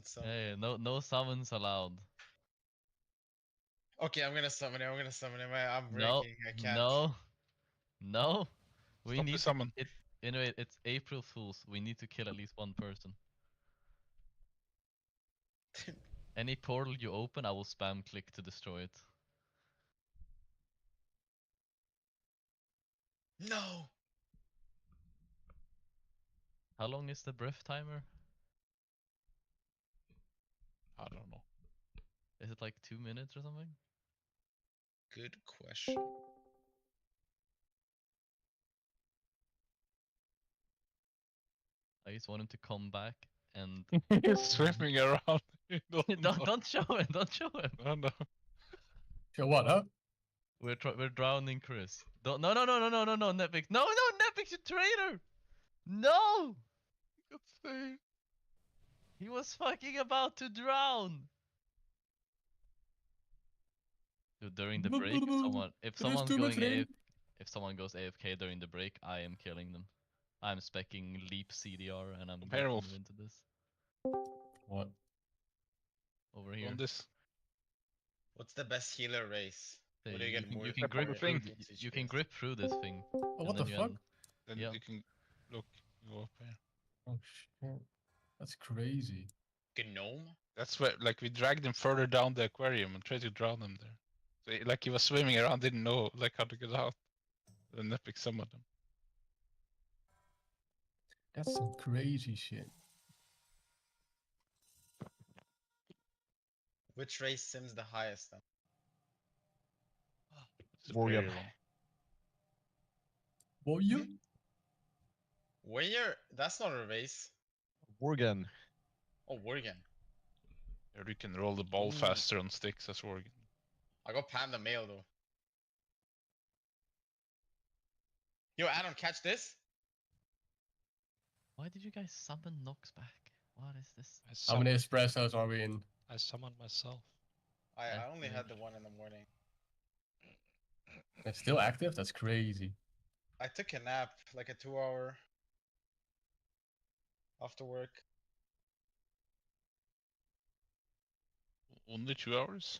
summon. Hey, no summons allowed. Okay, I'm gonna summon him. I'm gonna summon him. I'm No, breaking. I can't. no. We Stop the need summon. Anyway, it's April Fools. We need to kill at least one person. Any portal you open, I will spam click to destroy it. No. How long is the breath timer? I don't know. Is it like 2 minutes or something? Good question. I just want him to come back and He's swimming around. don't show him. Don't show him. No, no. Show what, huh? We're drowning Chris. Don't no Nepix. No Nepix, you traitor! No! Got saved. He was fucking about to drown. Dude, during the break, if someone goes AFK during the break, I am killing them. I'm specking leap CDR and I'm Werewolf. getting into this. What? Over here. On this. What's the best healer race? What do you get more? You can That's on grip the through. thing. You can grip through this thing. Oh, and what the then you fuck? Then Yeah. you can look, go up here. Oh shit. That's crazy. Gnome? That's where, like, we dragged him further down the aquarium and tried to drown him there. So, like, he was swimming around, didn't know, like, how to get out. Then Epic summoned him. That's some crazy shit. Which race sims the highest then? It's a Morgan. very long- Warrior? Warrior? That's not a race. Worgen. Oh, Worgen. Or you can roll the ball Ooh. faster on sticks as Worgen. I got Panda Male though. Yo, Adam, catch this? Why did you guys summon Nox back? What is this? How many espressos are we in? I summoned myself. I That's only had the weird. one in the morning. It's still active? That's crazy. I took a nap, like a 2-hour after work. Only 2 hours?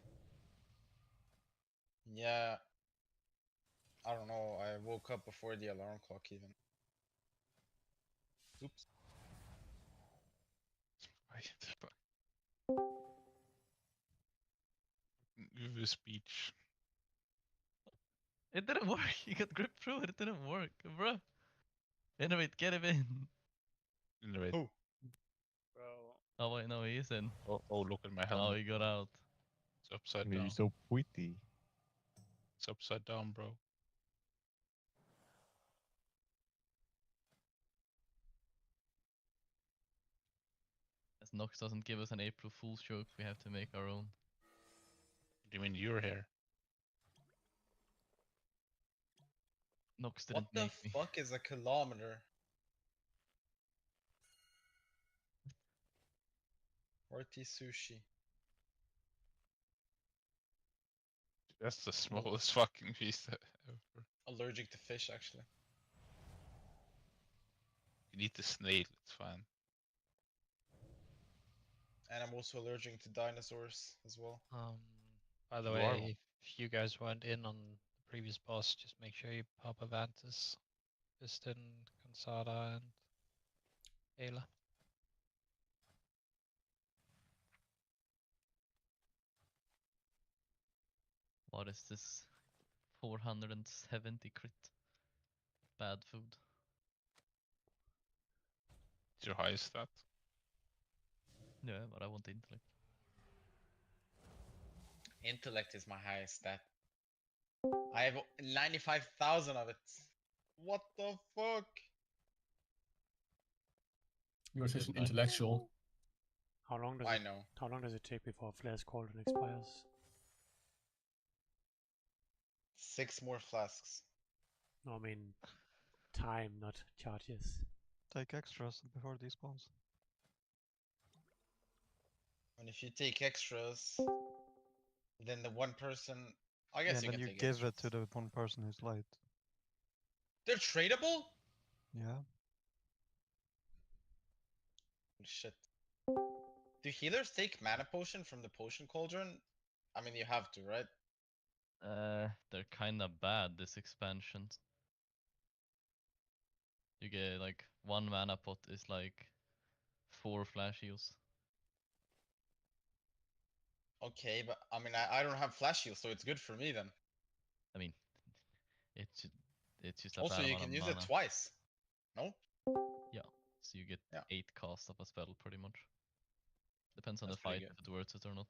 Yeah. I don't know. I woke up before the alarm clock even. Oops. Give a speech. It didn't work. You got grip through it. It didn't work, bro. Anyway, get him in. Anyway. Who? Oh wait, no, he is in. Oh, look at my Oh, helmet. he got out. It's upside You're down. so pretty. It's upside down, bro. As Nox doesn't give us an April Fool's joke, we have to make our own. Do you mean you're here? Nox What didn't the make me. fuck is a kilometer? Hearty sushi. That's the smallest fucking piece ever. Allergic to fish, actually. You eat the snail, it's fine. And I'm also allergic to dinosaurs as well. By the You are one. way, if you guys weren't in on the previous boss, just make sure you pop Avantis, Piston, Kansada, and Ayla. What is this? 470 crit. Bad food. It's your highest stat. Yeah, but I want intellect. Intellect is my highest stat. I have 95,000 of it. What the fuck? You're such an intellectual. How long does I it, know. how long does it take before Flare's Cauldron expires? 6 more flasks. No, I mean time, not charges. Take extras before these spawns. And if you take extras, then the one person. I guess Yeah, you then can you take give extras. it to the one person who's light. They're tradable? Yeah. Shit. Do healers take mana potion from the potion cauldron? I mean, you have to, right? They're kinda bad this expansion. You get like 1 mana pot is like 4 flash heals. Okay, but I mean, I don't have flash heal, so it's good for me then. I mean, it's ju- it's just a Also, bad you amount can of use mana. it twice. No? So you get Yeah. 8 casts of a spell pretty much. Depends on That's the pretty fight good. if it worth it or not.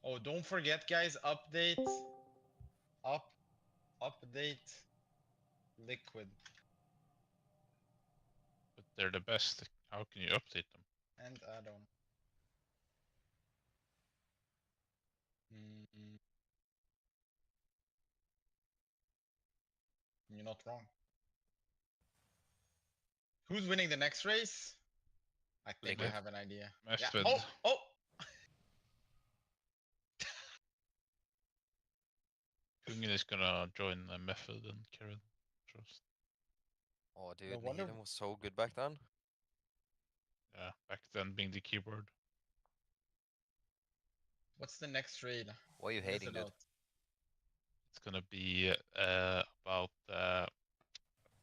Oh, don't forget, guys, update. Update. Liquid. But they're the best. How can you update them? And add-on. Mm. You're not wrong. Who's winning the next race? I think I Liquid. have an idea. Method. Yeah. Oh! Kungen is gonna join the method and Karen. Trust. Oh, No dude, wonder- Nahidum was so good back then. Yeah, back then being the keyboard. What's the next raid? Why are you What is hating, it dude? about? It's gonna be about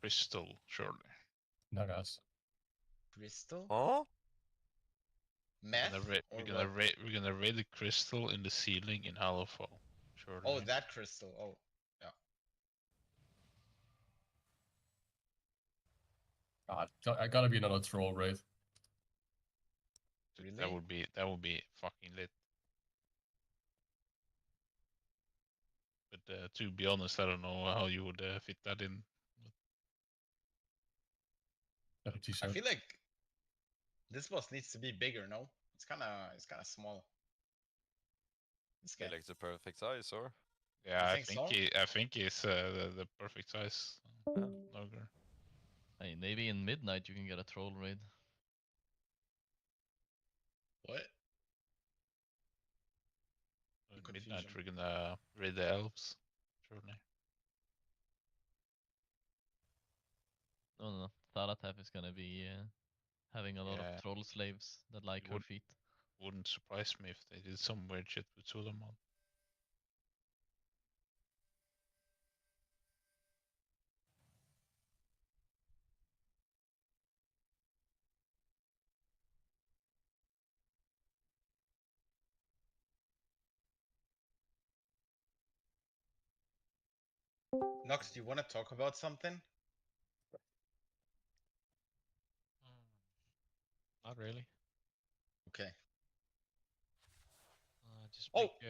Crystal, surely. Nagas. Crystal? Huh? Meth? We're Or gonna what? we're gonna raid the crystal in the ceiling in Hallowfall. Surely. Oh, that crystal. Oh. God, I gotta be another troll raid. That Really? would be fucking lit. But to be honest, I don't know how you would fit that in. I I feel like this boss needs to be bigger, no? It's kinda small. This Feel guy. like it's the perfect size, or? Yeah, I think think so? I think he's the perfect size. Ogre. Hey, maybe in midnight you can get a troll raid. What? At Confusion. midnight we're gonna raid the elves. Surely. No. Thalataf is gonna be having a lot Yeah. of troll slaves that like her would- feet. Wouldn't surprise me if they did some weird shit with Suleiman. Nox, do you wanna talk about something? Not really. Okay. Just Oh! make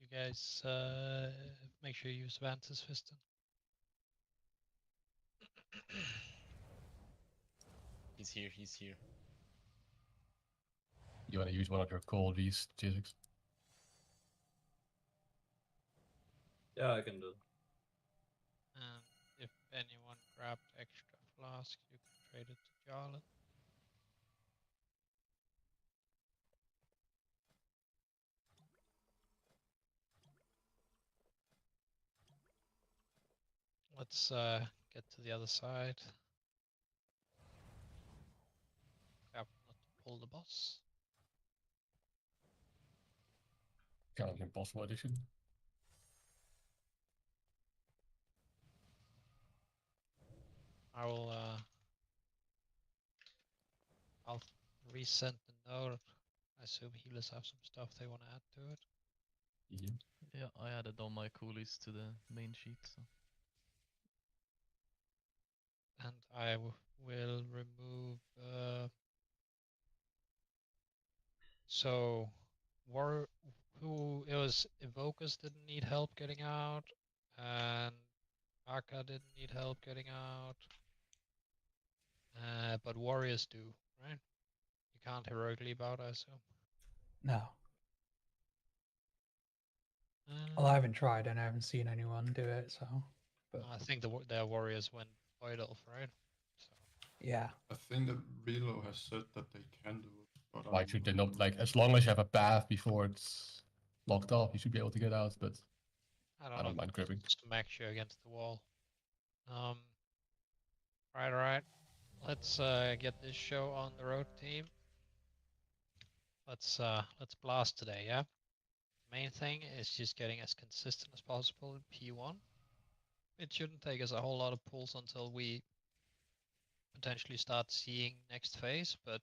you guys make sure you use Vanta's Fiston. He's here, he's here. you wanna use one of your cold V's, Jizzix. Yeah, I can do. And if anyone grabbed extra flasks, you can trade it to Jarlan. Let's get to the other side. Careful not to pull the boss. Kind of impossible edition. I will I'll resend the note. I assume healers have some stuff they want to add to it. Yeah. Yeah, I added all my coolies to the main sheet. So. And I will remove so who it was Evokers didn't need help getting out, and Aka didn't need help getting out. But warriors do, right? You can't heroically leave out, I assume. No. Well, I haven't tried and I haven't seen anyone do it, so. But I think their warriors went Void Elf, right? So yeah, I think that Relo has said that they can do it. But Why should they not, like, as long as you have a path before it's locked off, you should be able to get out, but I I don't don't know. mind gripping. Just smack you against the wall. Alright. Let's get this show on the road, team. Let's blast today, yeah? Main thing is just getting as consistent as possible in P1. It shouldn't take us a whole lot of pulls until we potentially start seeing next phase, but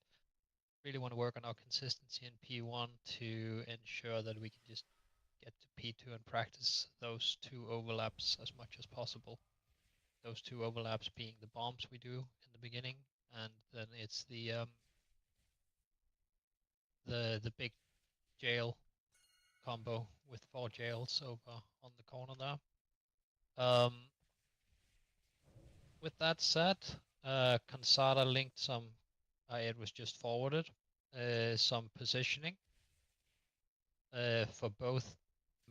really want to work on our consistency in P1 to ensure that we can just get to P2 and practice those two overlaps as much as possible. Those two overlaps being the bombs we do in the beginning, and then it's the big jail combo with 4 jails over on the corner there. With that said, Kansada linked some, it was just forwarded, some positioning for both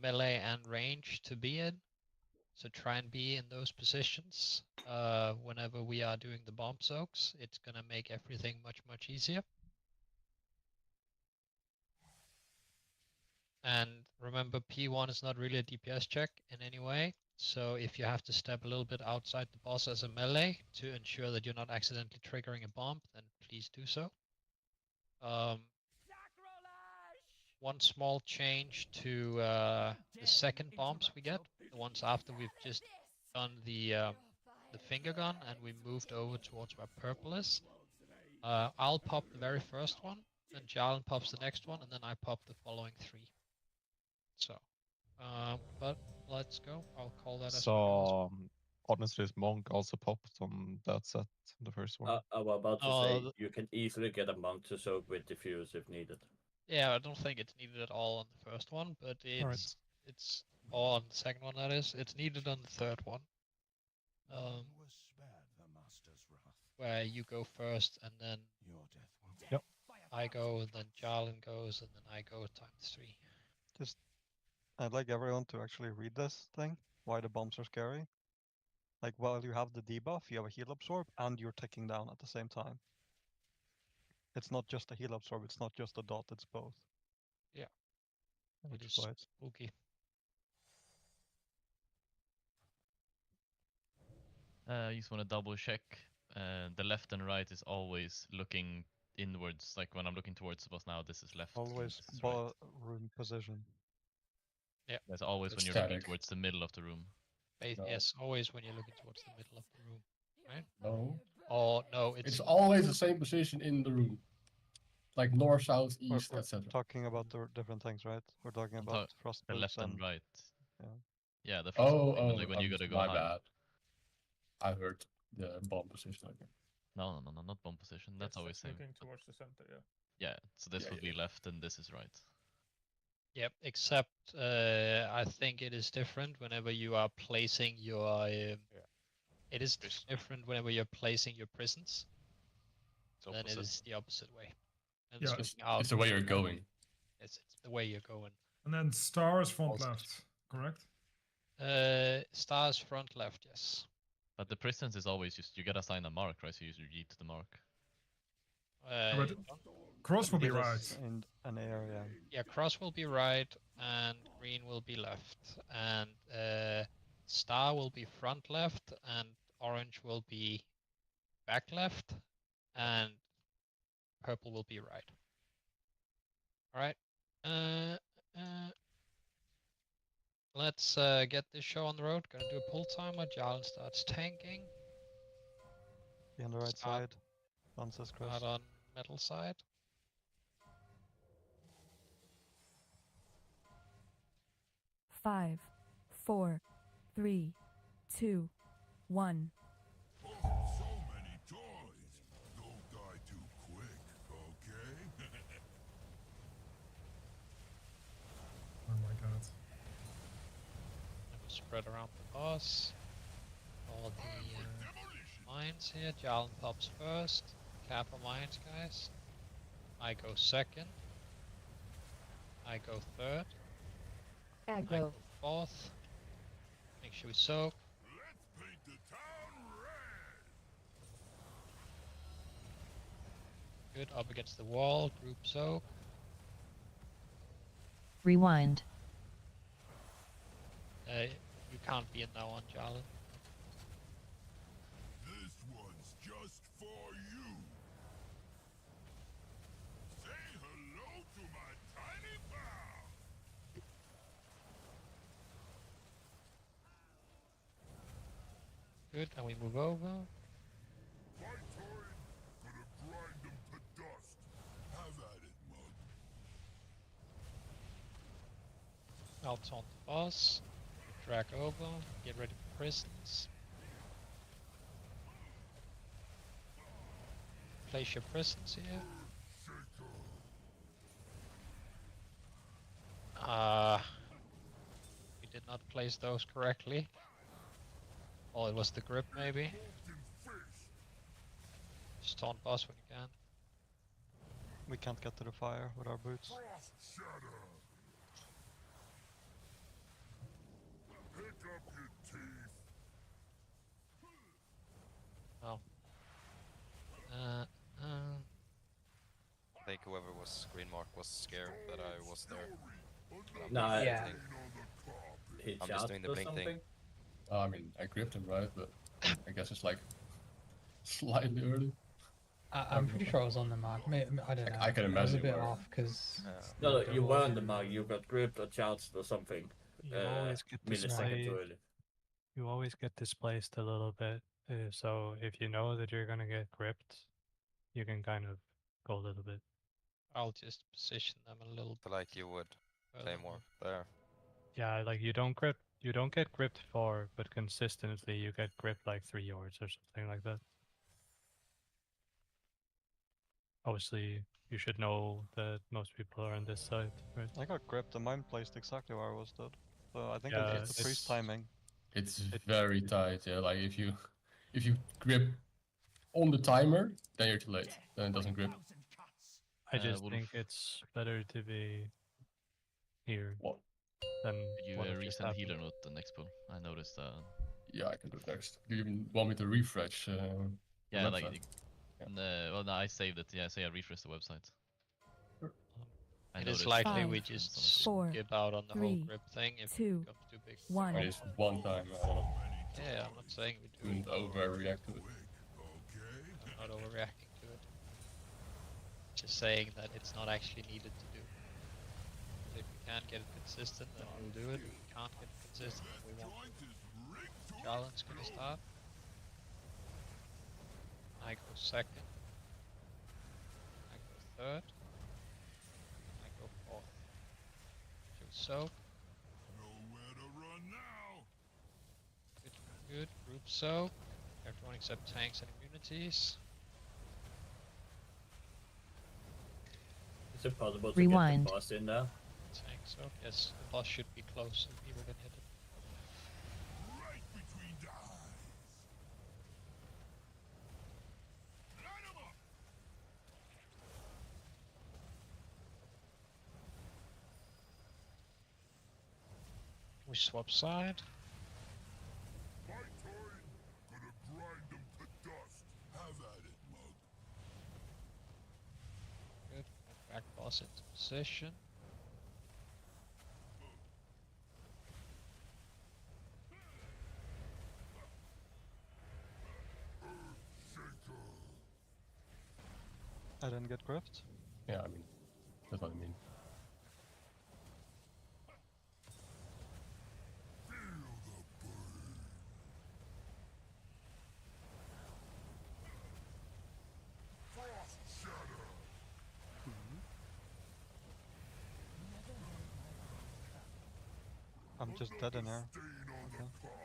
melee and range to be in. So try and be in those positions whenever we are doing the bomb soaks. It's gonna make everything much easier. And remember, P1 is not really a DPS check in any way. So if you have to step a little bit outside the boss as a melee to ensure that you're not accidentally triggering a bomb, then please do so. One small change to the second bombs we get, the ones after we've just done the finger gun and we moved over towards where purple is. I'll pop the very first one, then Jalen pops the next one, and then I pop the following 3. So, but let's go. I'll call that as So, honestly, this monk also popped on that set, the first one. I was about to Oh, say, you can easily get a monk to soak with diffuse if needed. Yeah, I don't think it's needed at all on the first one, but it's on the second one, that is. It's needed on the third one. Where you go first and then I go and then Jalen goes and then I go ×3. Just, I'd like everyone to actually read this thing, why the bombs are scary. Like, while you have the debuff, you have a heal absorb, and you're ticking down at the same time. It's not just a heal absorb, it's not just a dot, it's both. Yeah. Which It is is why it's spooky. I just want to double check. The left and right is always looking inwards. Like when I'm looking towards the boss now, this is left. and always this is right. room position. Yeah. That's always It's when you're looking static. towards the middle of the room. No. Yes, always when you're looking towards the middle of the room, right? No. Or no, it's It's always the same position in the room. Like north, south, east, We're etc. talking about the different things, right? We're talking I'm about frost The boots left and right. yeah. Yeah, the first Oh, one, like when you gotta go my high. bad. I heard the bomb position again. No, not bomb position. That's always same. looking towards the center, yeah. Yeah, so this Yeah, would be left and this is right. Yep, except I think it is different whenever you are placing your. It is different whenever you're placing your prisons. Then it is the opposite way. And Yeah. swinging out It's the way you're from going. It's the way you're going. And then stars front Also- left, correct? Stars front left, yes. But the prisons is always just you get assigned a mark, right? So you use G to the mark. But cross will be right. In an area. Yeah, cross will be right and green will be left. And star will be front left and orange will be back left and purple will be right. Alright. Let's get this show on the road. Gonna do a pull timer. Jalen starts tanking. Be on the right Start- side. Lances cross. Start on metal side. Five, 4, 3, 2, 1. So many toys. Don't die too quick, okay? Oh my god. And we'll spread around the boss. All the mines here. Jalen pops first. Kappa mines, guys. I go second. I go third. I go fourth. Make sure we soak. Let's paint the town red. Good. Up against the wall. Group soak. Rewind. You can't be in that one, Jalen. This one's Good, and we move over. My turn. Gonna grind them to dust. Have at it, mug. I'll taunt the boss. Drag over. Get ready for prisons. Place your prisons here. We did not place those correctly. Oh, it was the grip maybe. Just taunt boss when you can. We can't get to the fire with our boots. Frost shatter. Pick up your teeth. Oh. I think whoever was green mark was scared that I was there. But I'm No, doing yeah. nothing. He I'm just charged doing the or blink thing. something? I mean, I gripped him, right? But I guess it's like slightly early. I'm pretty sure I was on the mark. I don't know. I can I was a imagine you bit were. off because No, you were on the mark. You got gripped or charged or something. You always get Millisecond displaced. too early. You always get displaced a little bit. So if you know that you're gonna get gripped, you can kind of go a little bit. I'll just position them a little. So like you would play more there. Yeah, like you don't get gripped 4, but consistently you get gripped like 3 yards or something like that. Obviously, you should know that most people are on this side, right? I got gripped and mine placed exactly where I was stood. So I think Yeah, it's the priest timing. It's very tight. Yeah, like if you grip on the timer, then you're too late. Then it doesn't grip. I just Wolf. think it's better to be here What? than You what just resend happened. healer note the next pull. I noticed. Yeah, I can do it next. Do you even want me to refresh? The Yeah, like. website? Well, no, I saved it. Yeah, say I refresh the website. I It is noticed likely Five, we just four, skip out on the whole three, grip thing if two, it becomes too big. one. It is one time. I don't know. Yeah, I'm not saying we do. Shouldn't overreact to it. I'm not overreacting to it. Just saying that it's not actually needed to do. If we can't get it consistent, then we'll do it. If we can't get it consistent, then we won't. Jarlan's gonna start. I go second. I go third. I go fourth. Shoot soak. Nowhere to run now. Good, good. Group soak. Everyone except tanks and immunities. Is it possible to Rewind. get the boss in there? Tank soak. Yes, the boss should be close so people can hit it. Right between the eyes. Line 'em up. We swap side. My turn. Gonna grind them to dust. Have at it, mug. Good. Back boss into position. I didn't get gripped. Yeah, I mean, that's what I mean. Frost shatter. I'm just dead in here. Stain on the carpet.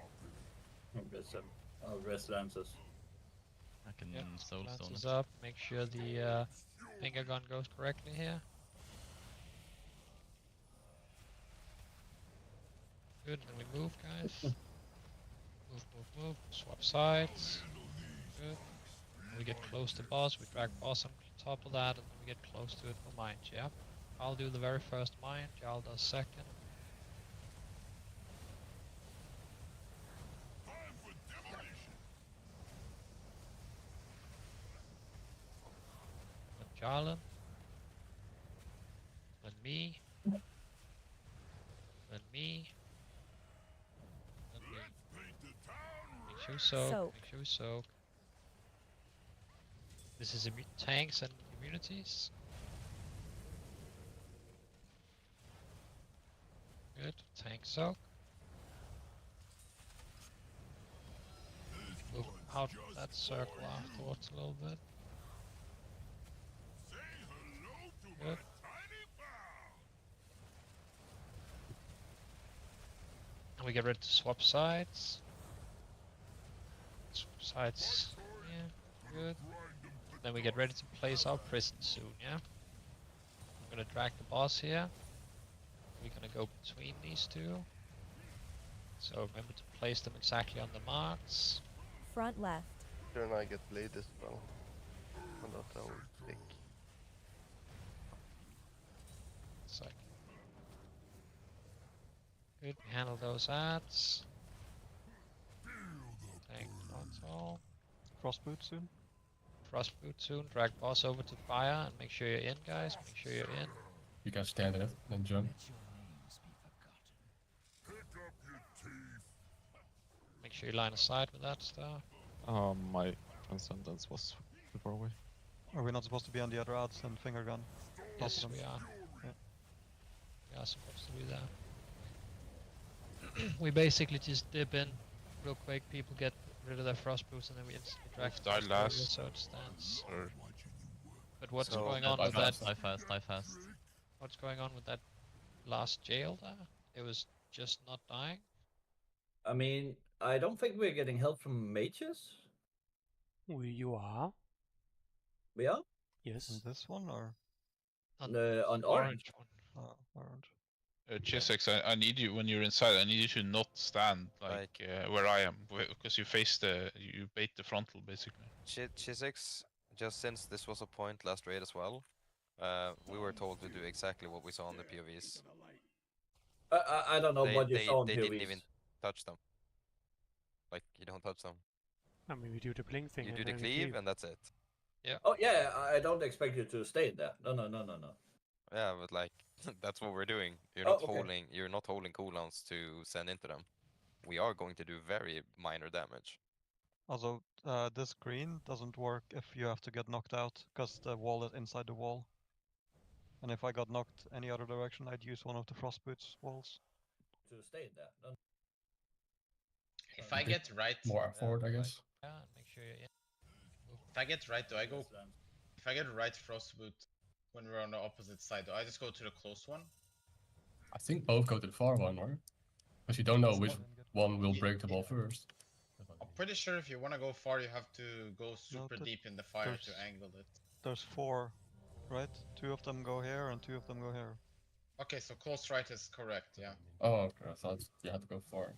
I guess I'll rest Lances. I can Yeah, soulstone Lances it. up. Make sure the finger gun goes correctly here. Good, then we move, guys. Move. Swap sides. Good. When we get close to boss, we drag boss on top of that, and then we get close to it for mine. Yeah. I'll do the very first mine. Jarl does second. Time for demolition. Then Jarlan. Then me. Then me. Then me. Paint the town Make sure we soak. Soak. Make sure we soak. This is tanks and immunities. Good. Tank soak. There's out of that circle afterwards a little bit. Good. And we get ready to swap sides. Swap sides. Yeah, good. Then we get ready to place our prison soon, yeah? I'm gonna drag the boss here. We're gonna go between these two. So remember to place them exactly on the marks. Front left. Then I get blade as well. And that I will pick. Second. Good, we handle those ads. Tank frontal. Crossboot soon. Frostboot soon. Drag boss over to fire and make sure you're in, guys. Make sure you're in. You can stand in it, then jump. Make sure you line aside with that stuff. My transcendence was too far away. Are we not supposed to be on the other ads and finger gun? Yes, Both of we them? are. Yeah. We are supposed to be there. We basically just dip in real quick. People get rid of their frost boots and then we instantly drag Die the last. so it stands. Or But what's So, going on die with that? fast, die fast, die fast. What's going on with that last jail there? It was just not dying. I mean, I don't think we're getting help from mages. You are? We are? Yes. This one or? On orange. one. Oh, orange. Chisix, I need you when you're inside. I need you to not stand like where I am, because you face you bait the frontal basically. Chisix, just since this was a point last raid as well, we were told to do exactly what we saw on the POVs. I don't know what you saw on They POVs. didn't even touch them. Like, you don't touch them. I mean, we do the blink thing. You and do the then we cleave and that's it. Yeah. Oh yeah, I don't expect you to stay there. No. Yeah, but like, that's what we're doing. You're Oh, not okay. holding cooldowns to send into them. We are going to do very minor damage. Also, this green doesn't work if you have to get knocked out, because the wall is inside the wall. And if I got knocked any other direction, I'd use one of the frostboots walls. To stay there. No. If I get right, More forward, I guess. Yeah, make sure you're in. if I get right, do I go? If I get right frostboot when we're on the opposite side, do I just go to the close one? I think both go to the far one, right? Because you don't know which one will break the wall first. I'm pretty sure if you want to go far, you have to go super th- deep in the fire to there's- angle it. There's 4, right? 2 of them go here and 2 of them go here. Okay, so close right is correct, yeah. Oh, okay. I thought you had to go far.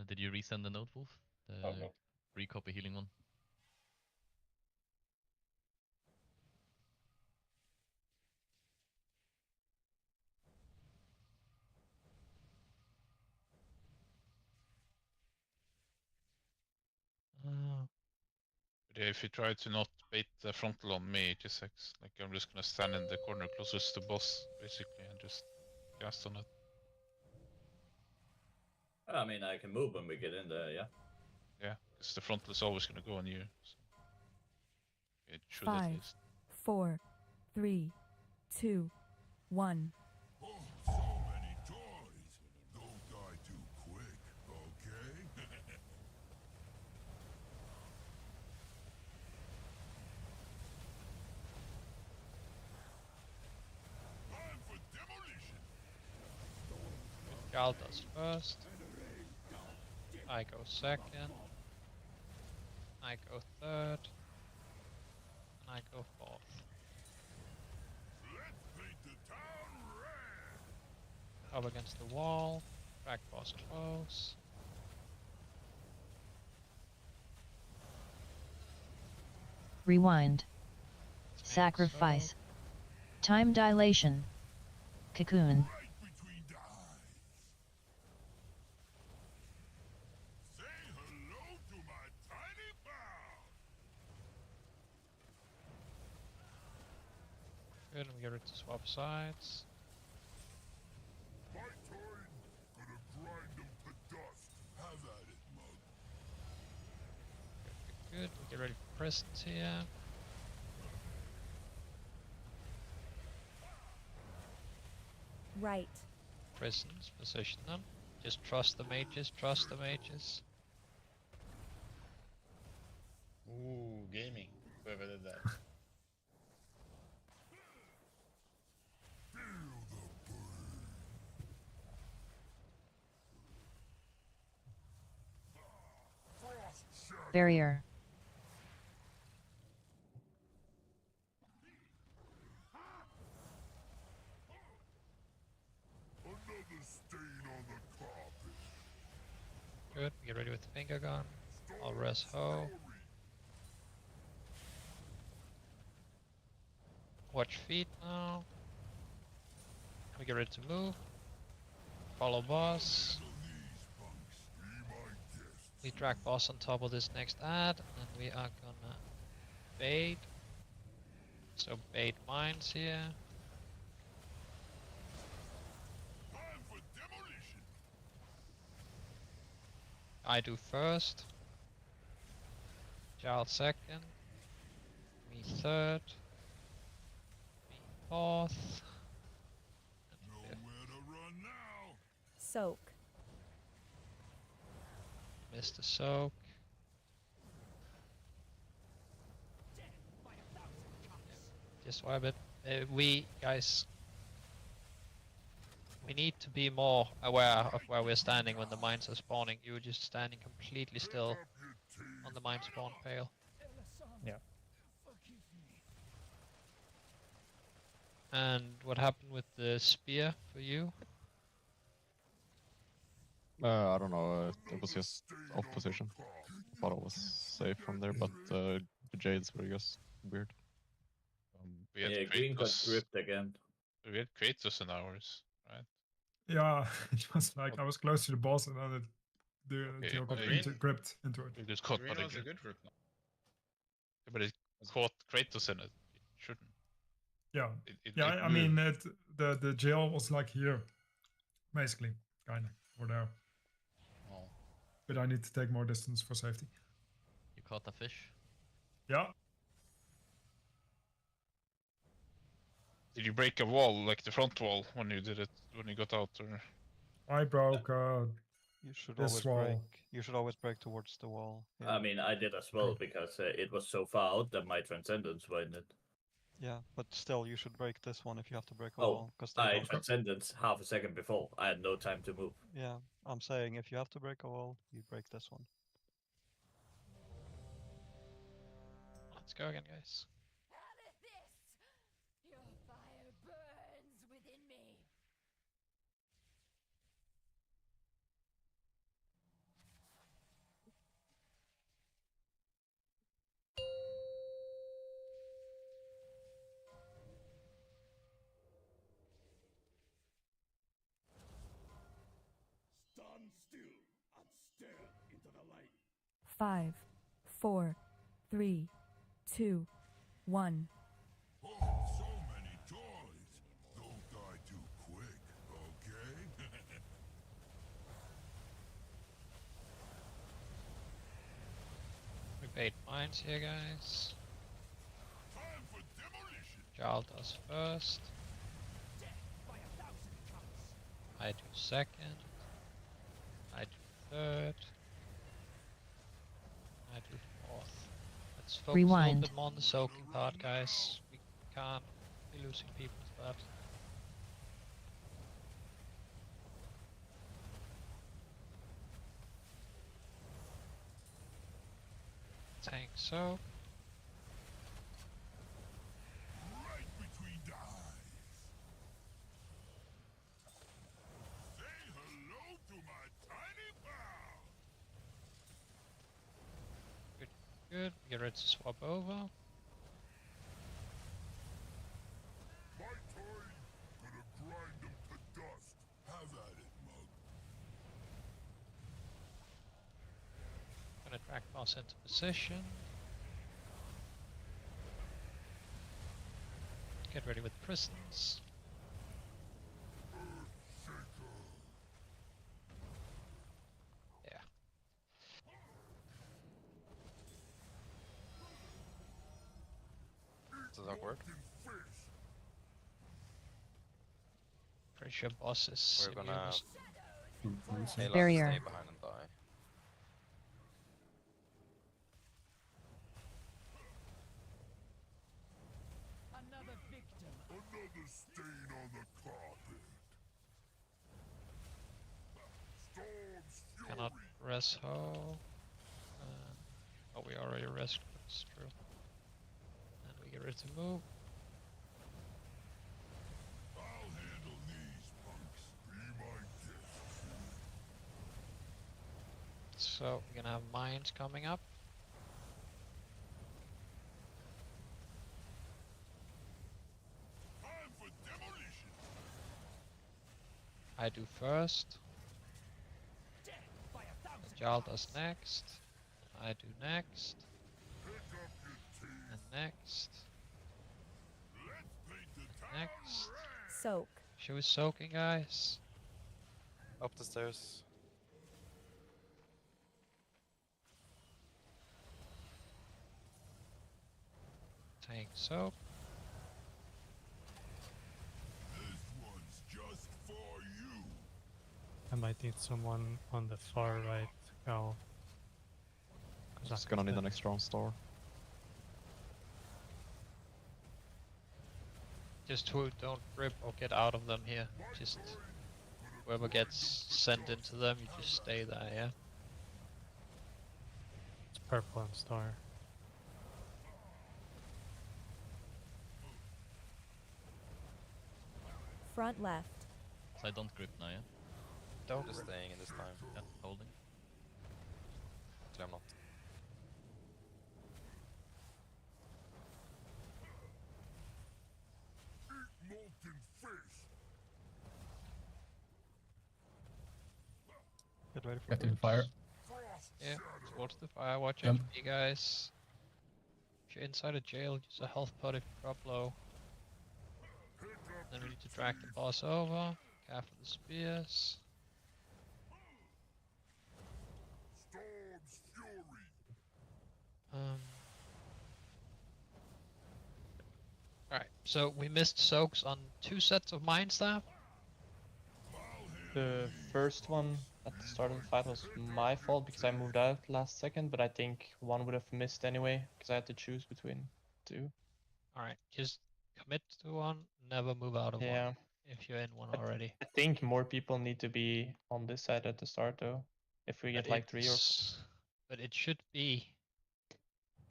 Did you resend the note, Wolf? The Oh, no. recopy healing one? But yeah, if you try to not bait the frontal on me, Chisix, like I'm just gonna stand in the corner closest to boss basically and just cast on it. I mean, I can move when we get in there. Yeah. Yeah, because the frontal is always gonna go on you. So. It should at 5, least. 4, 3, 2, 1. Oh, so many toys. Don't die too quick, okay? Time for demolition. Gal does first. I go second. I go third. And I go fourth. Let's paint the town red. Up against the wall. Drag boss close. Rewind. Sacrifice. Time dilation. Cocoon. Right between the eyes. Say hello to my tiny pal. Good, and we get ready to swap sides. My turn. Gonna grind them to dust. Have at it, mug. Good, we get ready for presence here. Right. Prisons, position them. Just trust the mages, trust the mages. Barrier. Another stain on the carpet. Good. Get ready with the finger gun. I'll res ho. Watch feet now. We get ready to move. Follow boss. We drag boss on top of this next ad, and we are gonna bait. So bait mines here. I do first. Jarl second. Me third. Me fourth. Soak. Mr. Soak. Just why a bit. We guys, we need to be more aware of where we're standing when the mines are spawning. You were just standing completely still on the mine spawn pale. Yeah. And what happened with the spear for you? I don't know. It was just off position. Thought it was safe from there, but the Jades were just weird. We had Yeah, green got Kratos. gripped again. We had Kratos in ours, right? Yeah, it was like I was close to the boss and then the Okay, tail got green- gripped into it. It was caught by Green the was a grip. good group now. Yeah, but it caught Kratos in it. It shouldn't. Yeah, It yeah. I moved. mean, the jail was like here, basically, kind of, or there. Oh. But I need to take more distance for safety. You caught a fish? Yeah. Did you break a wall, like the front wall, when you did it, when you got out, or? I broke You should this always wall. break. You should always break towards the wall. I mean, I did as well because it was so far out that my transcendence were in it. Yeah, but still, you should break this one if you have to break a Oh, wall. Because I transcendence half a second before. I had no time to move. Yeah, I'm saying if you have to break a wall, you break this one. Let's go again, guys. Your fire burns within me. Stand still and stare into the light. 5, 4, 3, 2, 1. Oh, so many toys. Don't die too quick, okay? We bait mines here, guys. Time for demolition. Jarl does first. I do second. I do third. I do fourth. Let's focus a Rewind. little bit more on the soaking part, guys. We can't be losing people to that. Tank soak. Right between the eyes. Say hello to my tiny pal. Good, good. Get ready to swap over. My toy gonna grind them to dust. Have at it, mug. Gonna drag boss into position. Get ready with prisons. Yeah. Does that work? Pretty sure boss is We're immune gonna as- Ayla Barrier. stay behind and die. Another victim. Another stain on the carpet. Storm's fury. Cannot res ho. That's true. And we get ready to move. I'll handle these punks. Be my guest. So we're gonna have mines coming up. Time for demolition. I do first. Jarl does next. I do next. Pick up your team. And next. Let's paint the town Next. red. Soak. Should we soaking, guys? Up the stairs. Tank soak. This one's just for you. I might need someone on the far right. Go. Just gonna need an extra on store. Just who don't rip or get out of them here. Just whoever gets sent into them, you just stay there, yeah? It's purple and star. Front left. So I don't grip now, yeah? Don't Just rip. staying in this time. Yeah, holding. Actually, I'm not. Eat molten fish. Get ready for Get to the burst. fire. Frost Yeah, shadow. towards the fire. Watch Jump. HP, guys. If you're inside a jail, use a health pod if you drop low. Pick up Then we your need to drag the team. boss over. Careful the spears. Storm's fury. Alright, so we missed soaks on 2 sets of Mind Staff. The first one at the start of the fight was my fault because I moved out last second, but I think one would have missed anyway because I had to choose between 2. Alright, just commit to one, never move out of Yeah. one if you're in one already. I think more people need to be on this side at the start though. If we get But like 3 or But it should be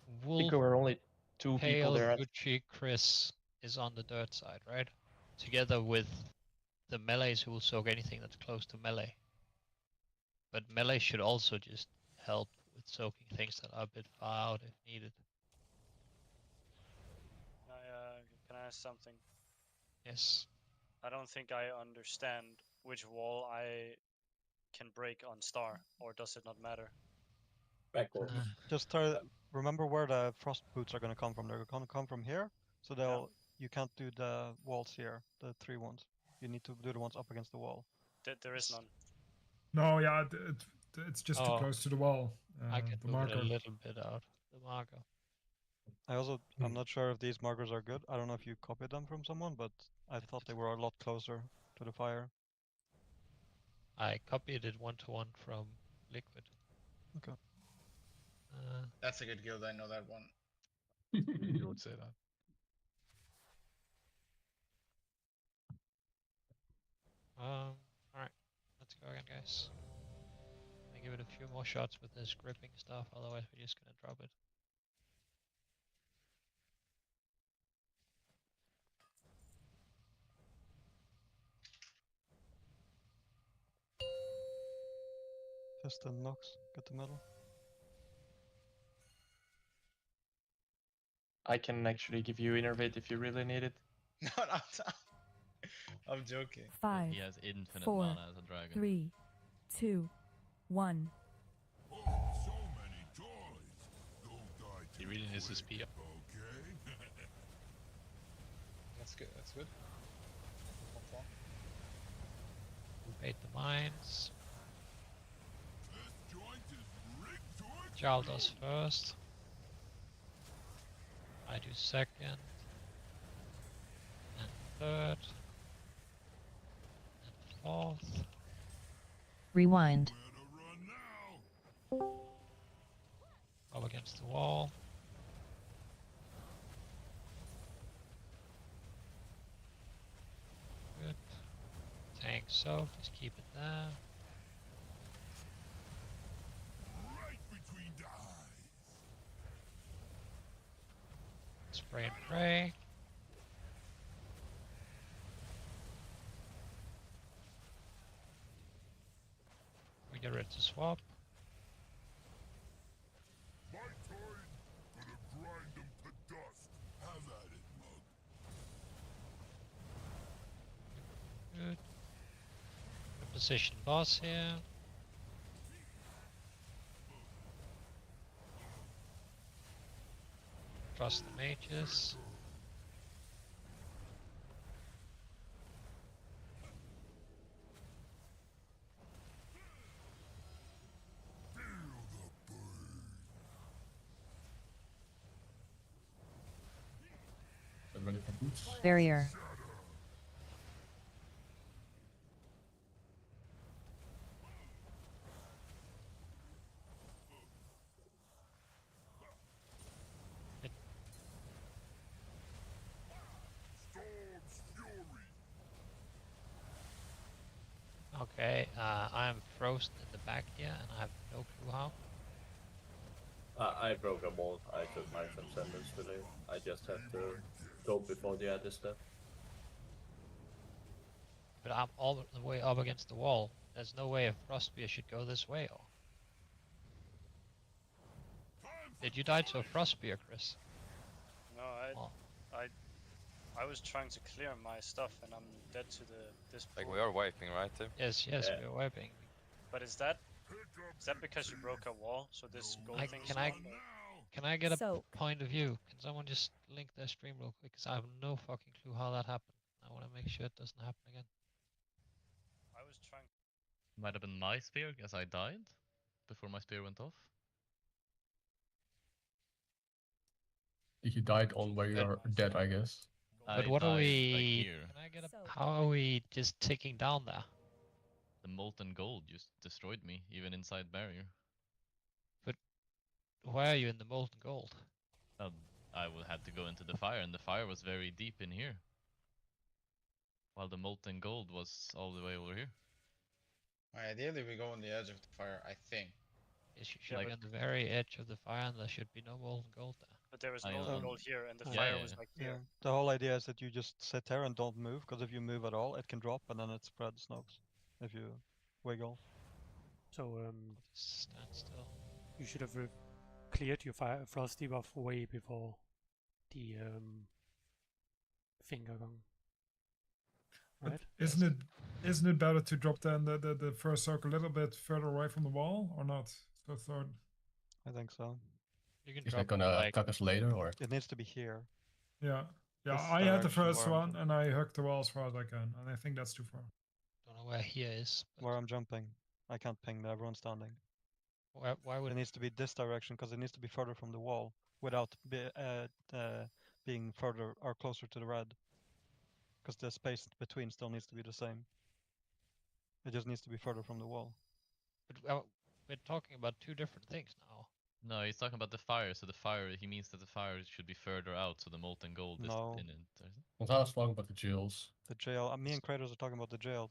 I Wolf, think there were only 2 people Pale, there. Gucci, Chris is on the dirt side, right? Together with the melees who will soak anything that's close to melee. But melee should also just help with soaking things that are a bit far out if needed. Can I ask something? Yes. I don't think I understand which wall I can break on star, or does it not matter? Backwards. Just remember where the frost boots are gonna come from. They're gonna come from here, so they'll. You can't do the walls here, the 3 ones. You need to do the ones up against the wall. There is none. No, yeah, it's just too Oh. close to the wall. I can the move it marker. a little bit out. The marker. I'm not sure if these markers are good. I don't know if you copied them from someone, but I thought they were a lot closer to the fire. I copied it 1-to-1 from Liquid. Okay. That's a good guild, I know that one. You would say that. Alright. Let's go again, guys. I give it a few more shots with this gripping stuff, otherwise we're just gonna drop it. Piston knocks, get the medal. I can actually give you Innervate if you really need it. No, I'm joking. 5, He has infinite 4, mana as a dragon. 3, 2, 1. Oh, so many toys. Don't die He really needs his PO. okay? That's good, that's good. Not far. Bait the mines. This joint is rigged to Jarl does first. I do second. And third. And fourth. Rewind. Up against the wall. Good. Tank soak, just keep it there. right between the eyes. Spray and pray. We get ready to swap. My turn. Gonna grind them to dust. Have at it, mug. Good. Position boss here. Trust the mages. Ready for boots? Barrier. Storm's fury. Okay, I'm frozen in the back here and I have no clue how. I broke a wall. I took my transcendence delay. I just had to go before the other step. But I'm all the way up against the wall. There's no way a Frostbeard should go this way, or... Did you die to a Frostbeard, Chris? No, Oh. I was trying to clear my stuff and I'm dead to this Like pool. we are wiping, right, Tim? Yes, we're wiping. But is that because you broke a wall? So this gold thing Can I get a Soak. point of view? Can someone just link their stream real quick? Because I have no fucking clue how that happened. I want to make sure it doesn't happen again. I was trying. Might have been my spear, as I died before my spear went off. You died on where you are dead, I guess. But I what are died, we? like, here. Can I get a? How are we just ticking down there? The molten gold just destroyed me, even inside barrier. Why are you in the molten gold? I would have to go into the fire, and the fire was very deep in here. While the molten gold was all the way over here. Ideally, we go on the edge of the fire, I think. Yes, you should be on the very edge of the fire, and there should be no molten gold there. But there was I no know. gold here, and the Yeah, fire yeah, was yeah. like Yeah. here. The whole idea is that you just sit there and don't move, because if you move at all, it can drop and then it spreads snokes. If you wiggle. So Stand still. you should have cleared your frost debuff way before the finger gong. But Right? isn't it better to drop then the first circle a little bit further away from the wall or not? So third. I think so. You can Is drop that gonna like cut us later, or? It needs to be here. Yeah. Yeah, This I had the direction first where I'm one and I hooked the wall as far as I can, and I think that's too far. don't know where here is. But Where I'm jumping. I can't ping there, everyone's standing. why would It needs to be this direction because it needs to be further from the wall without being further or closer to the red. Because the space between still needs to be the same. It just needs to be further from the wall. But we're talking about two different things now. No, he's talking about the fire. So the fire, he means that the fire should be further out, so the molten gold No. is in it. Gonzalo's talking about the jails. The jail. Me and Kratos are talking about the jail.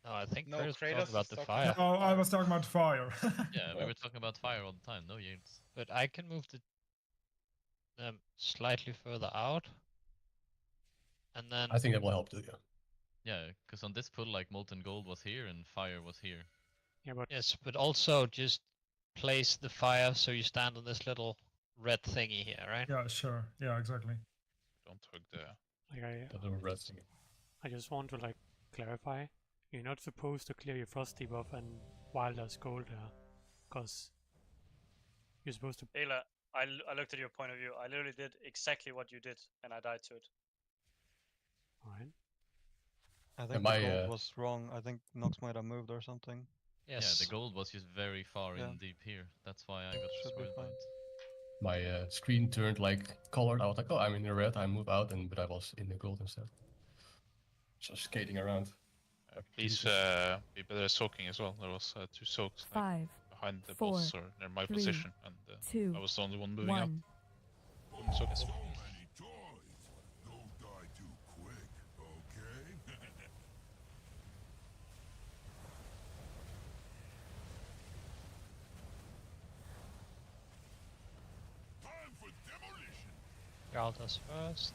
No, I think No, Kratos was Kratos talking about is the talking fire. No, I was talking about fire. Yeah, we were talking about fire all the time. No yields. But I can move them slightly further out. And then I think that will help too, yeah. Yeah, because on this pull, like molten gold was here and fire was here. Yeah, but yes, but also just place the fire so you stand on this little red thingy here, right? Yeah, sure. Yeah, exactly. Don't hug the. like That little red thing. I just want to like clarify. You're not supposed to clear your frost debuff and while there's gold there, because you're supposed to. Ayla, I looked at your point of view. I literally did exactly what you did, and I died to it. Alright. I think my, the gold was wrong. I think Nox might have moved or something. Yes. Yeah, the gold was just very far Yeah. in deep here. That's why I got Should be destroyed by fine. it. My screen turned like colored. I was like, oh, I'm in the red. I move out, but I was in the gold instead. Just skating around. Please be better at soaking as well. There was 2 soaks like, 5, behind the 4, boss or near my 3, position, and 2, I was the only one moving out. 1. Soak. So many toys. Don't die too quick, okay? Time for demolition. Jarl does first.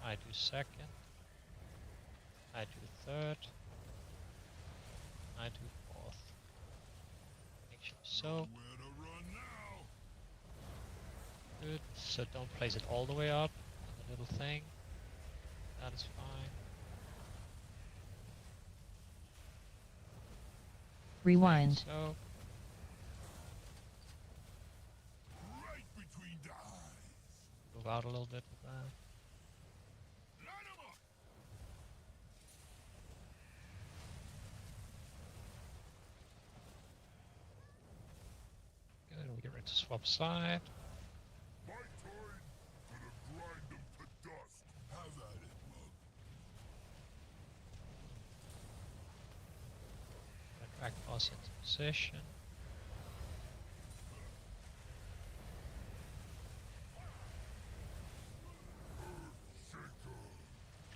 I do second. I do third. I do fourth. Make sure so. Good. So don't place it all the way up on the little thing. That is fine. Rewind. So. Move out a little bit with that. Good, we get ready to swap side. My turn. Gonna grind them to dust. Have at it, mug. Drag boss into position.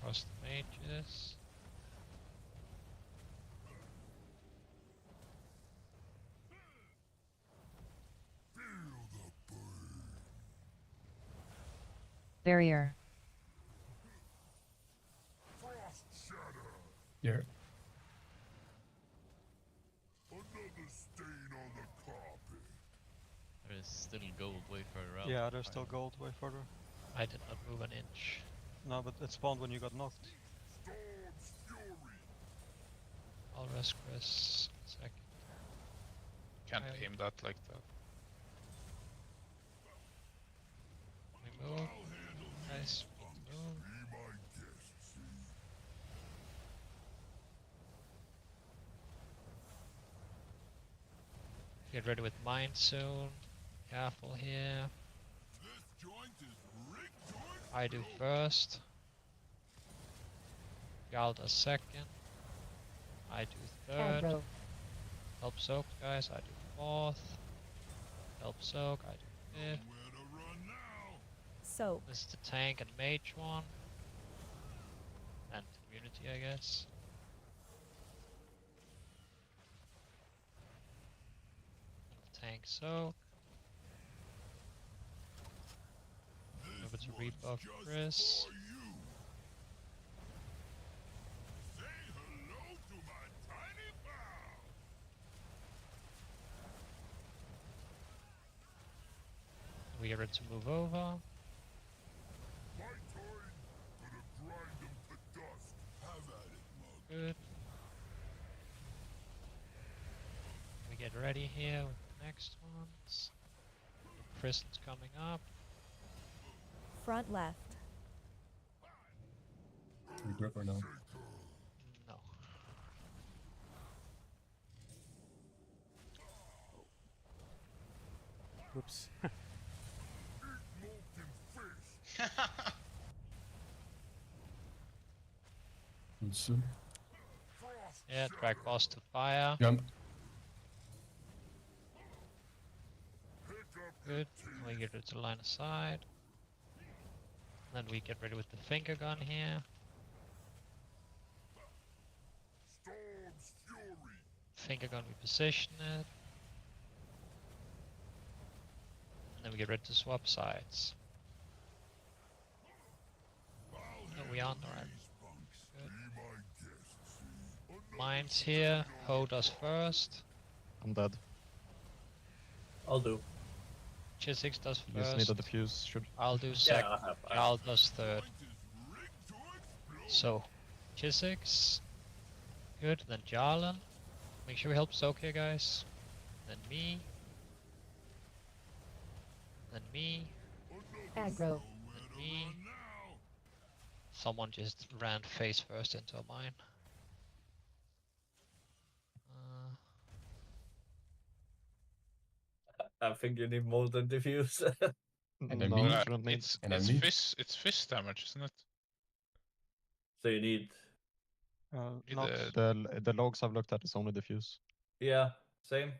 Trust the mages. Barrier. Frost shatter. Here. Another stain on the carpet. There is still gold way further out. Yeah, there's still gold way further. I did not move an inch. No, but it spawned when you got knocked. Storm's fury. I'll rest Chris. Second. Can't I- aim that like that. We move. Nice. We move. Be my guest, see. Get ready with mine soon. Careful here. This joint is rigged joint. I do first. Gal does second. I do third. Aggro. Help soak, guys. I do fourth. Help soak. I do fifth. Where to run now? Soak. This is the tank and mage one. And community, I guess. Tank soak. Over to rebuff Chris. For you. Say hello to my tiny pal. We are ready to move over. My turn. Gonna grind them to dust. Have at it, mug. Good. We get ready here with the next ones. Kristen's coming up. Front left. We grip or no? No. Whoops. Soon. Yeah, drag boss to fire. Jump. Good. We get it to line of sight. Then we get ready with the finger gun here. Storm's fury. Finger gun, we position it. And then we get ready to swap sides. No, we aren't alright. Good. Be my guest, see. Mine's here. Ho does first. I'm dead. I'll do. Chisix does You just need first. a diffuse. Should I'll do Yeah, second. I have. Jarl does third. Joint is rigged to explode. So, Chisix. Good. Then Jarlan. Make sure we help Soak here, guys. Then me. Then me. Aggro. Then me. Someone just ran face first into a mine. I think you need more than diffuse. And No, then me. you shouldn't need. It's Enemy? it's fist damage, isn't it? So you need. Need Not, The logs I've looked at is only diffuse. Yeah, same.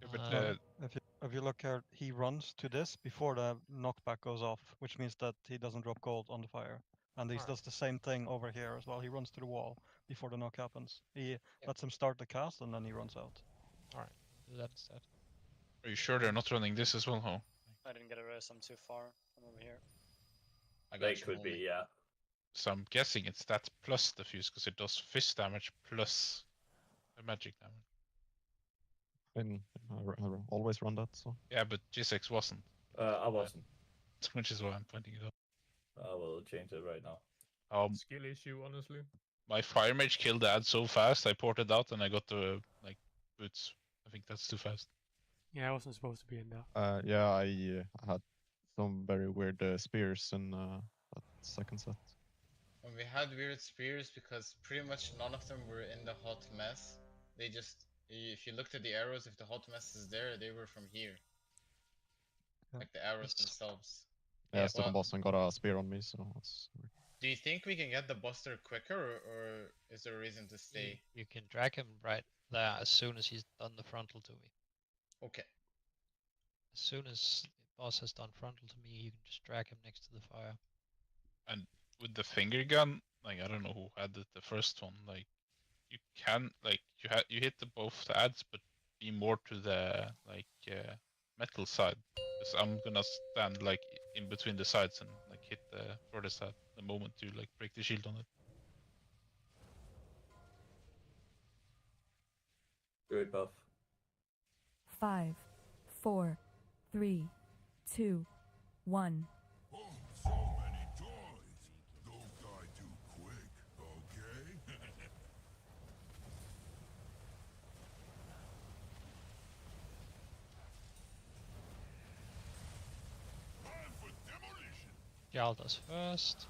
Yeah, but if you look here, he runs to this before the knockback goes off, which means that he doesn't drop gold on the fire. And he does the same thing over here as well. He runs to the wall before the knock happens. He lets him start the cast and then he runs out. Alright, do that instead. are you sure they're not running this as well, huh? I didn't get it Andreas, I'm too far. I'm over here. I They got you. could be, homie. yeah. So I'm guessing it's that plus the fuse because it does fist damage plus the magic damage. I always run that, so. Yeah, but G6 wasn't. I wasn't. Which is why I'm pointing it out. I will change it right now. Skill issue, honestly. My fire mage killed the ad so fast, I ported out and I got the like boots. I think that's too fast. Yeah, I wasn't supposed to be in there. Yeah, I had some very weird spears in that second set. When we had weird spears, because pretty much none of them were in the hot mess. They just, if you looked at the arrows, if the hot mess is there, they were from here. Like the arrows themselves. Yeah, I stood Well, on boss and got a spear on me, so that's weird. do you think we can get the buster quicker, or is there a reason to stay? You can drag him right there as soon as he's done the frontal to me. Okay. As soon as the boss has done frontal to me, you can just drag him next to the fire. And with the finger gun, like I don't know who had it, the first one. Like you can like you hit both the ads, but be more to the like metal side. Because I'm gonna stand like in between the sides and like hit the further side the moment you like break the shield on it. Good buff. 5, 4, 3, 2, 1. Oh, so many toys. Don't die too quick, okay? Time for demolition. Jarl does first.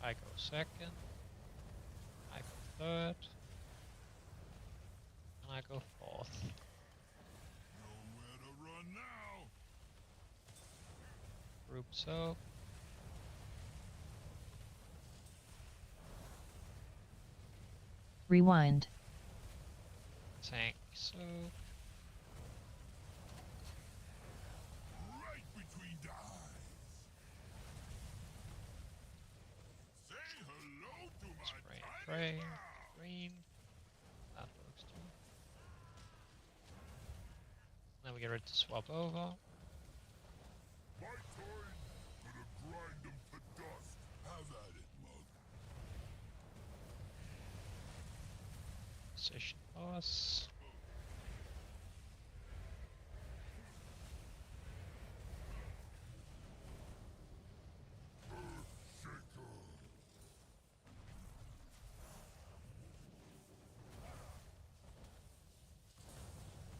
I go second. I go third. And I go fourth. Nowhere to run now. Group soak. Rewind. Tank soak. Right between the eyes. Say hello to my Spray, tiny spray. pal. Green. That works too. Then we get ready to swap over. My turn. Gonna grind them to dust. Have at it, mug. Session boss.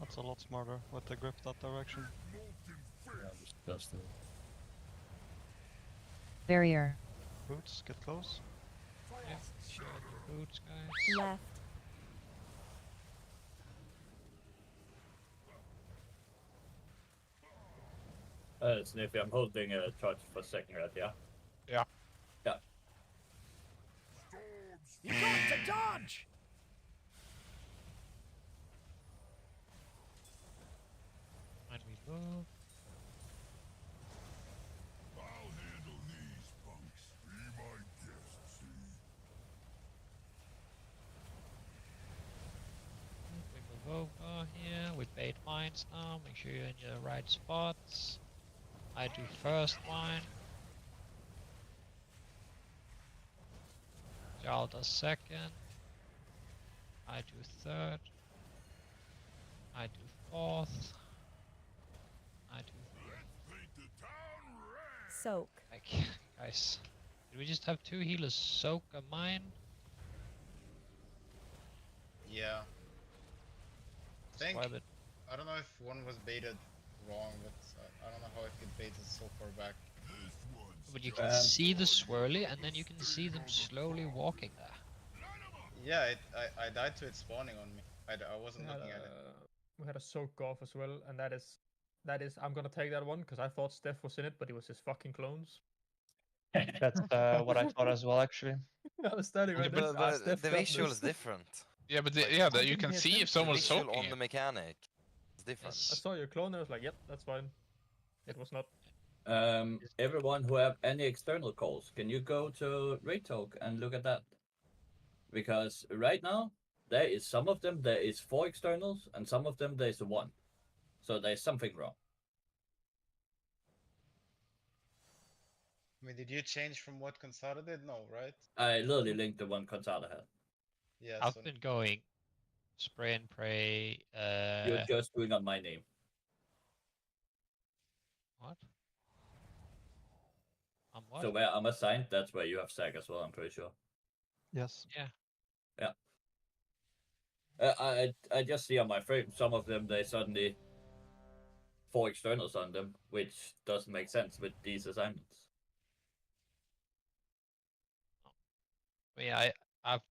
That's a lot smarter with the grip that direction. Yeah, just Barrier. Boots, get close. Yeah, share the boots, guys. Left. Sniffy, I'm holding a charge for a second, right? Yeah. Yeah. Yeah. You got to dodge! And we move. I'll handle these punks. Be my guest, see? We move over here. We bait mines now. Make sure you're in your right spots. I do first mine. Jarl does second. I do third. I do fourth. I do Paint the town red. Soak. like guys. Did we just have two healers soak a mine? Yeah. I think, Why the I don't know if one was baited wrong, but I don't know how it get baited so far back. This one's But you can see the swirly, and then you can see them slowly walking there. Yeah, I died to it spawning on me. I wasn't We had looking at it. We had a soak off as well, and that is I'm gonna take that one because I thought Steph was in it, but it was his fucking clones. That's what I thought as well, actually. I was standing right there. But the visual is different. Yeah, but Like, yeah, I you didn't can hear see them. if someone's visual soaking on it. the mechanic. It's different. I saw your clone and I was like, yep, that's fine. It was not. Everyone who have any external calls, can you go to Raytalk and look at that? Because right now, there is some of them there is 4 externals, and some of them there is 1. So there's something wrong. I mean, did you change from what Consada did? No, right? I literally linked the one Consada had. Yeah. I've so been going spray and pray. You're just doing on my name. What? What? So where I'm assigned, that's where you have Sack as well, I'm pretty sure. Yes. Yeah. Yeah. I just see on my frame, some of them, they suddenly 4 externals on them, which doesn't make sense with these assignments. But yeah, I've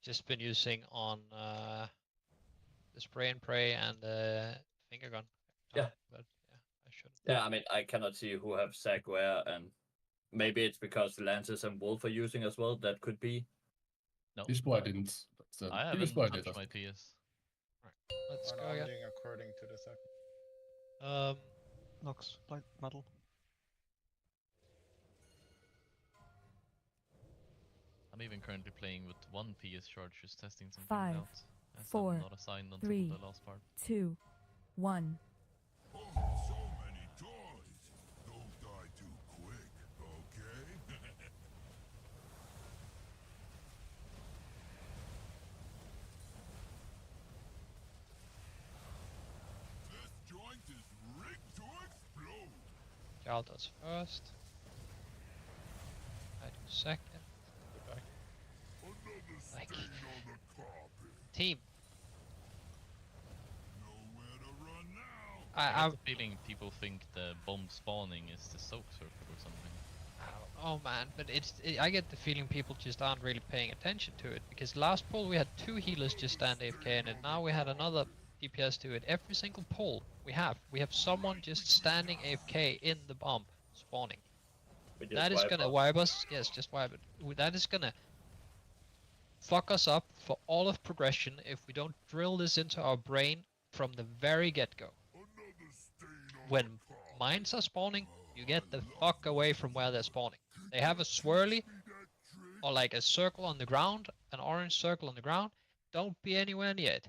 just been using on the spray and pray and the finger gun. Yeah. But yeah, I shouldn't. Yeah, I mean, I cannot see who have Sack where, and maybe it's because Lances and Wolf are using as well. That could be. No. This boy didn't. But, I previous haven't boy did. touched my PS. Let's I'm go again. doing according to the second. Nox, light metal. I'm even currently playing with one PS charge, just testing something 5, out. As 4, I'm not assigned until 3, the last part. 2, 1. Oh, so many toys. Don't die too quick, okay? This joint is rigged to explode. Jarl does first. I do second. Another Like, stain on the carpet. team. Nowhere to run now. I I've have the feeling people think the bomb spawning is the soak circle or something. Oh man, but I get the feeling people just aren't really paying attention to it, because last pull we had 2 healers just stand AFK in it, now we had another DPS do it. Every single pull we have someone just standing AFK in the bomb spawning. That is gonna wipe us. Yes, just wipe it. That is gonna fuck us up for all of progression if we don't drill this into our brain from the very get-go. When mines are spawning, you get the fuck away from where they're spawning. They have a swirly or like a circle on the ground, an orange circle on the ground. Don't be anywhere near it.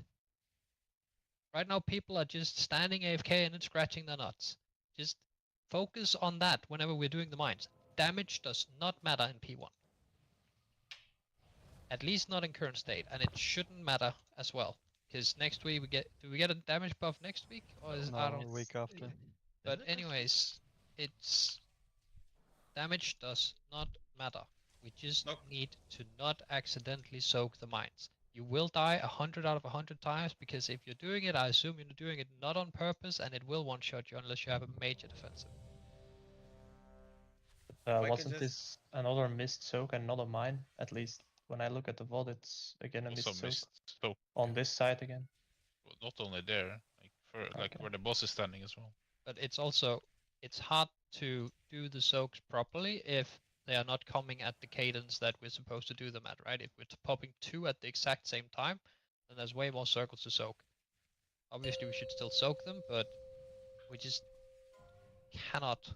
Right now people are just standing AFK and then scratching their nuts. Just focus on that whenever we're doing the mines. Damage does not matter in P1. At least not in current state, and it shouldn't matter as well. Because next week do we get a damage buff next week? Or is I don't week after. But anyways, it's damage does not matter. We just need to not accidentally soak the mines. You will die 100 out of 100 times, because if you're doing it, I assume you're doing it not on purpose, and it will one-shot you unless you have a major defensive. Wasn't this another missed soak and not a mine? At least when I look at the VOD, it's again a Also missed missed soak. soak. On this side again. Well, not only there, like where the boss is standing as well. But it's also, it's hard to do the soaks properly if they are not coming at the cadence that we're supposed to do them at, right? If we're popping 2 at the exact same time, then there's way more circles to soak. Obviously we should still soak them, but we just cannot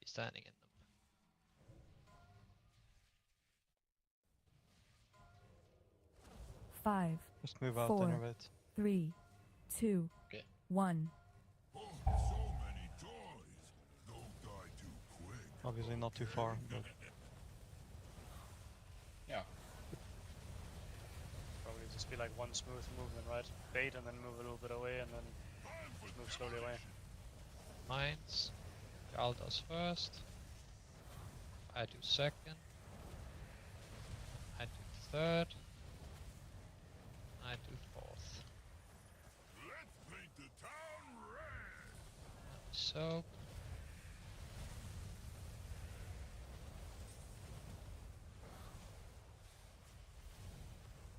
be standing in them. Five. Just move out, 4, innovate. 3, 2, 1. Oh, so many toys. Don't die too quick. Obviously not too far, but Yeah. Probably just be like one smooth movement, right? Bait and then move a little bit away and then just move slowly away. Mines. Jarl does first. I do second. I do third. I do fourth. Let's paint the town red. So.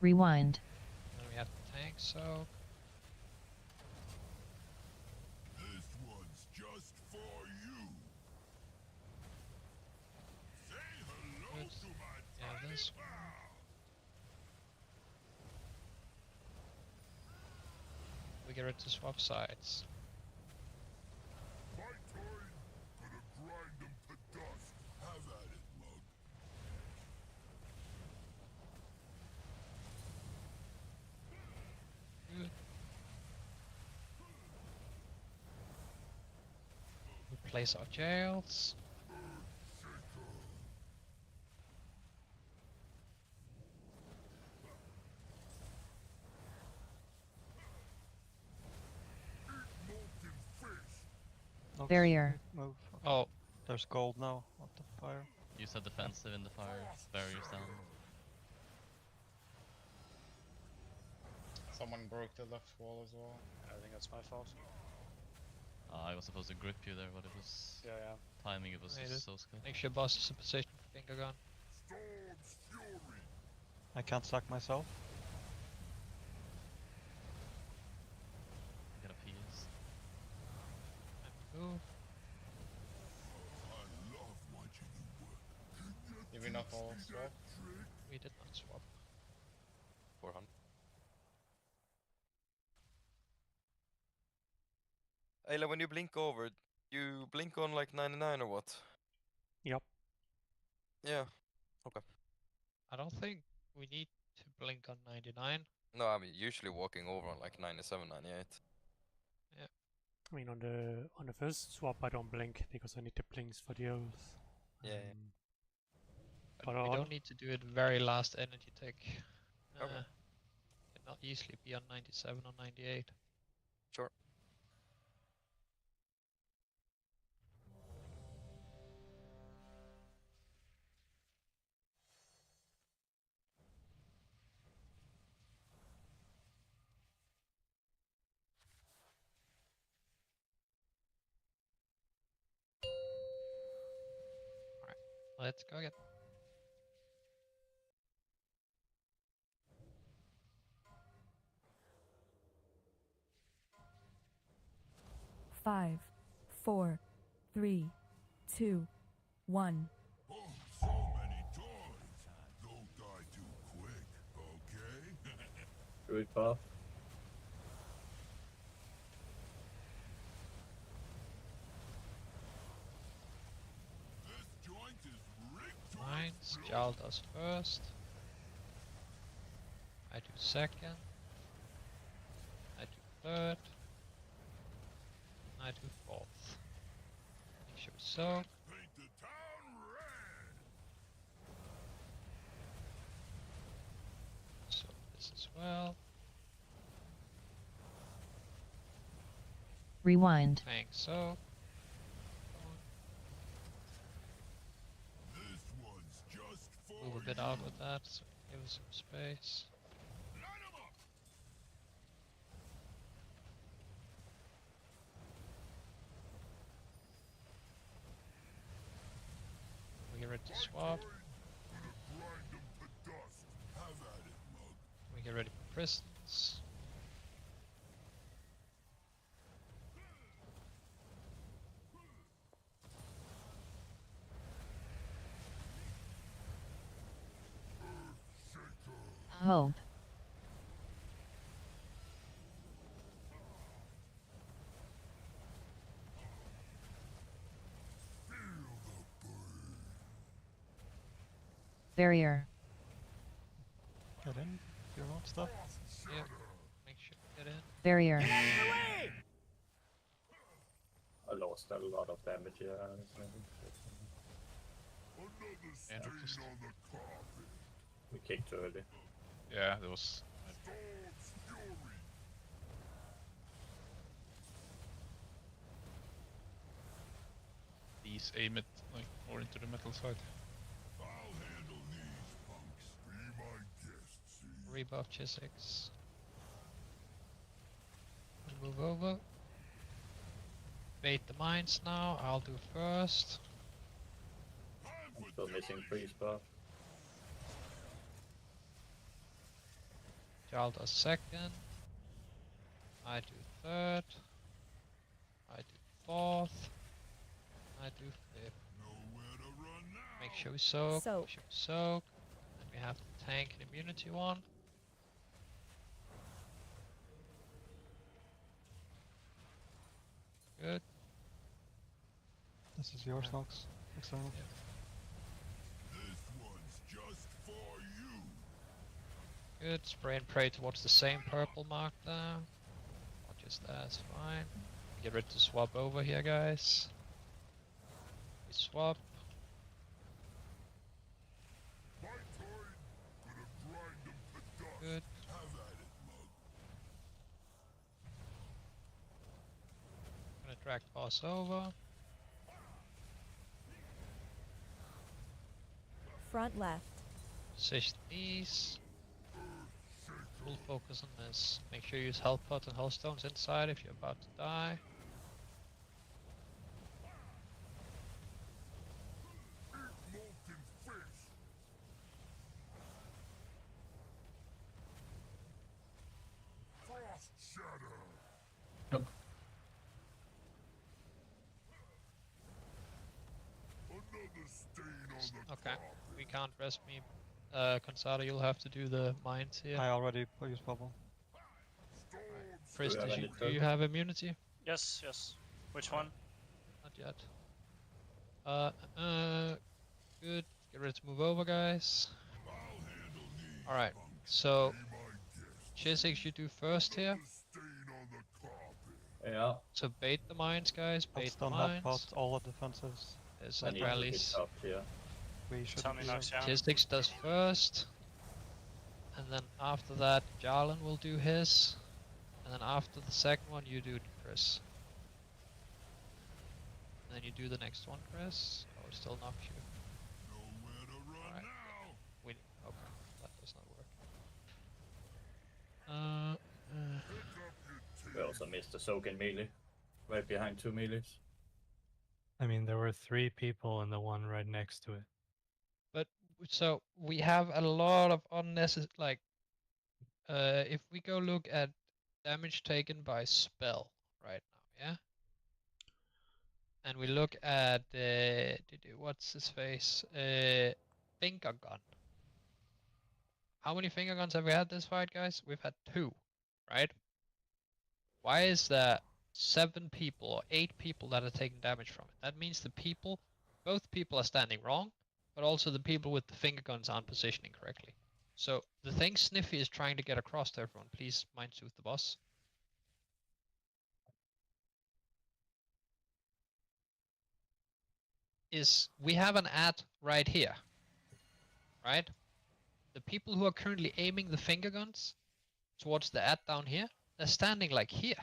Rewind. Then we have tank soak. This one's just for you. Say hello Good. to my Yeah, tiny this pal. We get ready to swap sides. My turn. Gonna grind them to dust. Have at it, mug. Good. place our jails. Nox, Barrier. Move. Oh, There's gold now at the fire. Use a defensive in the fire. Barriers down. Someone broke the left wall as well. I think that's my fault. I was supposed to grip you there, but it was Yeah, yeah. timing. It was Made just it. so skilled. make sure boss is in position for finger gun. Storm's fury. I can't sack myself. Get a PS. Move. I love watching you work. Did we not all swap? We did not swap. 400. Ayla, when you blink over, you blink on like 99 or what? Yep. Yeah. Okay. I don't think we need to blink on 99. No, I'm usually walking over on like 97, 98. I mean, on the first swap, I don't blink because I need the blinks for the oath. Yeah, yeah. But But we on- don't need to do it very last energy tech. Okay. Can not easily be on 97 or 98. Sure. Let's go again. Five, four, three, two, one. Oh, so many toys. Don't die too quick, okay? Druid buff. This joint is rigged to Mines. Jarl does first. I do second. I do third. I do fourth. Make sure we soak. paint the town red. So this as well. Rewind. Fang soak. This one's just for Move a bit out with that, so give us some space. Line 'em up. We get ready to swap. Gonna grind 'em to dust. Have at it, mug. We get ready for prisons. Hope. Barrier. Get in. Your own stuff. Yeah. Make sure you get in. Barrier. I lost a lot of damage here. Another stain Andrew just- on the carpet. We kicked too early. Yeah, there was. Storm's fury. Please aim it like more into the metal side. I'll handle these punks. Be my guest, see? Rebuff Chisix. We'll move over. Bait the mines now. I'll do first. I'm still missing freeze buff. Jarl does second. I do third. I do fourth. I do fifth. Nowhere to run now. Make sure we soak. Soak. Make sure we soak. Then we have the tank and immunity one. Good. This is yours, Nox. External. This one's just for you. Good. Spray and pray towards the same purple mark there. Or just that's fine. Get ready to swap over here, guys. swap. Good. Gonna drag boss over. Front left. Position these. Full focus on this. Make sure you use health pots and health stones inside if you're about to die. Yep. Okay, we can't rest me. Consada, you'll have to do the mines here. I already used bubble. Chris, Do we have any do you have immunity? Yes, yes. Which one? Not yet. Good. Get ready to move over, guys. Alright, so Chisix, you do first here. Yeah. So bait the mines, guys. Bait the Don't have pot, mines. all the defenses. There's I that need to rallies. get up here. We should Tommy knocks down. Chisix does first. And then after that, Jarlan will do his. And then after the second one, you do it, Chris. And then you do the next one, Chris. Oh, it still knocks you. Alright. Okay, that does not work. We also missed the soak and melee. Right behind 2 melees. I mean, there were 3 people and the one right next to it. But so we have a lot of unnecessary, like, if we go look at damage taken by spell right now, yeah, and we look at what's his face, finger gun. How many finger guns have we had this fight, guys? We've had 2, right? Why is there 7 people or 8 people that are taking damage from it? That means both people are standing wrong, but also the people with the finger guns aren't positioning correctly. So the thing Sniffy is trying to get across to everyone, please mind soothe the boss, is we have an ad right here, right? The people who are currently aiming the finger guns towards the ad down here, they're standing like here,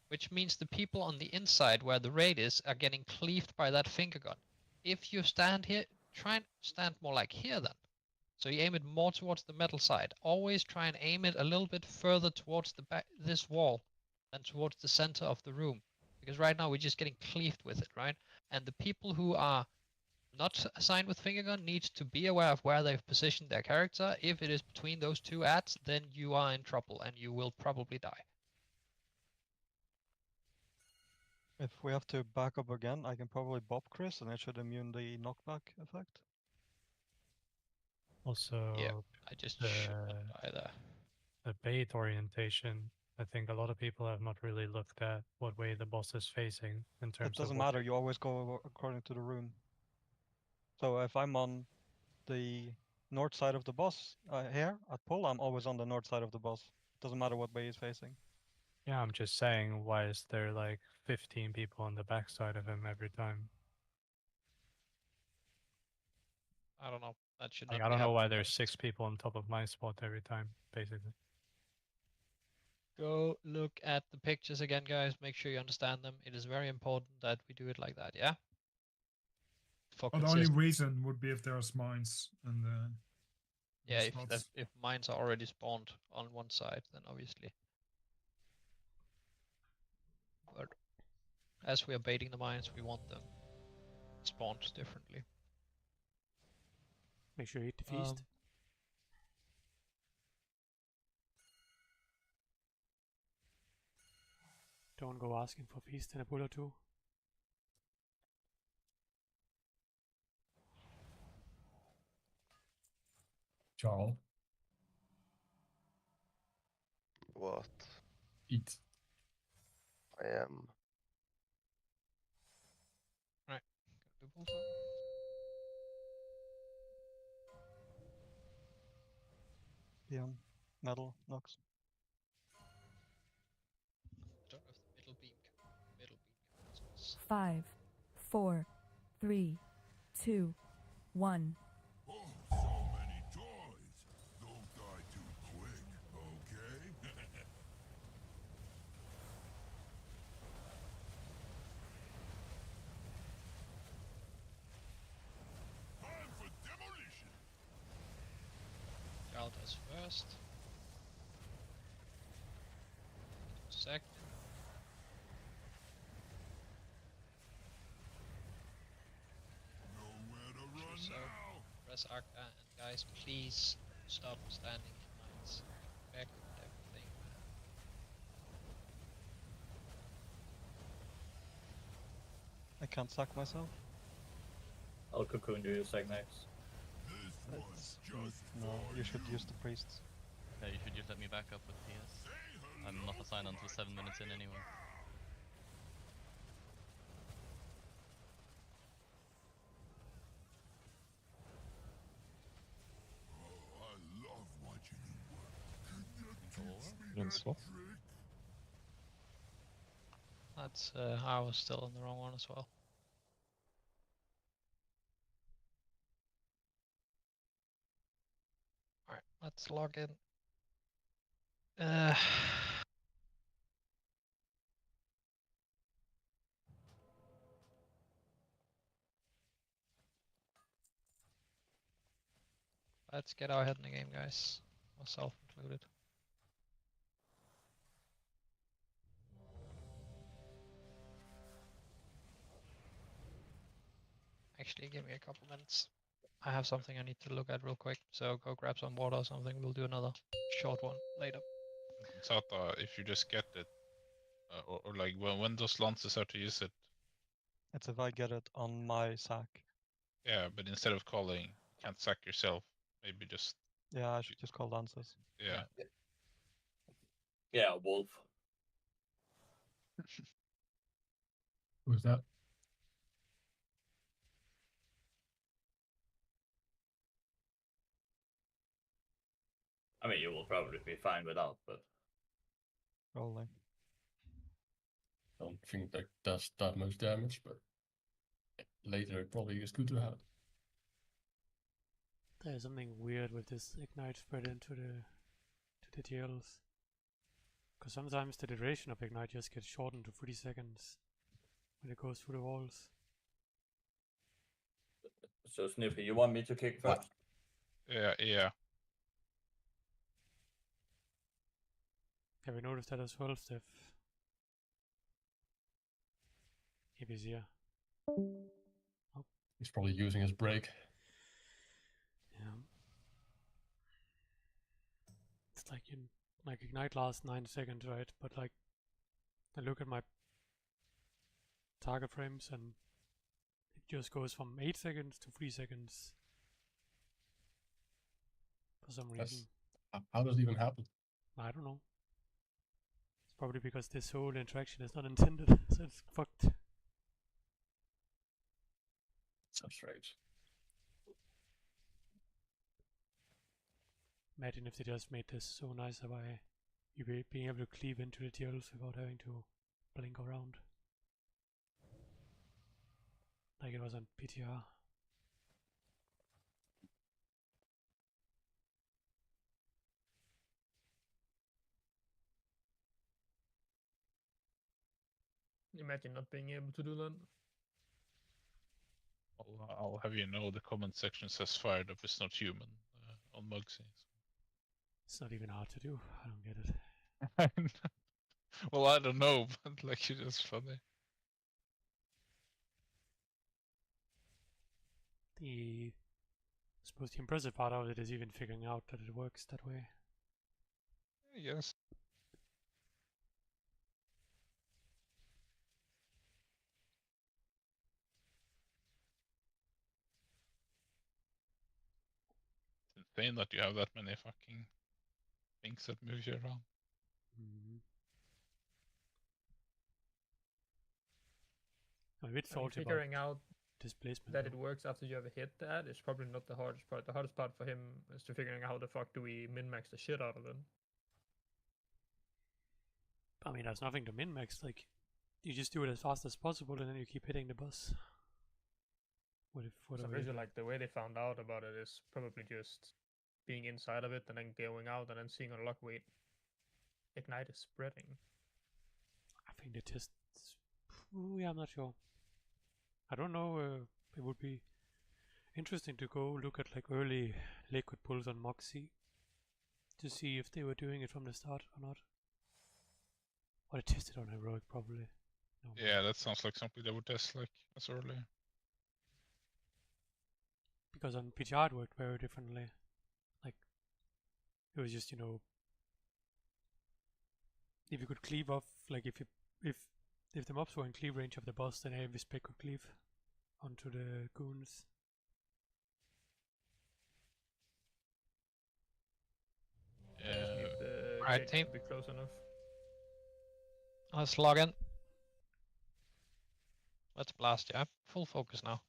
which means the people on the inside where the raid is are getting cleaved by that finger gun. If you stand here, try and stand more like here then. So you aim it more towards the metal side. Always try and aim it a little bit further towards the back, this wall, than towards the center of the room. Because right now we're just getting cleaved with it, right? And the people who are not assigned with finger gun need to be aware of where they've positioned their character. If it is between those 2 ads, then you are in trouble and you will probably die. If we have to back up again, I can probably bop Chris and it should immune the knockback effect. Also, Yeah, I just shouldn't either. the bait orientation. I think a lot of people have not really looked at what way the boss is facing in terms It doesn't of what matter, you always go according to the rune. So if I'm on the north side of the boss here at pull, I'm always on the north side of the boss. Doesn't matter what way he's facing. Yeah, I'm just saying, why is there like 15 people on the backside of him every time? I don't know. That should Like, not I be don't know why happening, there's guys. 6 people on top of my spot every time, basically. Go look at the pictures again, guys. Make sure you understand them. It is very important that we do it like that, yeah? For Well, the only reason would be if there's mines and yeah, spots. if mines are already spawned on one side, then obviously. But as we are baiting the mines, we want them spawned differently. Make sure you eat the feast. Don't go asking for feast in a pull or 2. Jarl, What? eat. I am. Right. Go to bullseye. Yeah, metal knocks. I don't know if the middle beam can. 5, 4, 3, 2, 1. Oh, so many toys. Don't die too quick, okay? Time for demolition. Jarl does first. Second. Nowhere to run So, now. press Arca, and guys, please stop standing in lines. Back with everything. I can't sack myself. I'll cocoon you sec next. No, you should use the priests. Yeah, you should just let me back up with PS. I'm not assigned until 7 minutes in anyway. Oh, I love watching you work. Can you teach me Didn't that swap. trick? That's, I was still on the wrong one as well. Alright, let's log in. Let's get our head in the game, guys. Myself included. Actually, give me a couple minutes. I have something I need to look at real quick, so go grab some water or something. We'll do another short one later. Sata, if you just get it, or like when does Lances start to use it? It's if I get it on my sack. Yeah, but instead of calling, can't sack yourself. Maybe just Yeah, I should just call Lances. yeah. Yeah, wolf. Who's that? I mean, you will probably be fine without, but Probably. Don't think that does that much damage, but later it probably is good to have it. There's something weird with this ignite spread into the TLs. Because sometimes the duration of ignite just gets shortened to 3 seconds when it goes through the walls. so Sniffy, you want me to kick first? Yeah. Have you noticed that as well, Steph? He's here. He's probably using his break. Yeah. It's like ignite lasts 9 seconds, right? But like, I look at my target frames and it just goes from 8 seconds to 3 seconds. For some reason. How does it even happen? I don't know. It's probably because this whole interaction is not intended, so it's fucked. So strange. Imagine if they just made this so nice by you being able to cleave into the TLs without having to blink around. Like it was on PTR. Imagine not being able to do that. I'll have you know the comment section says fired up is not human on Mugsy. It's not even hard to do. I don't get it. Well, I don't know, but like it's just funny. I suppose the impressive part of it is even figuring out that it works that way. Yes. It's insane that you have that many fucking things that move you around. I'm a bit I mean, salty about figuring out displacement. that it works after you have hit that is probably not the hardest part. The hardest part for him is to figuring out how the fuck do we min-max the shit out of them. I mean, there's nothing to min-max. Like, you just do it as fast as possible and then you keep hitting the boss. What if For some reason, like the way they found out about it is probably just being inside of it and then going out and then seeing on luck, wait, Ignite is spreading. I think they test. Ooh, yeah, I'm not sure. I don't know. It would be interesting to go look at like early liquid pulls on Moxie to see if they were doing it from the start or not. Or they tested on Heroic probably. No. Yeah, that sounds like something they would test like as early. Because on PTR it worked very differently. Like it was just, you know, if you could cleave off, like if the mobs were in cleave range of the boss, then every spec could cleave onto the goons. Right, team. Be close enough. Let's log in. Let's blast, yeah. Full focus now.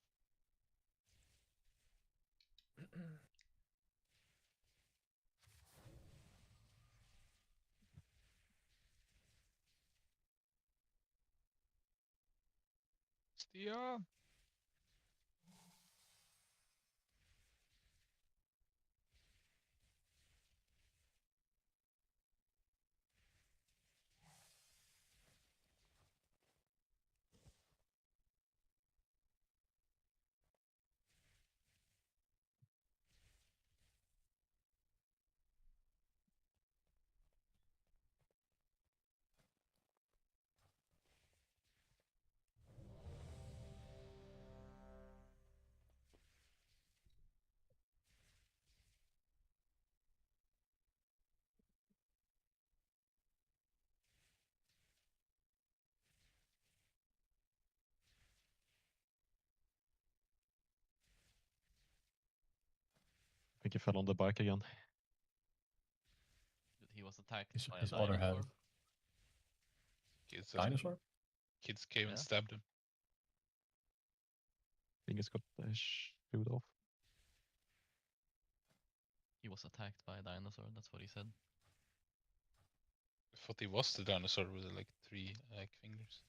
Stia. I think he fell on the bike again. He was attacked by His a other dinosaur. hand. Kids Dinosaur? Kids came and Yeah. stabbed him. I think he's got the shoot off. He was attacked by a dinosaur, that's what he said. I thought he was the dinosaur with like 3 fingers.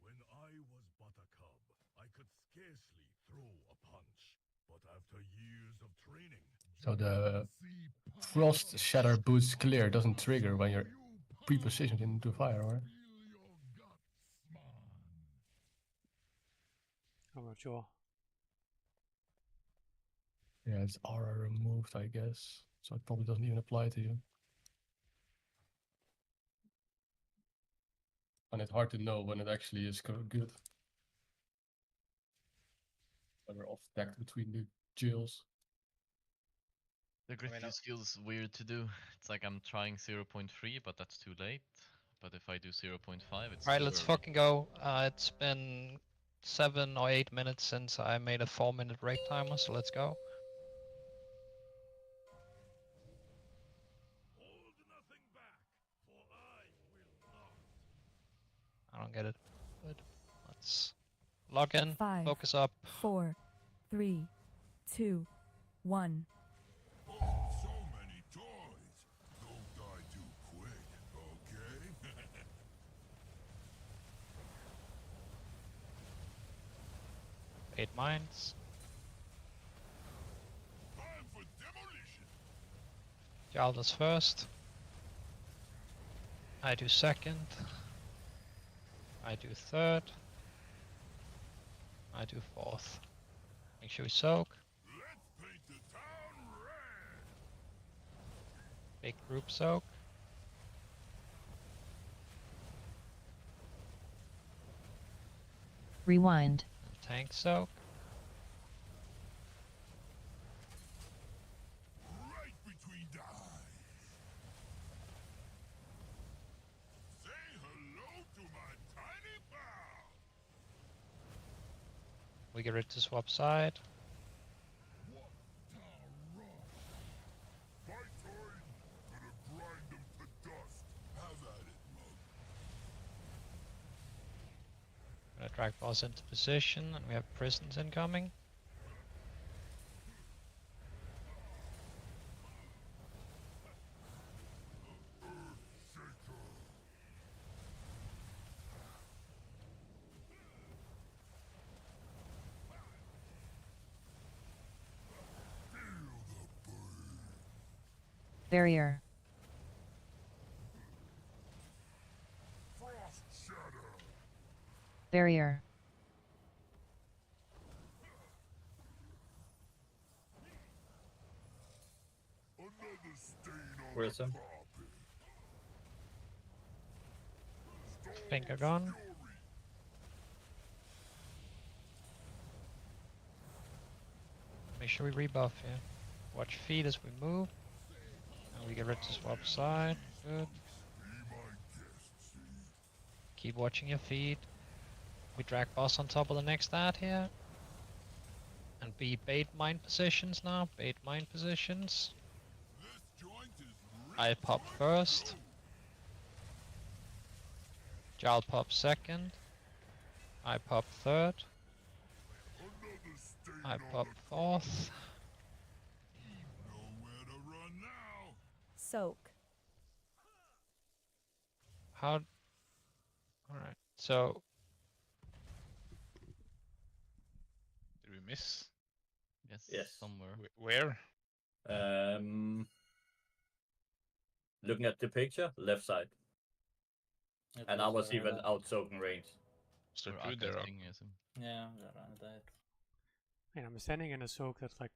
When I was but a cub, I could scarcely throw a punch. But after years of training, So the Frost Shatter Boost Clear doesn't trigger when you're pre-positioned into fire, or? I'm not sure. Yeah, it's aura removed, I guess. So it probably doesn't even apply to you. And it's hard to know when it actually is good. When we're off stacked between the jails. The grip use feels weird to do. It's like I'm trying 0.3, but that's too late. But if I do 0.5, it's Alright, too let's early. fucking go. It's been 7 or 8 minutes since I made a 4-minute break timer, so let's go. I don't get it. Good. Let's log in, 5, focus up. 4, 3, 2, 1. So many toys. Don't die too quick, okay? 8 mines. Time for demolition. Jarl does first. I do second. I do third. I do fourth. Make sure we soak. Let's paint the town red. Big group soak. Rewind. Tank soak. Right between the eyes. Say hello to my tiny pal. We get ready to swap side. Fight time. Gonna grind them to dust. Have at it, mug. drag boss into position, and we have prisons incoming. Barrier. Barrier. Prism. Finger gone. Make sure we rebuff here. Watch feed as we move. And we get rid to swap side. Good. Keep watching your feed. We drag boss on top of the next ad here. And be bait mine positions now. Bait mine positions. I pop first. Jarl pop second. I pop third. I pop fourth. Soak. How? Alright, so. Did we miss? Yes. Yes. Somewhere. Where? Looking at the picture, left side. And I was even out soaking range. So Or two there. Aka's is him. Yeah, around that. And I'm standing in a soak that's like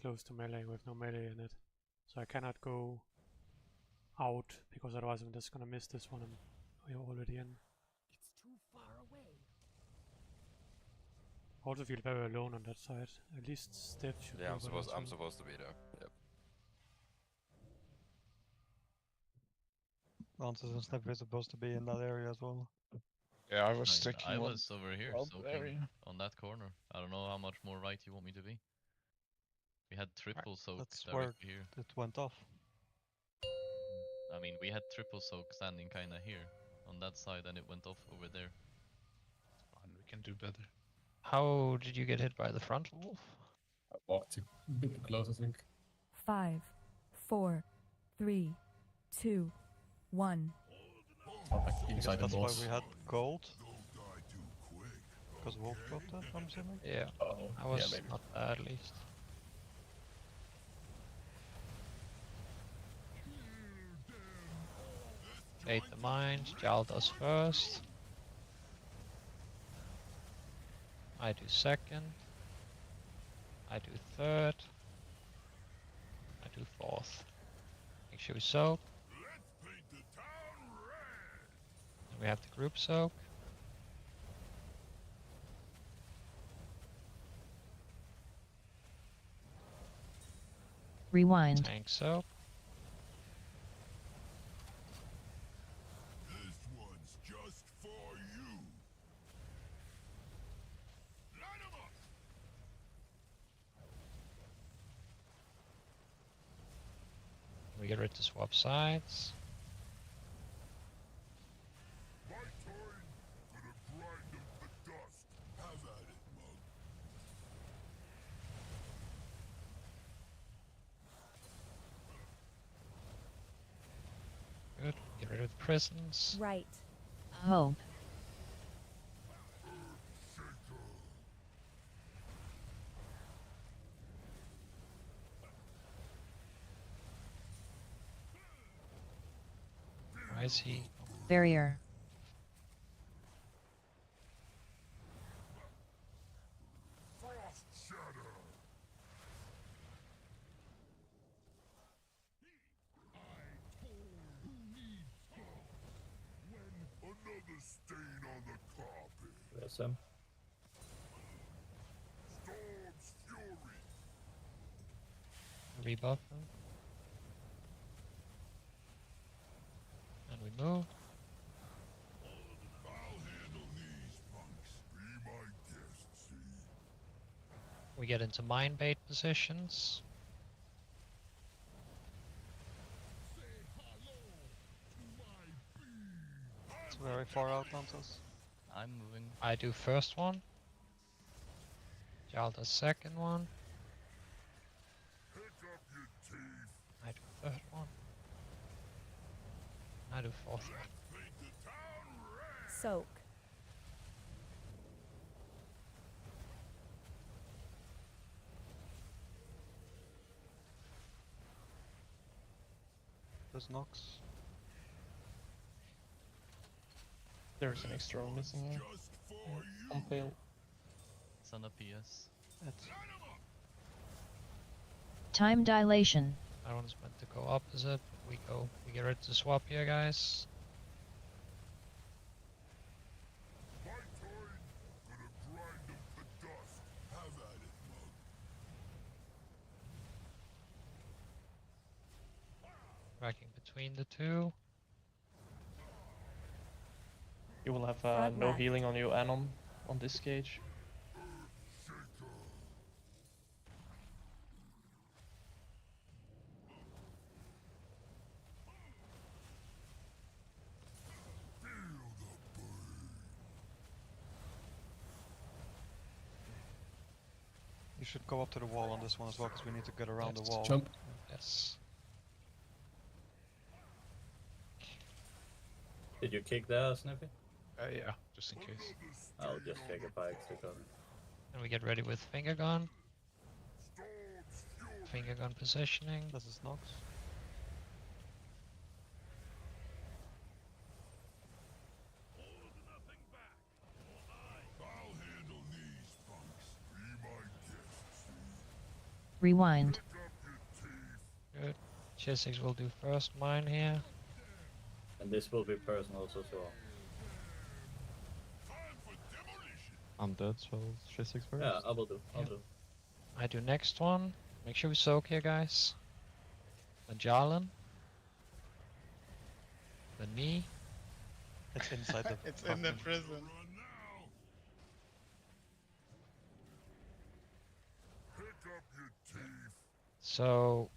close to melee with no melee in it. So I cannot go out because otherwise I'm just gonna miss this one I'm already in. It's too far away. I also feel very alone on that side. At least Steph should Yeah, know I'm about that supposed too. to be there. Yep. Lances and Snap is supposed to be in that area as well. Yeah, I was I checking. what was over here club soaking area. on that corner. I don't know how much more right you want me to be. We had triple soak That's where directly here. it went off. I mean, we had triple soak standing kinda here on that side, and it went off over there. Fine, we can do better. How did you get hit by the frontal wolf? I walked a bit too close, I think. 5, 4, 3, 2, 1. Like inside the That's why boss. we had gold. Because Wolf got that, I'm assuming? Yeah, Oh, I was yeah, maybe. not bad at least. Bait the mines, Jarl does first. I do second. I do third. I do fourth. Make sure we soak. And we have the group soak. Rewind. Tank soak. This one's just for you. Line 'em up. We get rid to swap sides. My turn. Gonna grind 'em to dust. Have at it, mug. Good. Get rid of the prisons. Right. Hope. Why is he? Barrier. Frost shatter. Another stain on the carpet. Prism. Storm's fury. Rebuff him. And we move. I'll handle these punks. Be my guest, see? We get into mine bait positions. It's very far out, Lances. I'm moving. I do first one. Jarl does second one. I do third one. I do fourth one. Soak. There's Nox. There's an extra one missing here. On pale. It's on a PS. Time dilation. That one's meant to go opposite. We get ready to swap here, guys. Tracking between the two. You will have Front no left. healing on you, Anon, on this cage. You should go up to the wall on this one as well, because we need to get around the Yes. wall. Jump. Yes. Did you kick there, Snippy? Yeah, just in case. I'll just take it by extra cover. And we get ready with finger gun. Finger gun positioning. This is Nox. Rewind. Good. Chesix will do first mine here. And this will be personal as well. I'm dead, so J6 first. Yeah, I will do. I'll Yeah. do. I do next one. Make sure we soak here, guys. Then Jarlan. Then me. It's inside the. It's in the prison. So,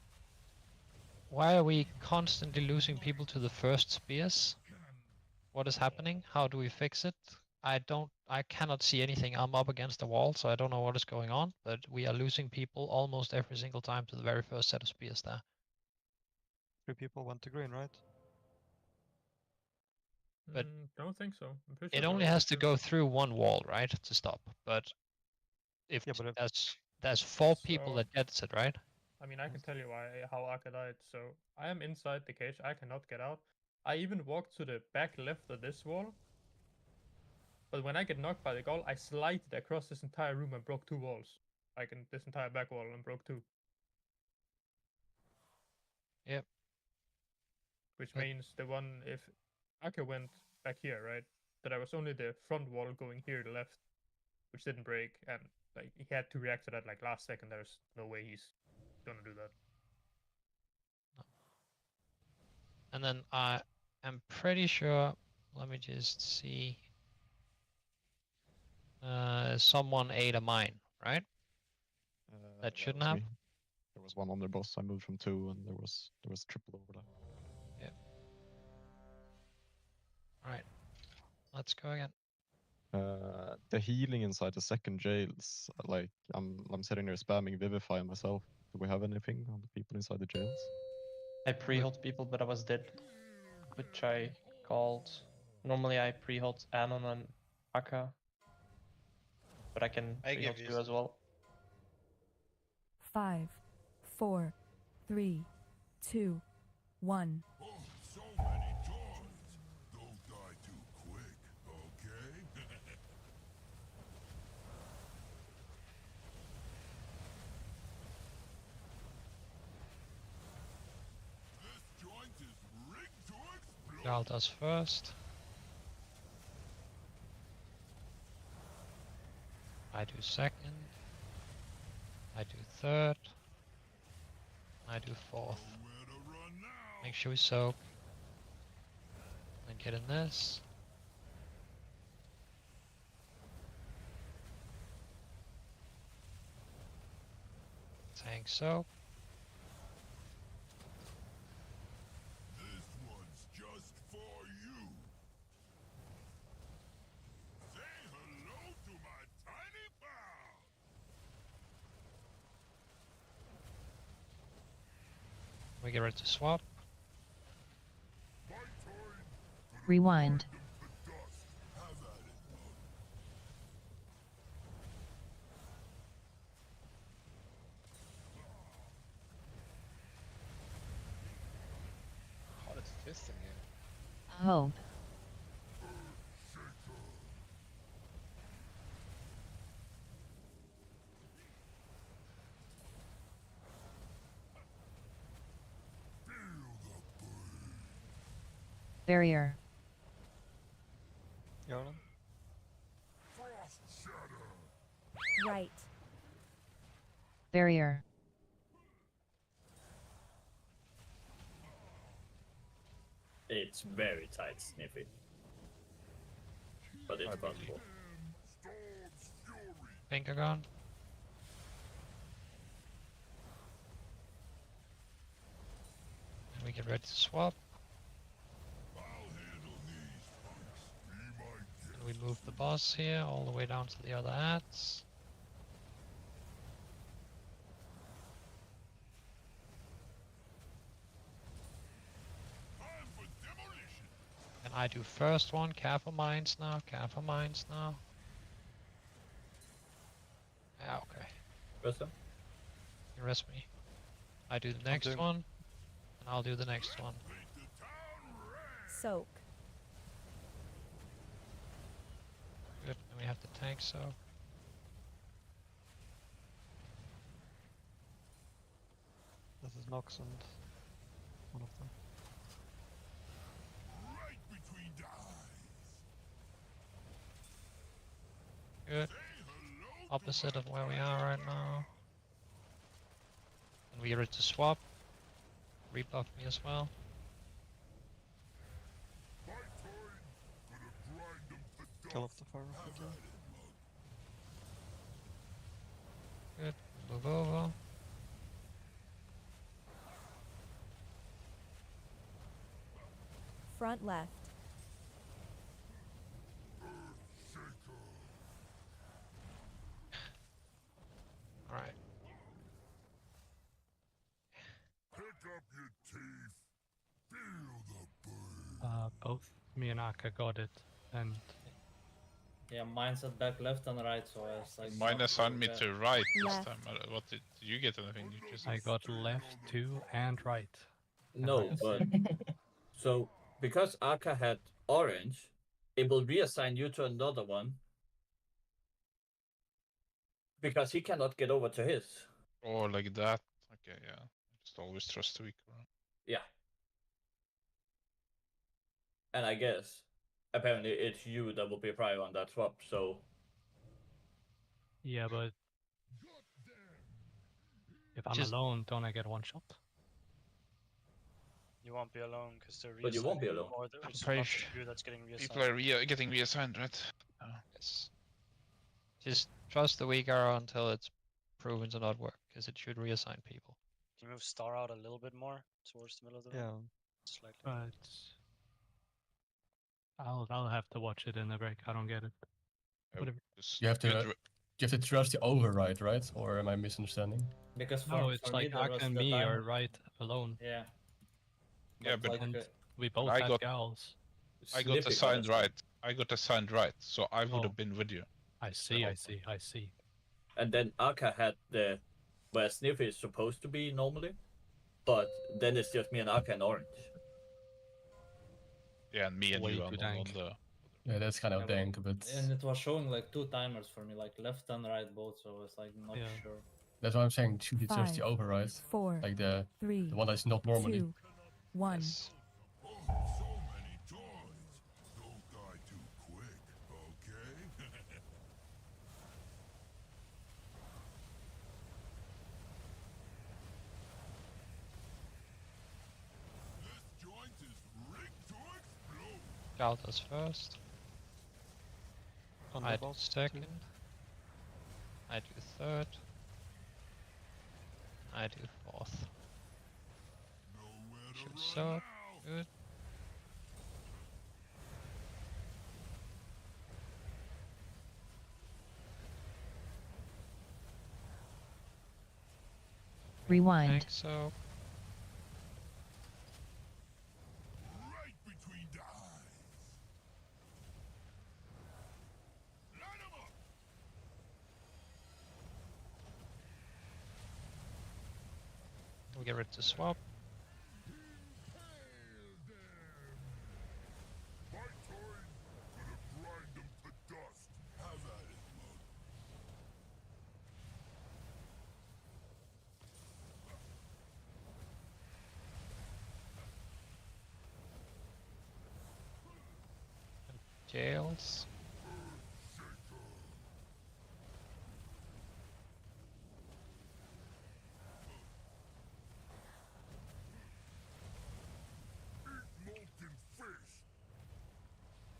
why are we constantly losing people to the first spears? What is happening? How do we fix it? I cannot see anything. I'm up against the wall, so I don't know what is going on, but we are losing people almost every single time to the very first set of spears there. 3 people went to green, right? But don't think so. I'm pretty It sure only there has was to two. go through one wall, right, to stop. But if, Yeah, but if- there's 4 people So- that gets it, right? I mean, I can tell you how Aka died. So I am inside the cage. I cannot get out. I even walked to the back left of this wall. But when I get knocked by the goal, I slided across this entire room and broke 2 walls. Like in this entire back wall and broke 2. Yep. Which But- means the one, if Aka went back here, right? But I was only the front wall going here to left, which didn't break, and like he had to react to that like last second. There's no way he's gonna do that. And then I am pretty sure, let me just see. Someone ate a mine, right? That Yeah, shouldn't it was have. me. There was one on their boss. I moved from 2, and there was triple overlap. Right. Let's go again. The healing inside the second jails, like I'm sitting there spamming Vivify myself. Do we have anything on the people inside the jails? I pre-hot people, but I was dead. Which I called. Normally I pre-hot Anon and Aka. But I can I pre-hot give you you as well. 5, 4, 3, 2, 1. Oh, so many doors. Don't die too quick, okay? This joint is rigged to explode. Jarl does first. I do second. I do third. I do fourth. Nowhere to run now. Make sure we soak. Then get in this. Tank soak. This one's just for you. We get ready to swap. Rewind. Hottest fist in here. Hope. Barrier. Yarlan? Right. Barrier. It's very tight, Sniffy. But it's possible. Finger gun. And we get ready to swap. And we move the boss here all the way down to the other hats. And I do first one, careful mines now, careful mines now. Yeah, okay. Rest them? You rest me. I do the next doing- one, and I'll do the next one. Soak. Good, and we have the tank, so. This is Nox and one of them. Good. Opposite of where we are right now. And we get ready to swap. Rebuff me as well. Kill off the fire figure. Good. Move over. Front left. Alright. Pick up your teeth. Feel the burn. Both me and Aka got it, and Yeah, mine said back left and right, so I was like. Mine assigned me to right this Left. time. What did you get anything? You just I got left, 2, and right. No, but so because Aka had orange, it will reassign you to another one because he cannot get over to his. Oh, like that. Okay, yeah. Just always trust the weaker one. Yeah. And I guess apparently it's you that will be prior on that swap, so Yeah, but if I'm Just- alone, don't I get one shot? You won't be alone because they're But you won't be reassigning, alone. Or it's pretty not sure you that's getting reassigned. People are getting reassigned, right? Yes. Just trust the weak arrow until it's proven to not work, because it should reassign people. Can you move Star out a little bit more towards the middle of the Yeah. room? Slightly. But I'll have to watch it in the break. I don't get it. Whatever. Just You have get to. re- You have to trust the override, right? Or am I misunderstanding? Because for, No, it's for me, like there Aka was and the me time- are right alone. Yeah. Yeah, but like, And we both I have got- gals. I got Snippy assigned got it. right. I got assigned right, so I would Oh. have been with you. I see, I see, I see. And then Aka had the where Sniffy is supposed to be normally, but then it's just me and Aka and orange. Yeah, and me and Way you too on dank. the. Yeah, that's kind of Yeah, but- dank, but And it was showing like 2 timers for me, like left and right both, so I was like not Yeah. sure. that's what I'm saying. Should you trust the 5, override? 4, Like the 3, one that's not normally. 2, 1. Yes. Oh, so many toys. Don't die too quick, okay? This joint is rigged to explode. Gal does first. I do Thunderbolt, second. I do third. I do fourth. Nowhere to Shoots run up. now. Good. Rewind. Tank, so get rid to swap. My turn. Gonna grind them to dust. Have at it, mug. Jails. Molten fish.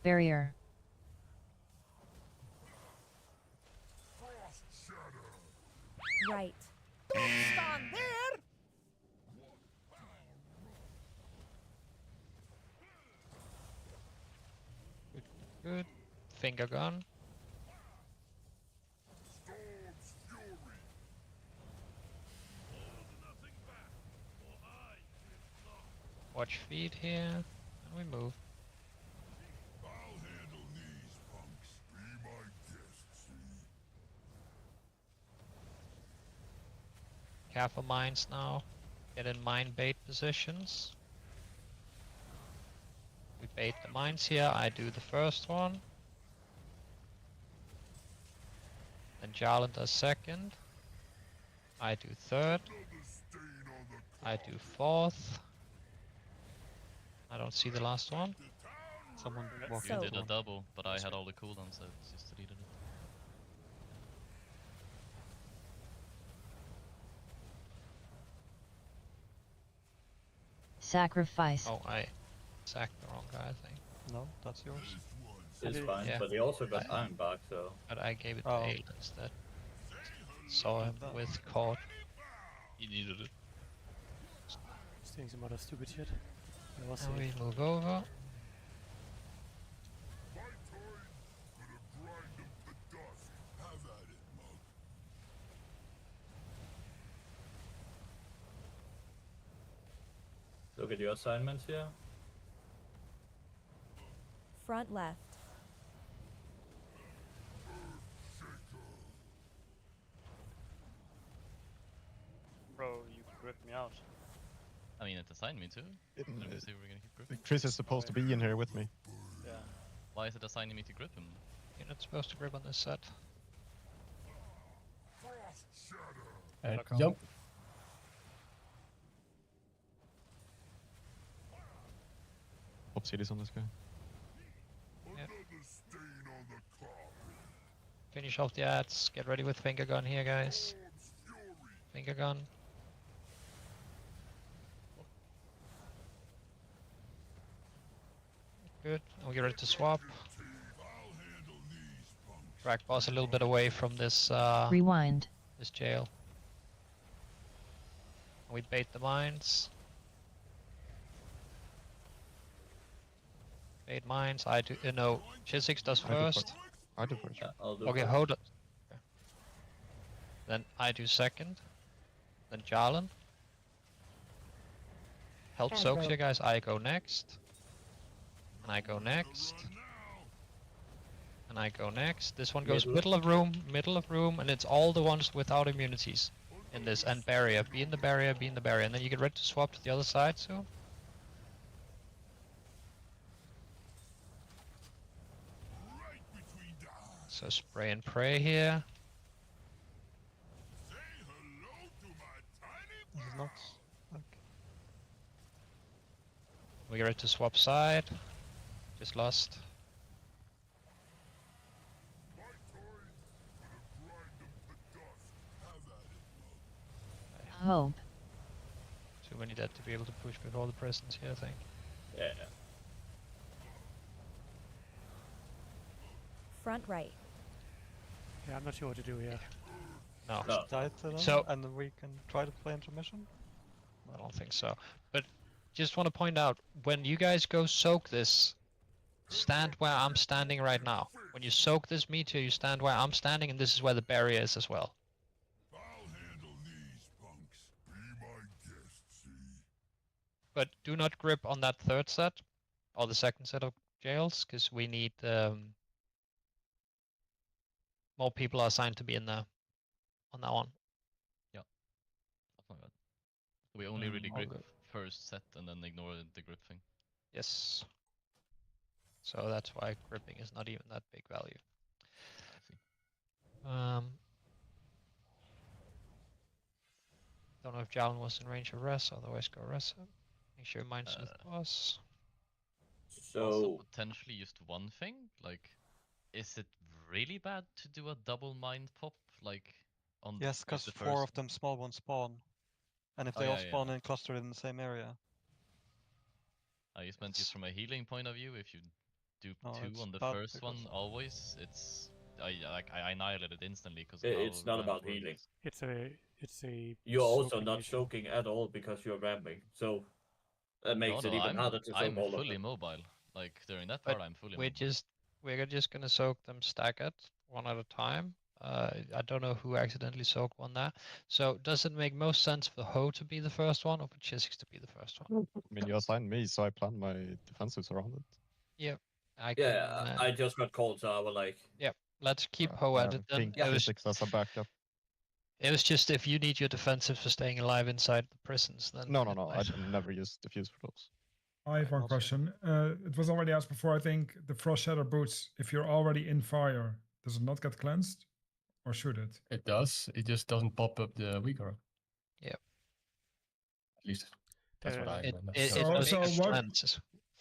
Barrier. Frost shatter. Right. Don't stand there! Good. Finger gun. Storm's fury. Watch feet here. And we move. I'll handle these punks. Be my guest, see? Careful mines now. Get in mine bait positions. We bait the mines here. I do the first one. Then Jarlan does second. I do third. Another stain on the I do fourth. I don't see the last one. Someone walked You So- did a double, but I had all the cooldowns, so it's just deleted it. Sacrifice. Oh, I sacked the wrong guy, I think. No, that's yours. It's did- fine, yeah. but he also got iron back, so. But I gave it Oh. to Ale instead. Saw him with cord. He needed it. Just doing some other stupid shit. But I was And we safe. move over. My turn. Gonna grind them to dust. Have at it, mug. Look at your assignments here. Front left. Bro, you gripped me out. I mean, it assigned me to. It- Let me see if we're gonna keep gripping. Chris is supposed to be in here with me. Yeah. Why is it assigning me to grip him? You're not supposed to grip on this set. Frost shatter. And Fuck off. jump. Pop cities on this guy. Another stain on the carpet. Finish off the ads. Get ready with finger gun here, guys. Storm's fury. Finger gun. Good. And we get ready to swap. I'll handle these punks. Drag boss a little bit away from this Rewind. this jail. And we bait the mines. Bait mines. I do. No, Chisix does I do first. I do first. Yeah, I'll do Okay, first. hold it. Then I do second. Then Jarlan. Help And soaks go. here, guys. I go next. And I go next. And I go next. This one goes middle of room, and it's all the ones without immunities in this. And barrier. Be in the barrier, be in the barrier. And then you get ready to swap to the other side soon. Right between the eyes. So spray and pray here. Say hello to my tiny This is not like We get ready to swap side. Just lost. My turn. Gonna grind them to dust. Have at it, mug. Hope. Too many dead to be able to push before the presence here, I think. Yeah. Front right. Yeah, I'm not sure what to do here. No. No. die to them, So- and then we can try to play intermission. I don't think so. But just want to point out, when you guys go soak this, stand where I'm standing right now. When you soak this meteor, you stand where I'm standing, and this is where the barrier is as well. I'll handle these punks. Be my guest, see? But do not grip on that third set, or the second set of jails, because we need more people are assigned to be in there on that one. That's not good. We only really all grip good. first set and then ignore the grip thing. Yes. So that's why gripping is not even that big value. I see. Don't know if Javelin was in range of res, otherwise go res him. Make sure mine's with boss. Also So potentially just one thing, like, is it really bad to do a double mind pop, like, on Yes, with because the 4 first? of them small ones spawn. And if Oh, they all yeah, spawn yeah. and clustered in the same area. I just meant just from a healing point of view, if you do No, 2 it's on the bad first one because- always, it's I annihilate it instantly because it's not about healing. It's a You're also soaking not issue. soaking at all because you're ramping. So that makes No, it even harder to soak I'm all of fully them. mobile. Like during that But part, I'm fully we're mobile. we're just gonna soak them staggered one at a time. I don't know who accidentally soaked one there. So does it make most sense for Ho to be the first one or for Chisix to be the first one? I mean, you assigned me, so I planned my defensives around it. Yep. Yeah, I just got called, so I was like, Yep. Let's keep Ho at it then. Think It was, physics as a backup. it was just if you need your defensive for staying alive inside the prisons, then No, it I might- never use diffuse for those. I have one question. It was already asked before. I think the Frost Shatter boots. If you're already in fire, does it not get cleansed, or should it? It does. It just doesn't pop up the weaker. Yep. At least that's what I remember.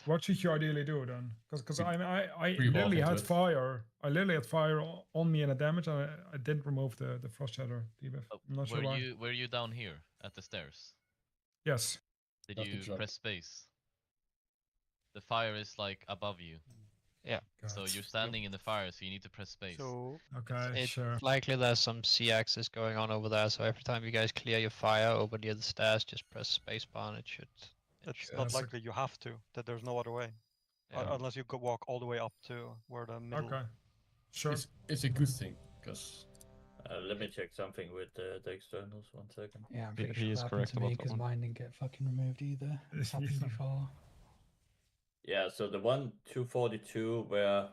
What should you ideally do then? Because I Revolve literally into had it. fire. I literally had fire on me and a damage. And I didn't remove the Frost Shatter debuff. I'm not sure why. Were you down here at the stairs? Yes. Did That's the you jump. press space? The fire is like above you. Yeah. So you're standing in the fire, so you need to press space. So okay, It's sure. likely there's some C-axis going on over there, so every time you guys clear your fire over near the stairs, just press spacebar and it should. It's not likely you have to, that there's no other way. Yeah. Unless you could walk all the way up to where the middle... Okay. Sure. It's a good thing, because... let me check something with the externals. 1 second. Yeah, I'm He- pretty he sure is that happened correct to me about that because one. mine didn't get fucking removed either. It's happened before. Yeah, so the one 242 where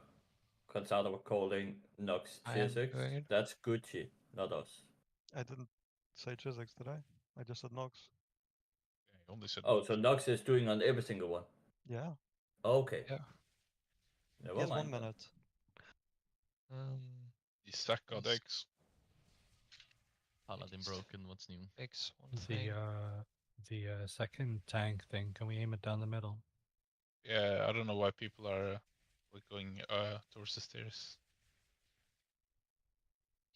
Kansada were calling Nox I am Chisix, doing it. that's Gucci, not us. I didn't say Chisix, did I? I just said Nox. Only said Oh, so Nox is doing on every single one. Yeah. Okay. Yeah. Never Yes, 1 mind then. minute. The stack got eggs. Paladin broken, what's new? Fix one The thing. second tank thing, can we aim it down the middle? Yeah, I don't know why people are going towards the stairs.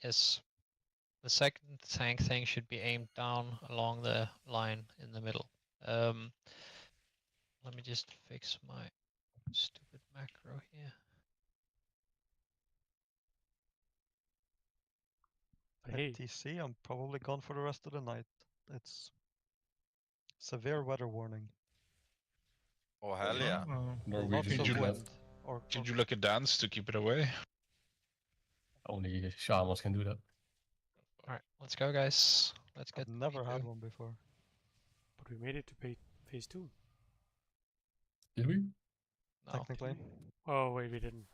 Yes. The second tank thing should be aimed down along the line in the middle. Let me just fix my stupid macro here. Hey. At TC, I'm probably gone for the rest of the night. It's severe weather warning. Oh hell yeah! Lots Did of you, wind. did you look at dance to keep it away? Only shamans can do that. Alright, let's go guys. Let's get Never had V2. one before. But we made it to phase 2. Did we? No. Technically. Oh wait, we didn't.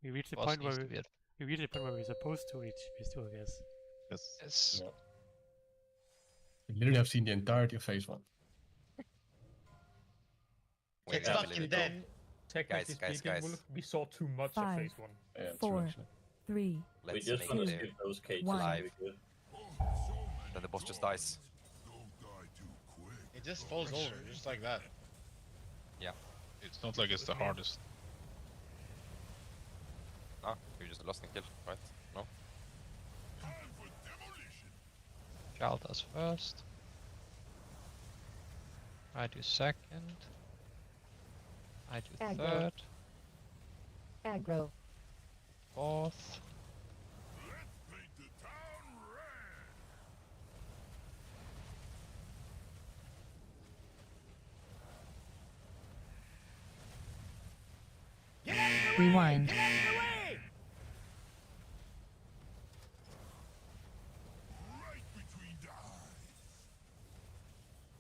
We reached the Boss point where needs to be at- we reached the point where we were supposed to reach phase 2, I guess. Yes. Yes. We literally have seen the entirety of phase 1. Wait, Back I believe in it. then, technically Guys, speaking, Wolf, we saw too much of 5, phase 1. Yeah, true, 4, actually. 3, We Let's just make want to the skip those cages. One. live. Then the boss just dies. It just falls over, just like that. Yeah. It's not like it's the hardest. Ah, you just lost and killed, right? No? Child does first. I do second. I do Aggro. third. Aggro. Fourth. Rewind.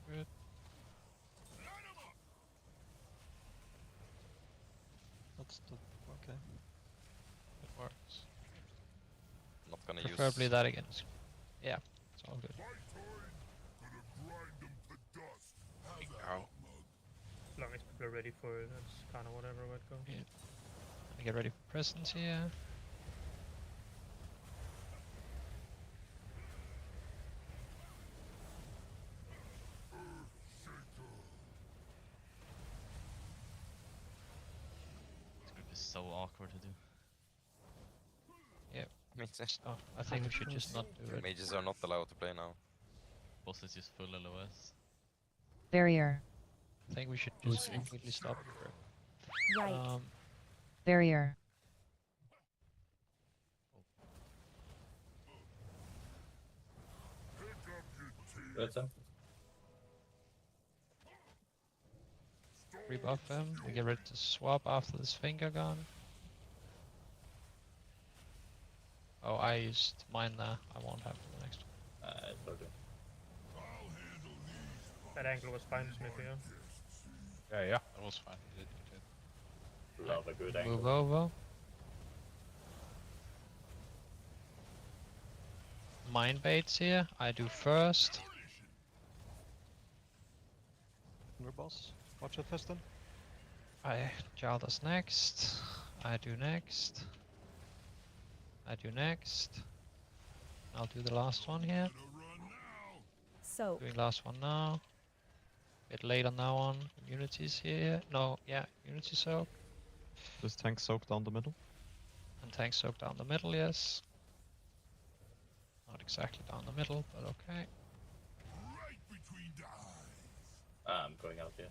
Good. That's the... okay. It works. Not gonna Preferably use. that against. Yeah, it's all good. people are ready for it. That's kind of whatever would go. Yeah. Get ready for presence here. This group is so awkward to do. Yep. Makes Oh, I think we should just not do it. Mages are not allowed to play now. Boss is just full LOS. Barrier. I think we should just completely stop it. Right. Barrier. That's up. Rebuff him. We get ready to swap after this finger gun. Oh, I used mine there. I won't have for the next one. It's okay. That angle was fine, Smith, yeah. Yeah, that was fine. You did. Love a good angle. Move over. Mind baits here. I do first. Your boss. Watch it, Fiston. Jarl does next. I do next. I do next. I'll do the last one here. Soak. Doing last one now. Bit later now on. Immunities here. No, yeah, immunity soak. Does tank soak down the middle? And tank soak down the middle, yes. Not exactly down the middle, but okay. Right between the eyes. I'm going out here.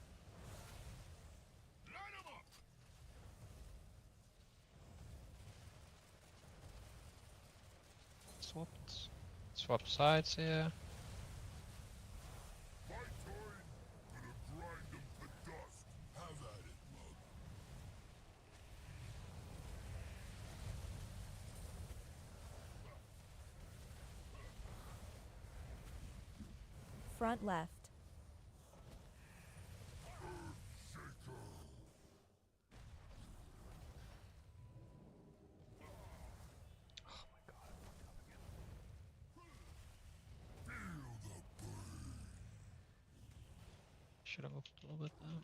Swap sides here. My turn. Gonna grind them to dust. Have at it, mug. Front left. Should have moved a little bit now.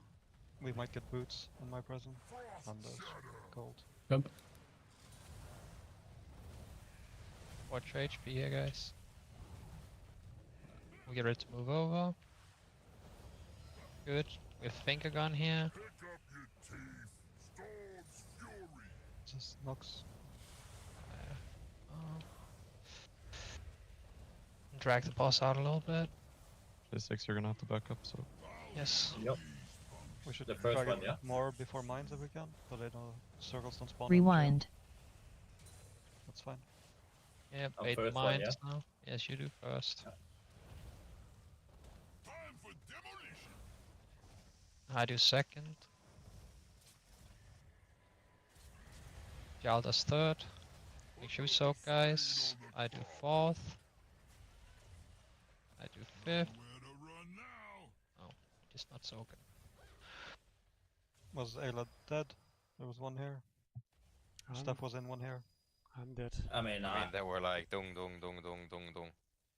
We might get boots in my present. And gold. Yep. Watch your HP here, guys. We get ready to move over. Good. We have finger gun here. Pick up your teeth. Storm's fury. Just Nox. Drag the boss out a little bit. J6, you're gonna have to back up, so. Yes. Yep. We should The first drag one, it yeah. more before mines if we can, so they don't circles don't spawn. Rewind. That's fine. Yeah, I'm bait first one, mines now. Yes, you do first. Time for demolition. I do second. Jarl does third. Make sure we soak, guys. I do fourth. I do fifth. Where to run now? Oh, just not soaking. Was Ayla dead? There was one here. Steph was in one here. I'm dead. I mean, They were like dung dung dung dung dung dung.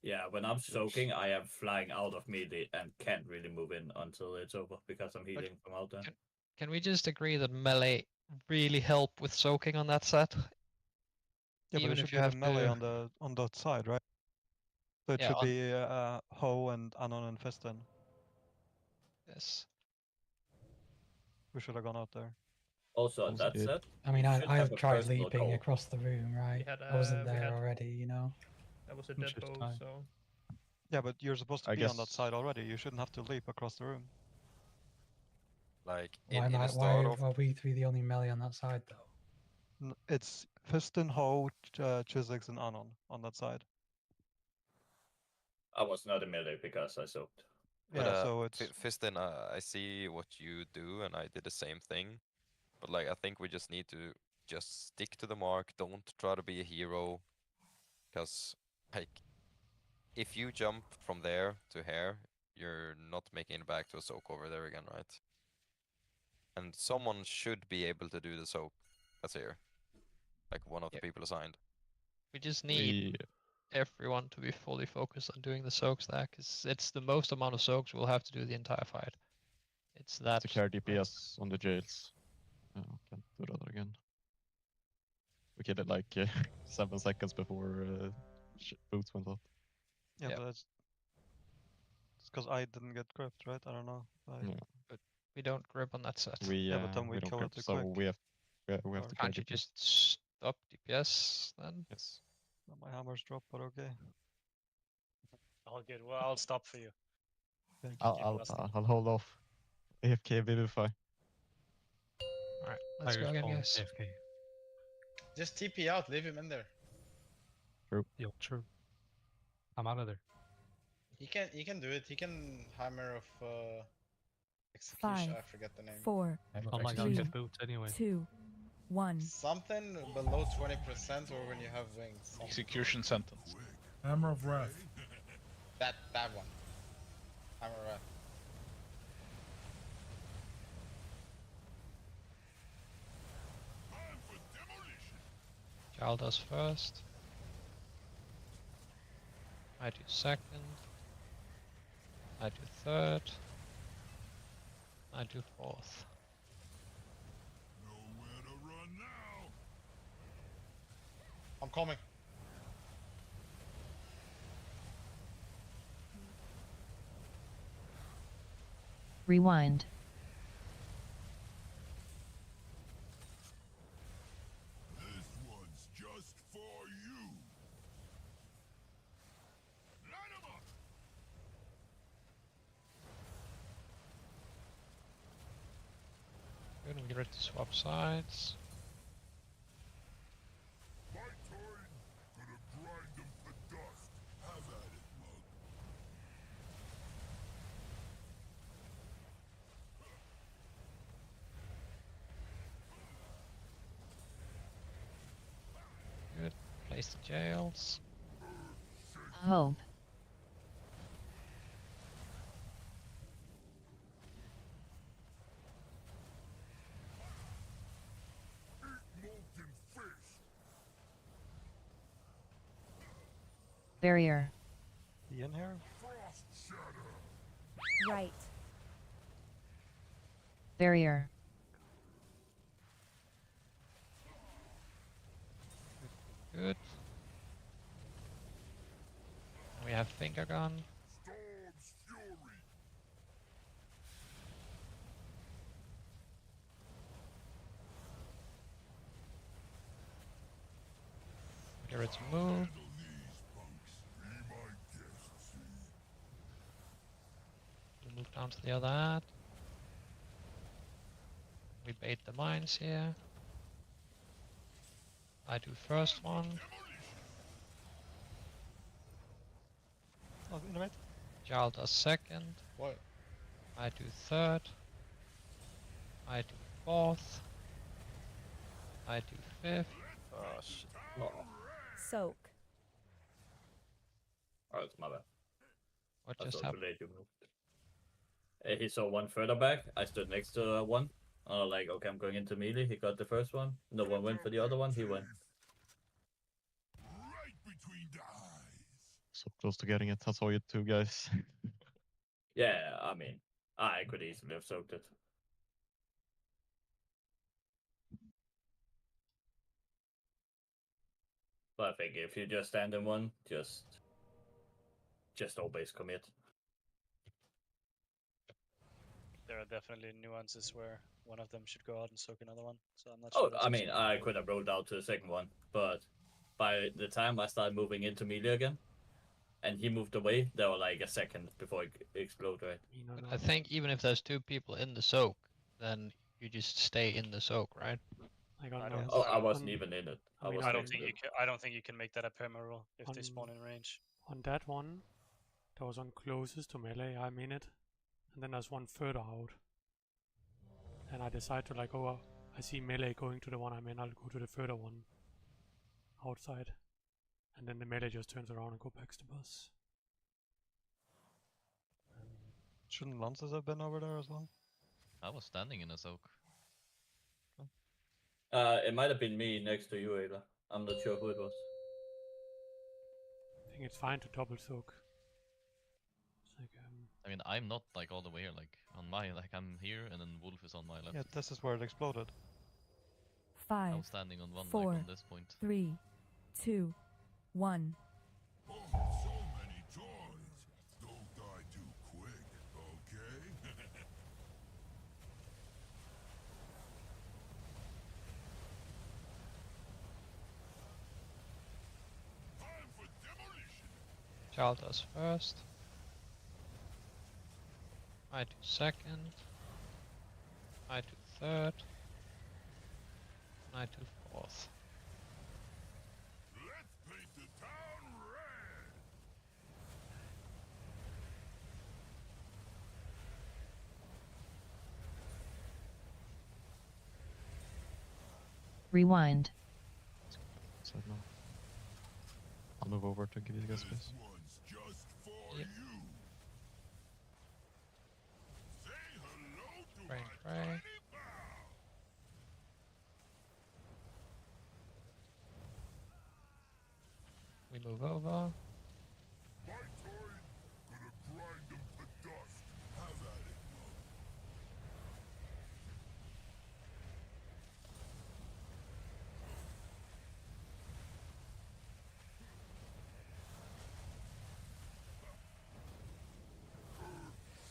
yeah, when I'm soaking, I am flying out of melee and can't really move in until it's over because I'm healing from out there. Can we just agree that melee really help with soaking on that set? Yeah, Even but it if should you be have the melee to- on that side, right? So it Yeah, should on- be Ho and Anon and Fiston. Yes. We should have gone out there. Also, on that good. set, I mean, you should I have a tried personal leaping goal. across the room, right? had, I wasn't we there had- already, you know? That was a Which dead is bow, fine. so. Yeah, but you're supposed to I be on that guess- side already. You shouldn't have to leap across the room. Like Why, in am I, the start why of are we three the only melee on that side, though? It's Fiston, Ho, Chisix, and Anon on that side. I was not a melee because I soaked. But, Yeah, so it's Fiston, I see what you do, and I did the same thing. But like, I think we just need to just stick to the mark. Don't try to be a hero, because like, if you jump from there to here, you're not making it back to a soak over there again, right? And someone should be able to do the soak. That's here, like one of the people assigned. We just need everyone to be fully focused on doing the soaks there, because it's the most amount of soaks we'll have to do the entire fight. It's that. To carry DPS on the jails. Oh, can't do that again. We killed it like 7 seconds before boots went up. Yeah, Yeah. but it's because I didn't get gripped, right? I don't know. Yeah. But we don't grip on that set. We Yeah, but then we don't kill grip, it too so quick. we have to Or carry Can't you DPS. just stop DPS then? Yes. My hammer's dropped, but okay. All good. Well, I'll stop for you. Thank I'll hold off. AFK Vivify. Alright, let's go again, guys. AFK. Just TP out, leave him in there. True. Yo, true. I'm out of there. He can do it. He can hammer of execution. 5, I forget the name. 4, Oh my god, 3, get boots anyway. 2, 1. Something below 20% or when you have wings. Something. Execution sentence. Hammer of Wrath. That one. Hammer Wrath. Jarl does first. I do second. I do third. I do fourth. Nowhere to run now. I'm coming. Rewind. This one's just for you. Line 'em up. Good, we get ready to swap sides. My turn. Gonna grind them to dust. Have at it, mug. Good. Place the jails. Hope. Molten fish. Barrier. He in here? Frost shatter. Right. Barrier. Good. We have finger gun. Storm's fury. Get ready to move. Handle these punks. Be my guests. We move down to the other ad. We bait the mines here. I do first one. Oh, innovate. Jarl does second. What? I do third. I do fourth. I do fifth. Oh shit. Oh, Soak. it's my bad. What I just saw too happened? late you moved. He saw one further back. I stood next to one. Like, okay, I'm going into melee. He got the first one. No one went for the other one. He went. Right between the eyes. So close to getting it. I saw you two guys. Yeah, I mean, I could easily have soaked it. But I think if you just stand in one, just always commit. There are definitely nuances where one of them should go out and soak another one. So I'm not Oh, sure. that's I mean, actually- I could have rolled out to the second one, but by the time I started moving into melee again, and he moved away, there were like a second before it exploded, right? But I think even if there's two people in the soak, then you just stay in the soak, right? I got I no. don't- Oh, I don't- wasn't even in it. I mean, was I don't next think to you it. can. I don't think you can make that a perma rule if they On- spawn in range. On that one, there was one closest to melee, I'm in it. And then there's one further out. And I decide to like, oh, I see melee going to the one I'm in, I'll go to the further one outside. And then the melee just turns around and go back to bus. Shouldn't Lances have been over there as well? I was standing in a soak. It might have been me next to you, Ayla. I'm not sure who it was. I think it's fine to double soak. It's like, I mean, I'm not like all the way here. Like on my, like I'm here, and then Wolf is on my left. Yeah, this is where it exploded. I 5, was standing on one, 4, like on this point. 3, 2, 1. Oh, so many toys. Don't die too quick, okay? Time for demolition. Jarl does first. I do second. I do third. I do fourth. Let's paint the town red. Rewind. So no. I'll move over to give you guys space. One's just for Yep. you. Say hello to Right, my right. tiny bow. We move over. My turn. Gonna grind them to dust. Have at it, Mug.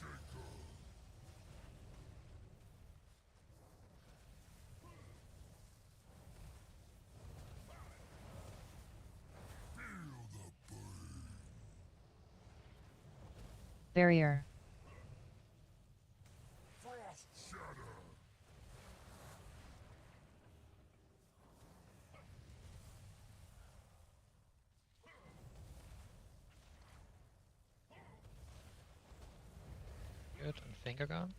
Shaker. Feel the burn. Barrier. Frost shatter. Good. And finger gun.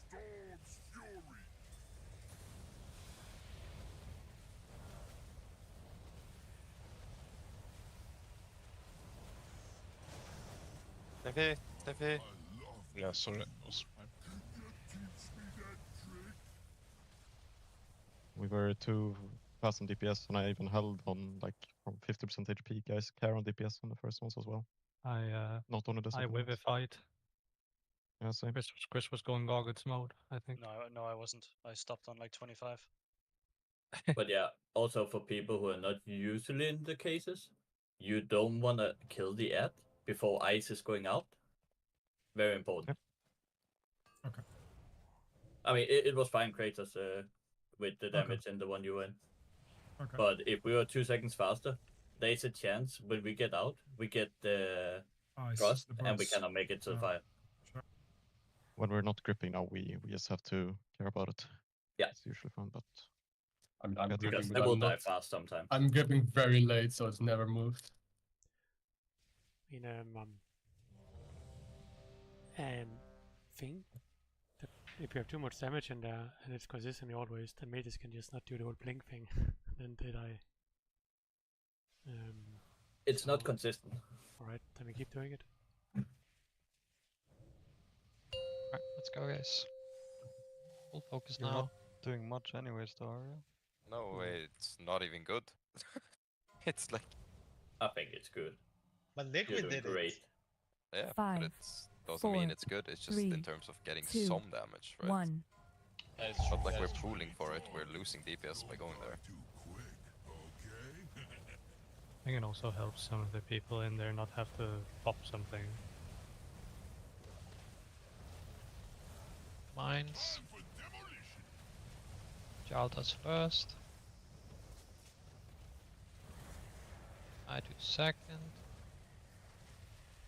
Storm's fury. Steffi, Steffi. Yeah, sorry. That was my... Teach me that trick. We were 2,000 DPS, and I even held on like from 50% HP. Guys care on DPS on the first ones as well. Not only the I second ones. vivified. Yeah, same. Chris was going Goggins mode, I think. No, I wasn't. I stopped on like 25. But yeah, also for people who are not usually in the cases, you don't want to kill the ad before ice is going out. Very important. Okay. I mean, it was fine, Kratos, with the damage in the one you were in. Okay. But if we were 2 seconds faster, there's a chance when we get out, we get the Ice, frost, the and we burst. cannot make it to the Yeah. fire. When we're not gripping now, we just have to care about it. Yeah. It's usually fun, but I'm Because gripping, Because but they I'm will die not. fast sometimes. I'm gripping very late, so it's never moved. In thing that if you have too much damage in there and it's consistently always, the mages can just not do the whole blink thing, then they die. It's not so- consistent. Alright, then we keep doing it. Alright, let's go, guys. Full focus You're now. not doing much anyways, though, are you? No, it's not even good. It's like, I think it's good. But You're Liquid doing did great. it. yeah, 5, but it's doesn't mean 4, it's good. It's just 3, in terms of getting 2, some damage, right? 1. Yeah, it's It's true, not like yeah, we're it's true. pooling for it. We're losing DPS by going there. Too quick, okay? I think it also helps some of the people in there not have to pop something. Mines. Time for demolition. Jarl does first. I do second.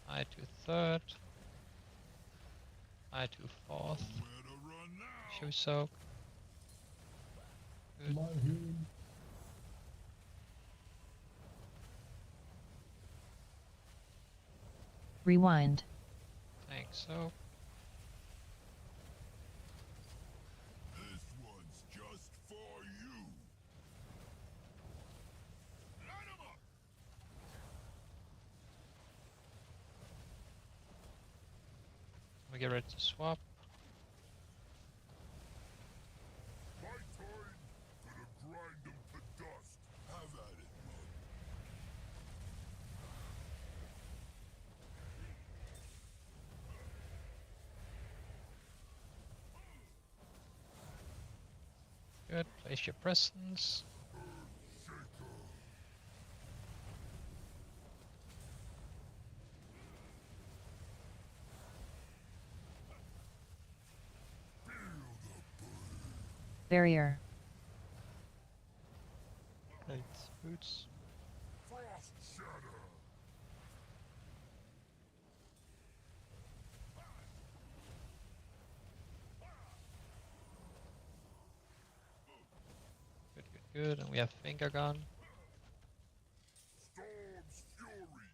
I do third. I do fourth. Where to run now? Shoe soak. Good. My hero. Rewind. Tank soak. This one's just for you. Line 'em up. We get ready to swap. My turn. Gonna grind them to dust. Have at it, Mug. Good. Place your presence. Barrier. 8 boots. Frost shatter. Good, good, good. And we have finger gun. Storm's fury.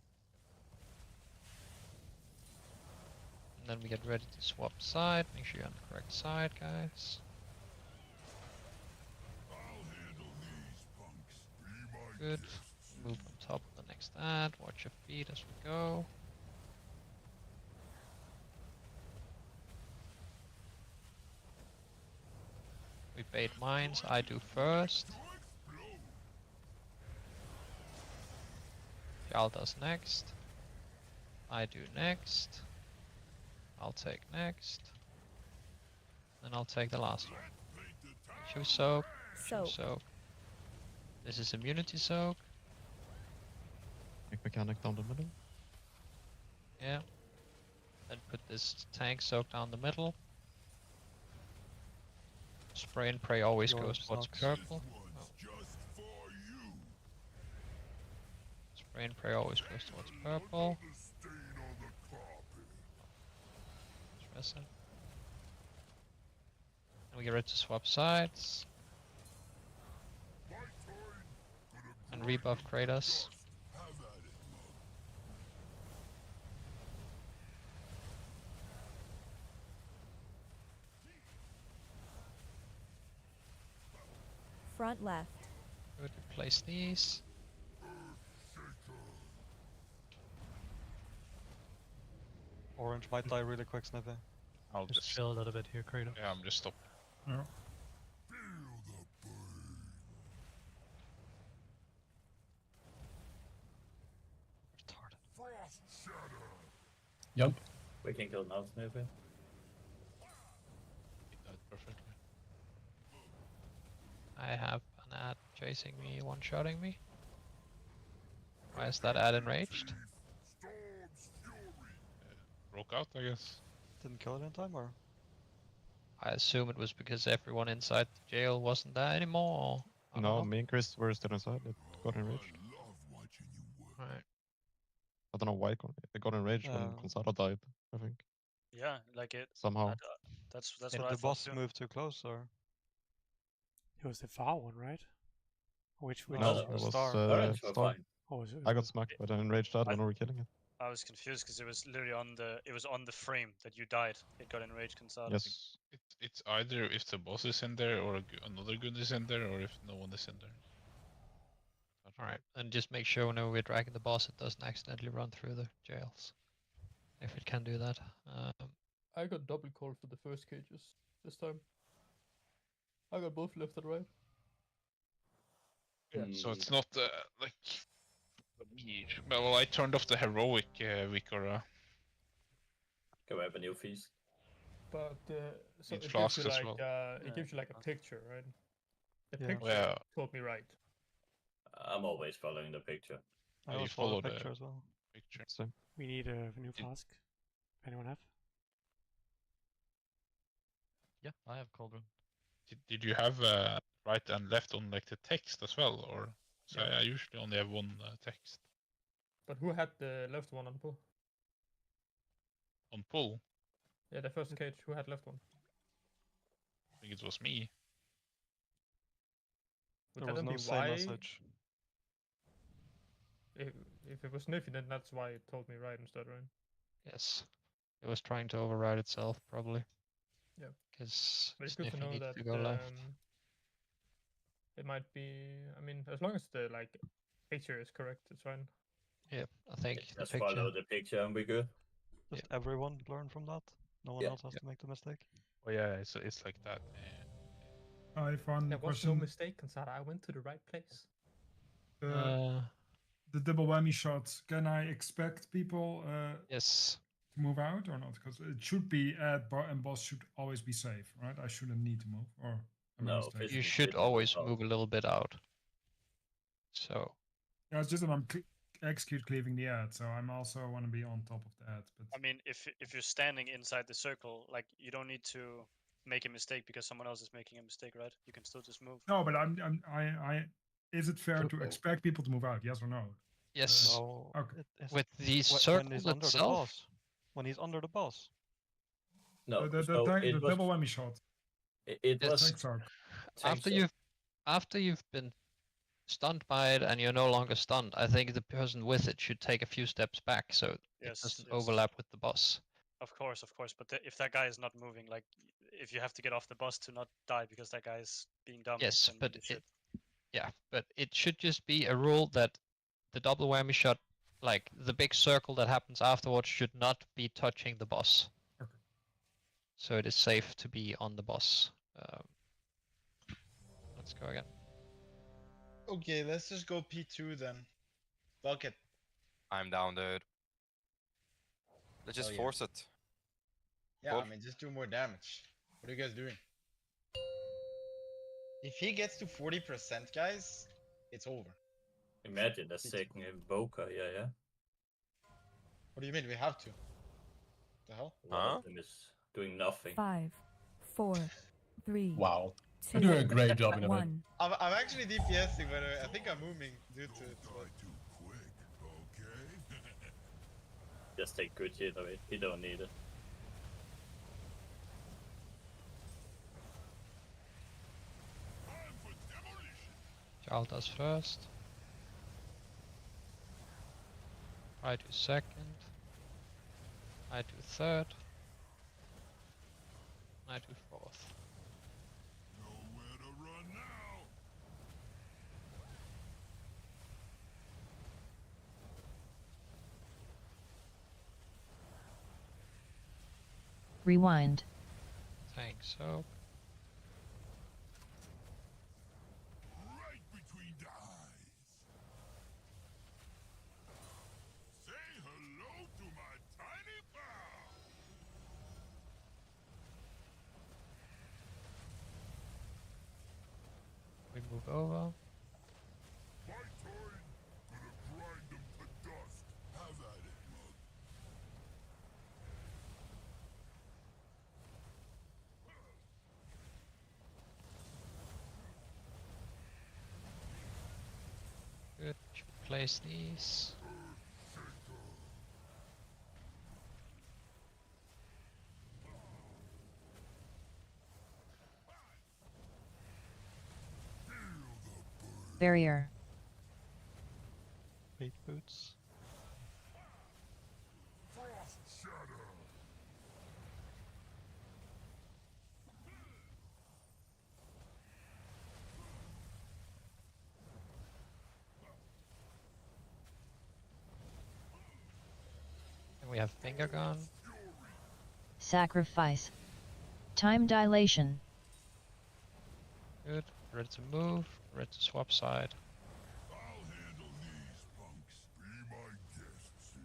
And then we get ready to swap side. Make sure you're on the correct side, guys. I'll handle these punks. Be my Good. guests. Move on top of the next ad. Watch your feet as we go. We bait mines. I do first. Jarl does next. I do next. I'll take next. Then I'll take the last one. Shoe soak. Shoe Soak. soak. This is immunity soak. Make mechanic down the middle. Yeah. Then put this tank soak down the middle. Spray and pray always Yours goes towards sucks. purple. One's just for you. Spray and pray always goes towards purple. The stain on the carpet. Stress it. And we get ready to swap sides. My turn. Gonna And rebuff Kratos. dust. Have at it, mug. Front left. Good, place these. Orange might die really quick, Snippy. I'll Just just chill a little bit here, Kratos. yeah, I'm just stopping. Yeah. Feel the burn. Frost shatter. Jump. We can kill now, Snippy. That perfectly. I have an ad chasing me, one-shotting me. Why is that ad enraged? Storm's fury. Broke out, I guess. Didn't kill it in time, or? I assume it was because everyone inside the jail wasn't there anymore. I don't No, know. me and Chris were still inside. It got enraged. I love watching you work. Right. I don't know why it got enraged when Oh. Gonzalo died, I think. Yeah, like it. Somehow. That's Did what I the thought boss too. move too close, or? It was the far one, right? Which No, No, the it was star. Orange were Star. fine. Oh, was it? I got smacked by the enraged ad when we were killing it. I was confused because it was literally on the frame that you died. It got enraged, Gonzalo. Yes. It's either if the boss is in there or another gun is in there, or if no one is in there. Alright, and just make sure whenever we're dragging the boss, it doesn't accidentally run through the jails. If it can do that. I got double call for the first cages this time. I got both left and right. Yeah, so it's not like me. Well, I turned off the heroic Vikora. Can we have a new feast? But so Need it gives flasks you as like well. it gives you like a picture, right? The Yeah. picture Yeah. told me right. I'm always following the picture. I you always follow follow the the picture as well. picture. So, We need a new flask. Anyone have? Yeah, I have cauldron. Did you have right and left on like the text as well, or? So I usually only have one text But who had the left one on pull? on pull. Yeah, the first cage. Who had left one? I think it was me. Would There that was then no be say why? message. If it was Sniffy, then that's why it told me right instead, right? Yes. It was trying to override itself, probably. Yeah. Because But it's good to Sniffy know needs that to go left. it might be. I mean, as long as the like picture is correct, it's fine. Yeah, I think the Just picture. follow the picture and we're good. Just everyone learn from that. No one Yeah. else has to make the mistake. Oh yeah, it's like that. I have one There was no question. mistake, Kansara. I went to the right place. The double whammy shot. Can I expect people Yes. to move out or not? Because it should be and boss should always be safe, right? I shouldn't need to move. Or Am I No, mistaken? You physically should creeping always out. move a little bit out. So Yeah, it's just that I'm execute cleaving the ad, so I'm also want to be on top of the ad. But I mean, if you're standing inside the circle, like you don't need to make a mistake because someone else is making a mistake, right? You can still just move. no, but I is it fair to expect people to move out? Yes or no? yes, No. Okay. with the when circle he's under the itself. boss. When he's under the boss. No, The so it the was double whammy shot. it Yes. was Tank Sark. tank After you've been stunned by it and you're no longer stunned, I think the person with it should take a few steps back so it Yes, doesn't yes. overlap with the boss. Of course. But if that guy is not moving, like if you have to get off the bus to not die because that guy is being dumb, Yes, then but you should. but it should just be a rule that the double whammy shot, like the big circle that happens afterwards, should not be touching the boss. Okay. So it is safe to be on the boss. Let's go again. Okay, let's just go P2 then. Fuck it. I'm down, dude. Let's just Hell yeah. force it. Yeah, Cool. I mean, just do more damage. What are you guys doing? If he gets to 40%, guys, it's over. Imagine a second invoker, yeah. What do you mean? We have to. The hell? One of them is doing nothing. 5, 4, 3. Wow. 2, You're doing a great job in the 1. I'm actually DPSing, but I think I'm moving due to it. Die too quick, okay? Just take good hit of it. He don't need it. Time for demolition. Jarl does first. I do second. I do third. I do fourth. Nowhere to run now. Rewind. Thanks, so. Right between the eyes. Say hello to my tiny pal. We move over. My turn. Gonna grind them to dust. Have at it, mug. Good. Should place these. Barrier. Bait boots. Frost shatter. And we have finger gun. Sacrifice. Time dilation. Good. Ready to move. Ready to swap side. I'll handle these punks. Be my guest, see?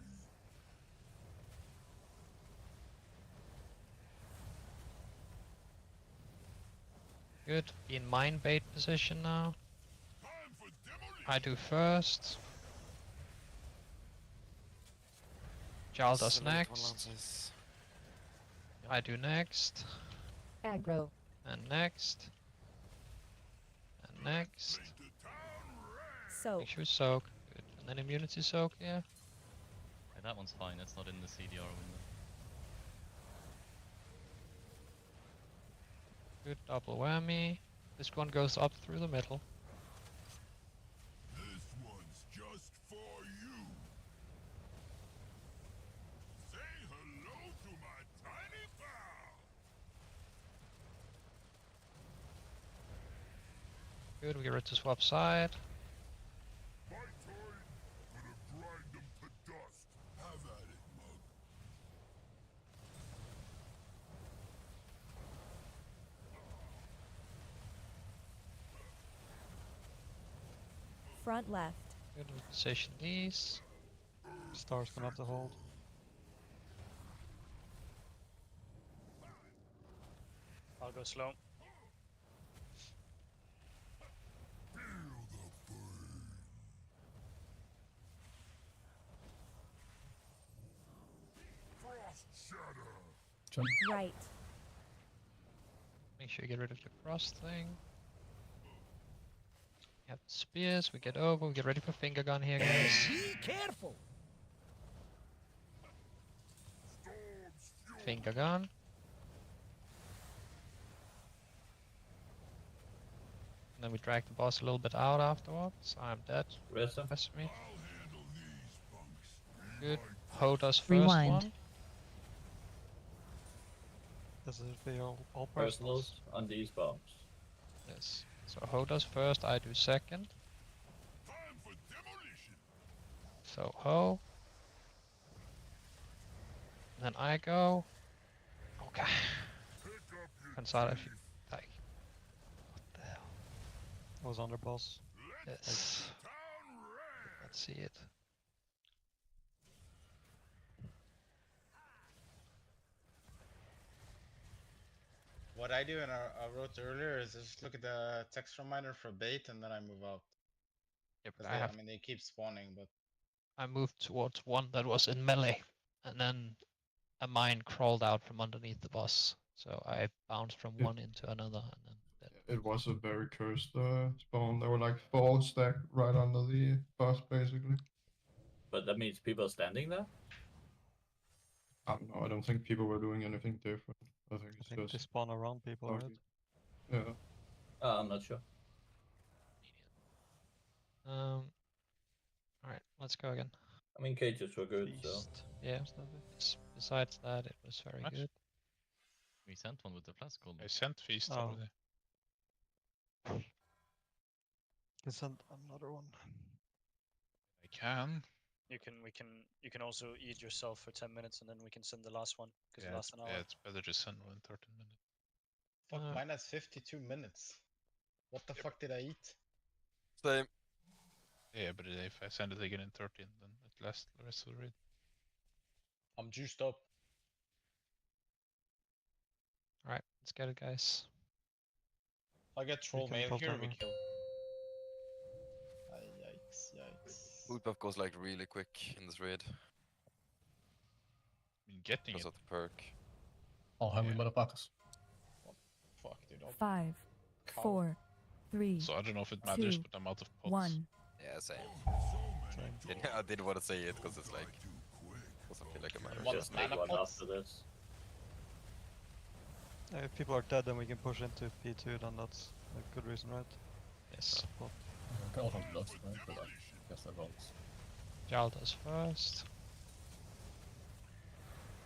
Good. Be in mine bait position now. Time for demolition. I do first. Jarl does Salute one next. Lances. I do next. Aggro. And next. And next. Make the town red. So, Make sure soak. Good. And then immunity soak, yeah. Yeah, that one's fine. It's not in the CDR window. Good double whammy. This one goes up through the middle. This one's just for you. Say hello to my tiny pal. Good, we get ready to swap side. My turn. Gonna grind them to dust. Have at it, mug. front left. Good, we position these. Star's gonna have to hold. I'll go slow. Action. Right. Make sure you get rid of the cross thing. We have the spears, we get over, we get ready for finger gun here, guys. Be careful. Finger gun. And then we drag the boss a little bit out afterwards. I'm dead. Reza. Rest me. Good. Ho does first Rewind. one. This is be all Personals on these bombs. Yes. So Ho does first, I do second. So Ho. Then I go. Okay. Kansara, if you like. What the hell? I was under boss. Yes. Let's see it. What I do and I wrote earlier is just look at the text reminder for bait and then I move out. Yeah, but 'Cause I mean, they keep spawning, but I moved towards one that was in melee, and then a mine crawled out from underneath the boss. So I bounced from one into another, and then It was a very cursed spawn. There were like 4 stacked right under the boss, basically. But that means people are standing there? I don't know. I don't think people were doing anything different. I think it's I think just. they spawn around people, right? Yeah. I'm not sure. Alright, let's go again. I mean, cages were good, so. Feast. Yeah, besides that, it was very Match. good. We sent one with the flask gold. I sent Feast Oh. already. They sent another one. I can. You can also eat yourself for 10 minutes and then we can send the last one because it Yeah, lasts an hour. it's better to send one in 13 minutes. fuck, Uh, mine has 52 minutes. What the fuck did I eat? Same. Yeah, but if I send it again in 13, then it lasts the rest of the raid. I'm juiced up. Alright, let's get it, guys. I get troll can mail pop here, that we one. kill. Yikes, yikes. Boot buff goes like really quick in this raid I mean, getting because it. of the perk. All hungry motherfuckers. Fuck, dude. I'll 5, cow. 4, 3, So I don't know if it matters, 2, but I'm out of pots. 1. Yeah, same. I didn't want to say it because it's like doesn't feel like a matter. What, Just make mana one pots? after this. If people are dead, then we can push into P2, then that's a good reason, right? Yes. But You can also dust, right? But I guess that won't. Jarl does first.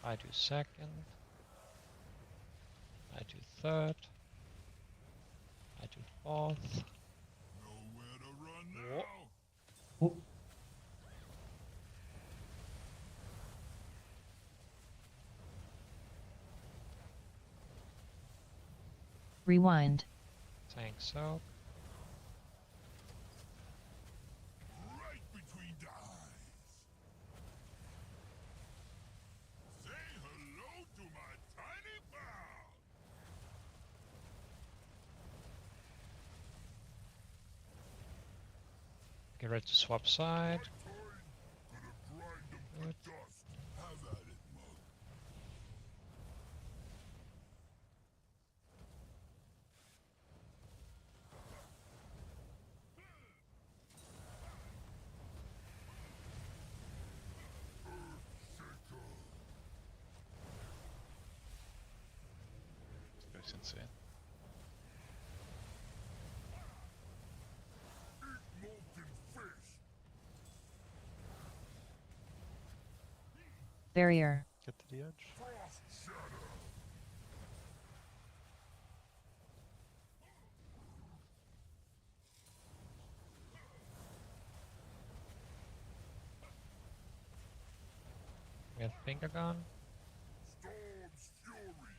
I do second. I do third. I do fourth. Nowhere to run now. Rewind. Tank soak. Right between the eyes. Say hello to my tiny pal. Get ready to swap side. Gonna grind them to Good. dust. Have at it, mug. This guy's insane. Eat molten fish. Barrier. get to the edge. Frost shadow. We have finger gun. Storm's fury.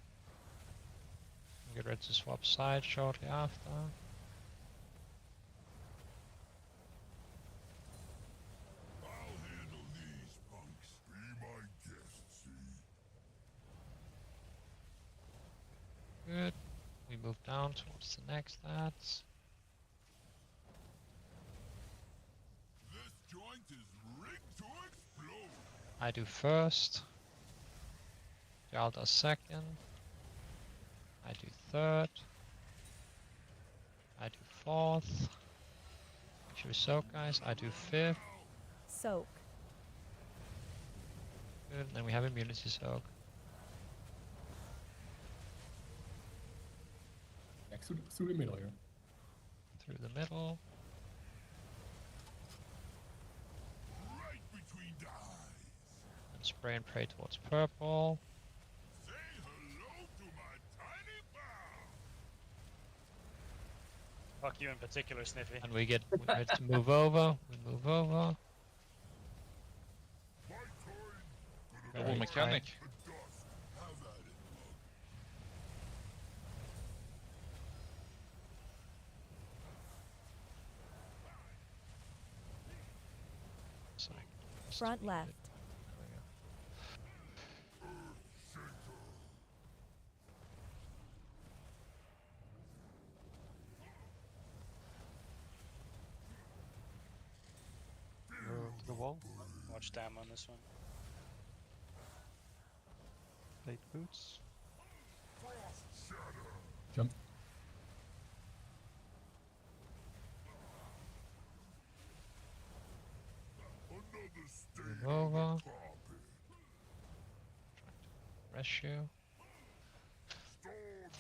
Get ready to swap side shortly after. I'll handle these punks. Be my guest, see? Good. We move down towards the next ads. This joint is rigged to explode. I do first. Jarl does second. I do third. I do fourth. Make sure we soak, guys. I do fifth. Soak. Good. Then we have immunity soak. Next through the middle here. Through the middle. Right between the eyes. And spray and pray towards purple. Say hello to my tiny pal. Fuck you in particular, Sniffy. And we're ready to move over. We move over. Double Very mechanic. tight. The dust. Have at it, mug. Sorry. Front left. There we go. To the wall. Watch damn on this one. Late boots. Jump. Another stain Move over. on the carpet. Rush you.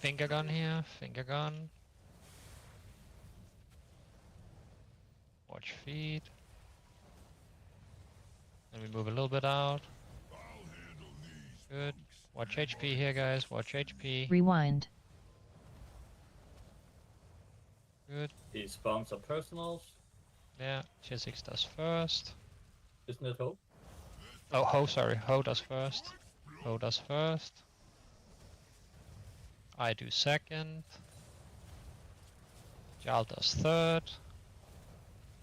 Finger gun here. Finger gun. Watch feet. Then we move a little bit out. I'll handle these. Good. Watch HP here, guys. Watch HP. Rewind. Good. These spawns are personals. Yeah. Chisix does first. Isn't it Ho? Oh, Ho, sorry. Ho does first. Ho does first. I do second. Jarl does third.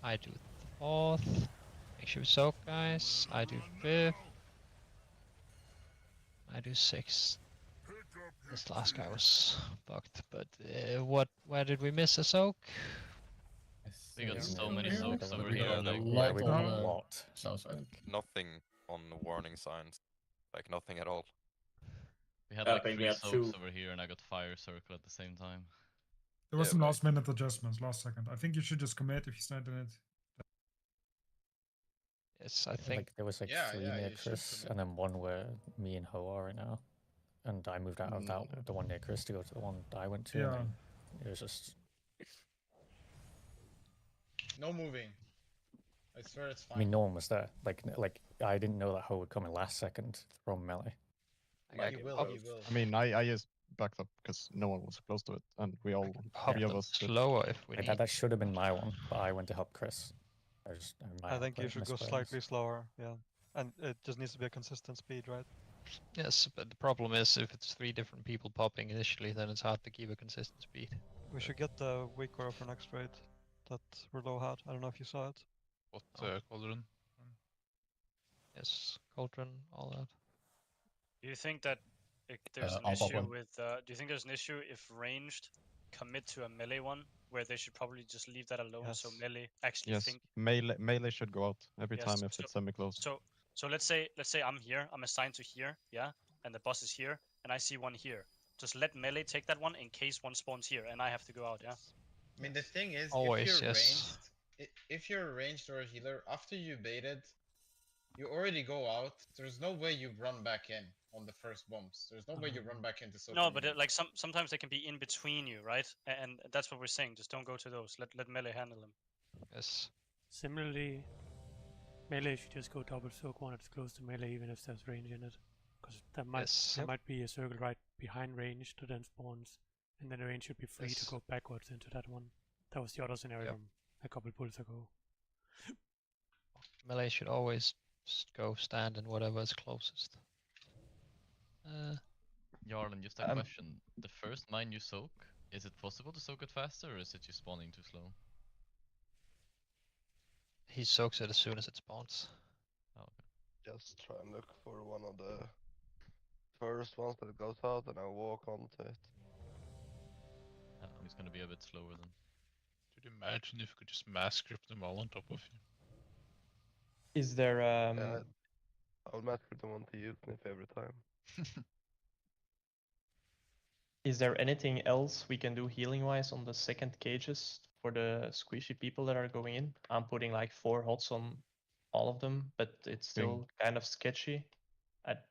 I do fourth. Make sure we soak, guys. I do fifth. I do sixth. This last guy was fucked, but where did we miss a soak? We got so Yeah. many Yeah. soaks over Yeah, here. the Like, light we on got the a lot. south side. Nothing on the warning signs. Like nothing at all. we had I like think we 3 had soaks 2. over here, and I got fire circle at the same time. There was Yeah, some but- last minute adjustments, last second. I think you should just commit if you stand in it. Yes, I think. Like there was like Yeah, 3 yeah, near you should Chris, commit. and then 1 where me and Ho are right now. And I moved out of that the one near Chris to go to the one that I went to. and Yeah. then it was just No moving. I swear it's fine. I mean no one was there. Like I didn't know that Ho would come in last second from melee. Like, you will, you will. I mean, I just backed up because no one was close to it, and we all Hop 3 of them us. did. slower if we Like, need. that should have been my one, but I went to help Chris. I think you should go slightly slower, yeah. And it just needs to be a consistent speed, right? Yes, but the problem is if it's 3 different people popping initially, then it's hard to keep a consistent speed. We should get the weak core for next raid that Relo had. I don't know if you saw it. What cauldron? Yes, Cauldron, all that. Do you think that there's an I'll pop issue one. with? Do you think there's an issue if ranged commit to a melee one, where they should probably just leave that alone so Yes. melee actually Yes, think? melee should go out every Yes, time if so- it's semi-close. So let's say I'm here, I'm assigned to here, yeah, and the boss is here, and I see one here. Just let melee take that one in case one spawns here, and I have to go out, yeah. I mean, the thing is, Always, if you're yes. ranged, if you're ranged or a healer, after you baited, you already go out. There's no way you run back in on the first bombs. There's no way you run back into soak. No, but like sometimes they can be in between you, right? And that's what we're saying. Just don't go to those. Let melee handle them. Yes. Similarly, melee should just go double soak one that's close to melee, even if there's range in it. Because there Yes. might be a circle right behind range that then spawns, and then the range should be free to Yes. go backwards into that one. That was the other scenario Yep. from a couple pulls ago. Melee should always go stand in whatever is closest. Jarlan, just a question. The first mine you soak, is it possible to soak it faster, or is it just spawning too slow? He soaks it as soon as it spawns. Oh, okay. Just try and look for one of the first ones that goes out and I walk onto it. I'm just gonna be a bit slower then. Could you imagine if you could just mass grip them all on top of you? Is there Yeah, I'll match with the one to use Sniff every time. Is there anything else we can do healing wise on the second cages for the squishy people that are going in? I'm putting like 4 hots on all of them, but it's still kind of sketchy.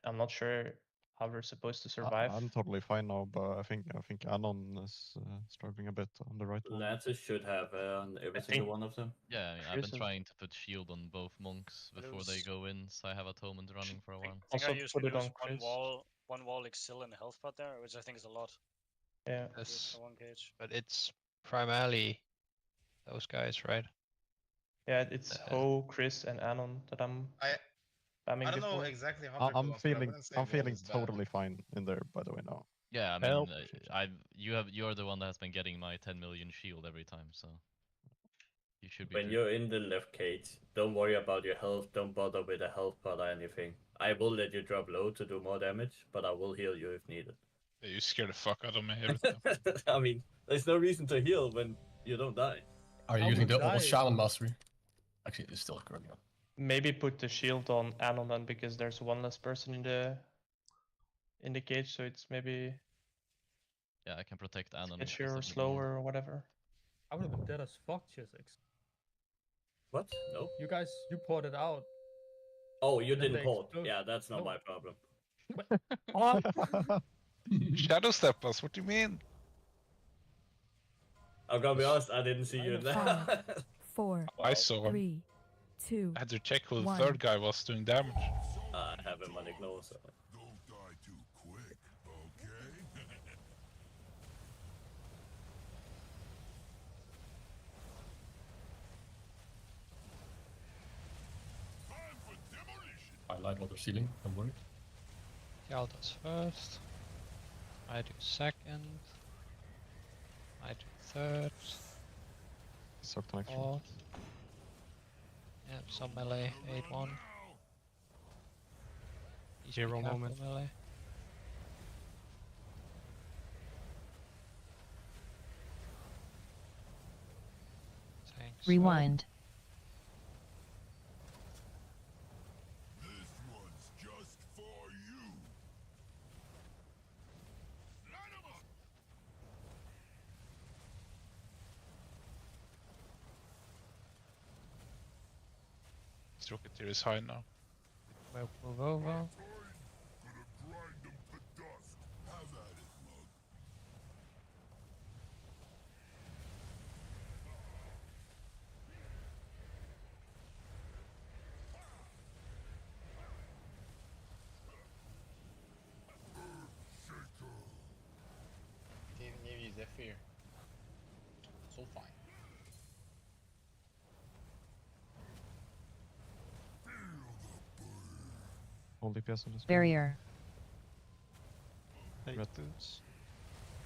I'm not sure how we're supposed to survive. I'm totally fine now, but I think Anon is struggling a bit on the right one. Lances should have on every I single think- one of them. Yeah, I mean, I've Chris been is- trying to put shield on both monks But it before they was- go in, so I have atonement running for a while. I think I Also used put to it lose on one Chris. wall Exil in the health pot there, which I think is a lot. Yeah. Yes, For one cage. but it's primarily those guys, right? Yeah, it's Ho, Chris, and Anon that I'm spamming I don't know before. exactly how they're I'm doing, but I feeling wouldn't say I'm Wall feeling is bad. totally fine in there, by the way, now. Yeah, I mean, Help. you're the one that has been getting my 10 million shield every time, so you should be. When good. you're in the left cage, don't worry about your health. Don't bother with a health pot or anything. I will let you drop low to do more damage, but I will heal you if needed. Yeah, you scare the fuck out of me every time. I mean, there's no reason to heal when you don't die. Are you I using will the old die. Shaman Mastery? Actually, it's still currently on. Maybe put the shield on Anon then, because there's one less person in the cage, so it's maybe Yeah, I can protect Anon. sketchier or slower or whatever. I would have been dead as fuck, Chisix. What? No. You guys, you poured it out. Oh, you Then didn't they port. explode. Yeah, that's not No. my problem. Shadow step us. What do you mean? I'm gonna be honest, I didn't see you in there. 5, 4, I saw him. 3, 2. I had to check who the 1. third guy was doing damage. I have him on ignore, so. Don't die too quick, okay? Time for demolition. I light water ceiling, don't worry. Jarl does first. I do second. I do third. Suck connection. Fourth. Yeah, some melee. 8-1. Please be Zero careful, moment. Melee. Thanks. Rewind. This one's just for you. Line 'em up. His Rocketeer is high now. Move over. Gonna grind 'em to dust. Have at it, mug. He even gave you Zephyr. So fine. All DPS on this. Barrier. Hey, Red. boots.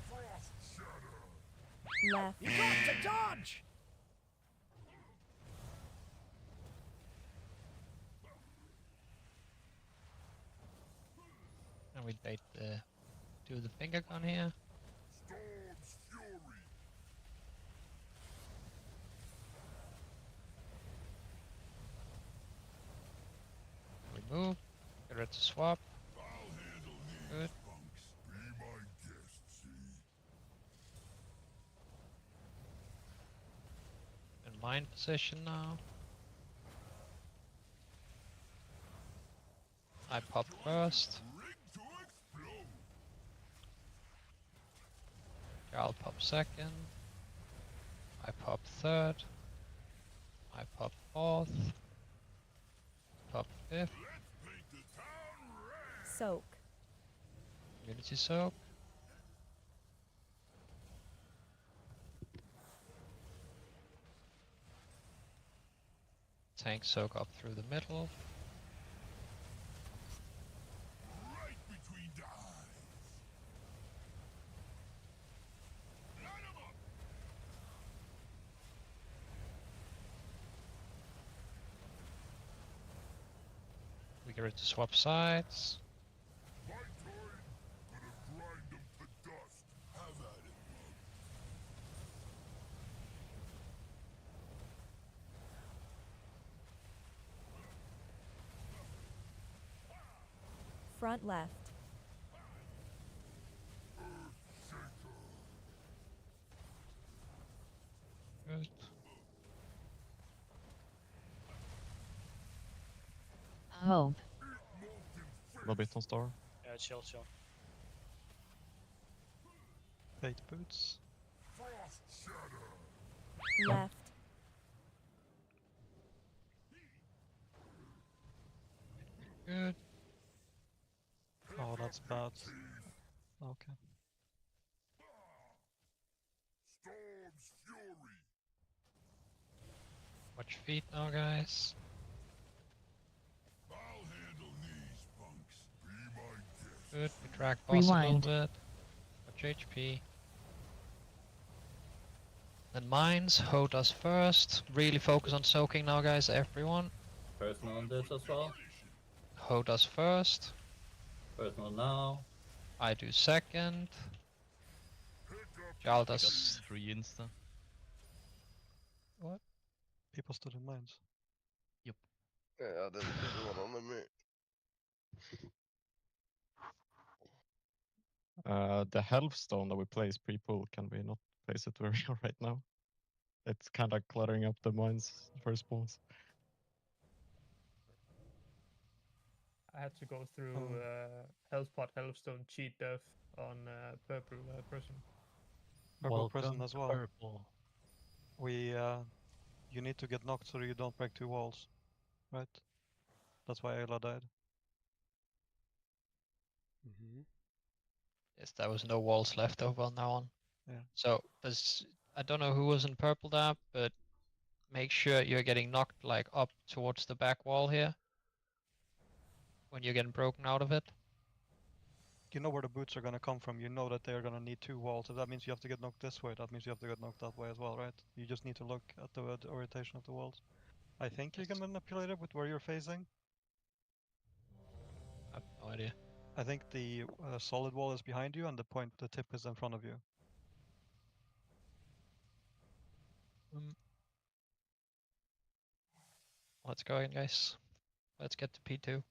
Frost shatter. got Left. to dodge! And we bait the do the finger gun here. Storm's fury. We move. Get ready to swap. I'll handle these Good. punks. Be my guest, see? In mine position now. I pop first. Rig to explode. Jarl pop second. I pop third. I pop fourth. Pop fifth. Let's paint the town red. Soak. Immunity soak. Tank soak up through the middle. Right between the eyes. Line 'em up. We get ready to swap sides. My turn. Gonna grind 'em to dust. Have at it, mug. Front left. Earth shaker. Good. Hope. A little bit on star. Yeah, chill, chill. Fate boots. Left. Good. Oh, that's bad. Okay. Storm's fury. Watch feet now, guys. I'll handle these punks. Be my guest. Good. We drag boss a Rewind. little bit. Watch HP. Then mines. Ho does first. Really focus on soaking now, guys. Everyone. Personal on this as well. Ho does first. Personal now. I do second. Jarl I got does. 3 insta. What? People stood in mines. Yeah, there's one on me. The health stone that we place pre-pull, can we not place it where we are right now? It's kind of cluttering up the mines for spawns. I had to go through Hellspot, Hellstone, cheat death on purple person. Purple prison as well. Purple. We you need to get knocked so you don't break 2 walls, right? That's why Ayla died. Yes, there was no walls left over on now on. Yeah. So there's, I don't know who was in purple there, but make sure you're getting knocked like up towards the back wall here. When you're getting broken out of it. You know where the boots are gonna come from. You know that they are gonna need 2 walls. If that means you have to get knocked this way, that means you have to get knocked that way as well, right? You just need to look at the orientation of the walls. I think you can manipulate it with where you're facing. I have no idea. I think the solid wall is behind you and the tip is in front of you. Let's go again, guys. Let's get to P2.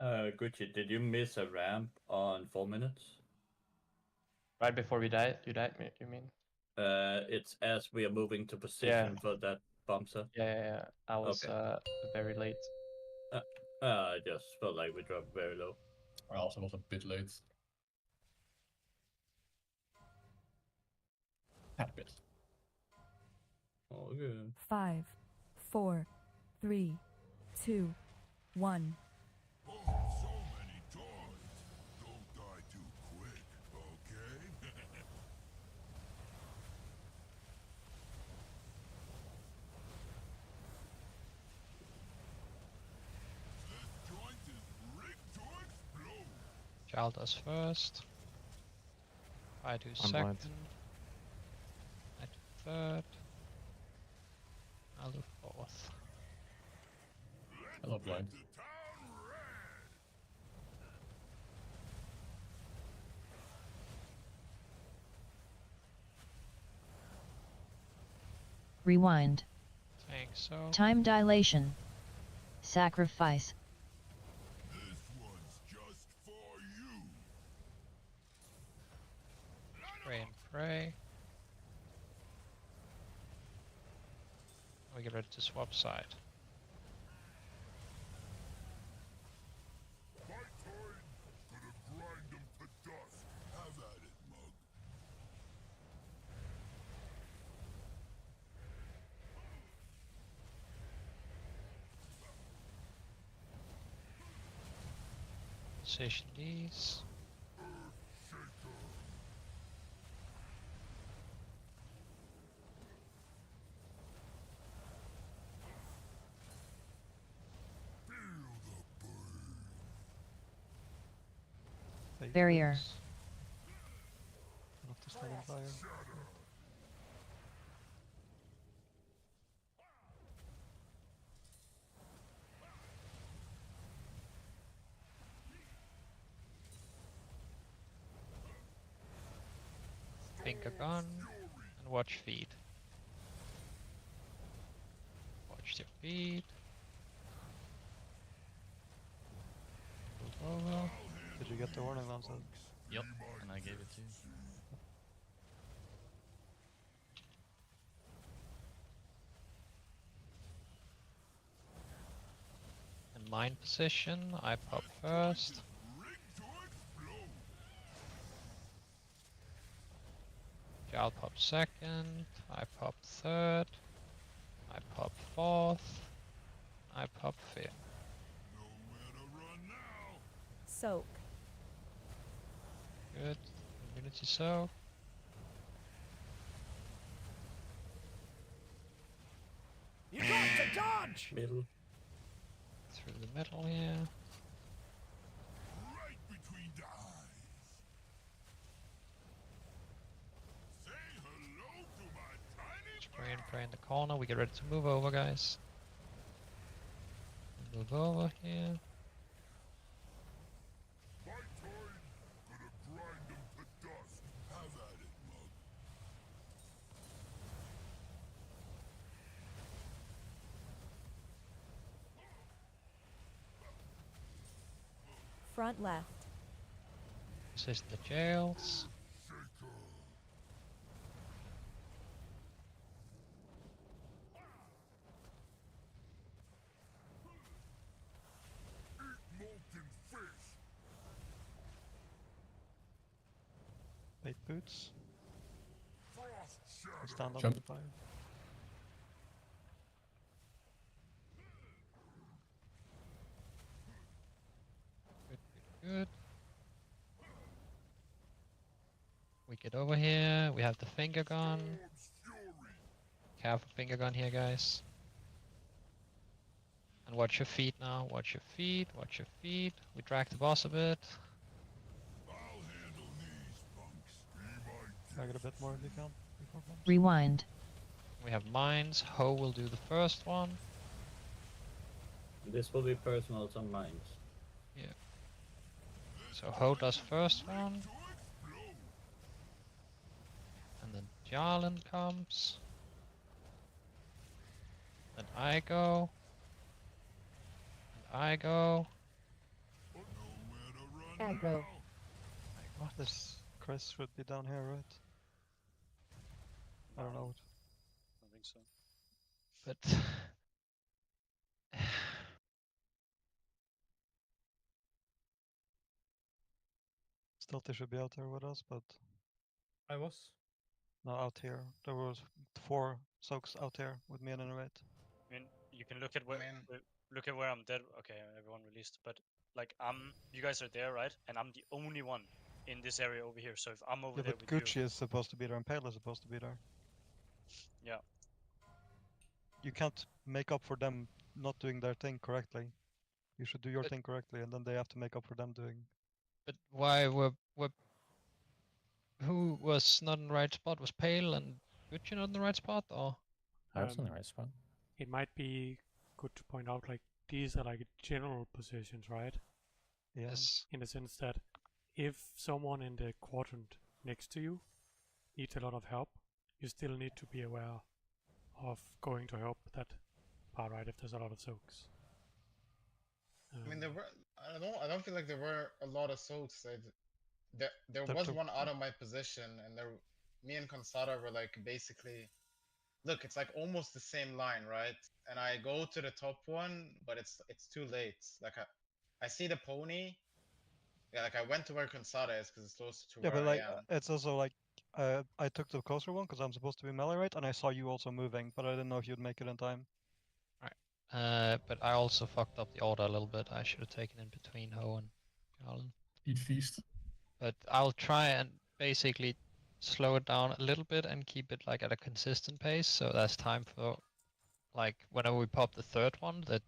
Gucci, did you miss a ramp on 4 minutes? Right before we died, you died, you mean? It's as we are moving to position for that bomb set. Yeah. I was Okay. very late. I just felt like we dropped very low. I also was a bit late. A bit. Oh, good. 5, 4, 3, 2, 1. Oh, so many toys. Don't die too quick, okay? This joint is rigged to explode. Jarl does first. I do I'm second. blind. I do third. I'll do fourth. Hello, blind. Rewind. Think so. Time dilation. Sacrifice. This one's just for you. Pray and pray. We get ready to swap side. My turn. Gonna grind them to dust. Have at it, mug. Station these. Barrier. Enough to stand on fire. Finger gun. And watch feed. Watch their feed. Move over. Did you get the warning lancer? Yep, and I gave it to you. mine position. I pop first. Jarl pop second. I pop third. I pop fourth. I pop fifth. Soak. Good. Immunity soak. You got to dodge! Middle. Through the middle here. Right between the eyes. Say hello to my tiny Spray and pray in the corner. We get ready to move over, guys. Move over here. My time. Gonna grind them to dust. Have at it, mug. Front left. This is the jails. Molten fish. Late boots. Frost shadow. Stand on Jump. the fire. Good. We get over here. We have the finger gun. Careful finger gun here, guys. And watch your feet now. Watch your feet. Watch your feet. We drag the boss a bit. I'll handle these punks. Be my Drag it a bit more if you can. before bombs. Rewind. We have mines. Ho will do the first one. This will be personals on mines. Yeah. So Ho does first one. And then Jarlan comes. Then I go. And I go. Aggro. This Chris should be down here, right? I don't know. I think so. But Stealthy should be out there with us, but I was. no, out here. There was 4 soaks out here with me and Innovate. I mean, you can look at where look at where I'm dead. Okay, everyone released, but like you guys are there, right? And I'm the only one in this area over here. So if I'm over Yeah, there but with Gucci you, is supposed to be there and Pale is supposed to be there. yeah, You can't make up for them not doing their thing correctly. You should do your But- thing correctly, and then they have to make up for them doing. but why were who was not in the right spot? Was Pale and Gucci not in the right spot, or? I was in the Um, right spot. It might be good to point out, like, these are like general positions, right? Yeah. Yes. In the sense that if someone in the quadrant next to you needs a lot of help, you still need to be aware of going to help that part, right? If there's a lot of soaks. I mean, there were. I don't feel like there were a lot of soaks. There There was took- one out of my position, and me and Consada were like basically. Look, it's like almost the same line, right? And I go to the top one, but it's too late. Like I see the pony. Yeah, like I went to where Consada is because it's closer to Yeah, where but like I am. it's also like I took the closer one because I'm supposed to be melee right, and I saw you also moving, but I didn't know if you'd make it in time. But I also fucked up the order a little bit. I should have taken in between Ho and Jarlan. Eat feast. But I'll try and basically slow it down a little bit and keep it like at a consistent pace. So there's time for, like, whenever we pop the third one, the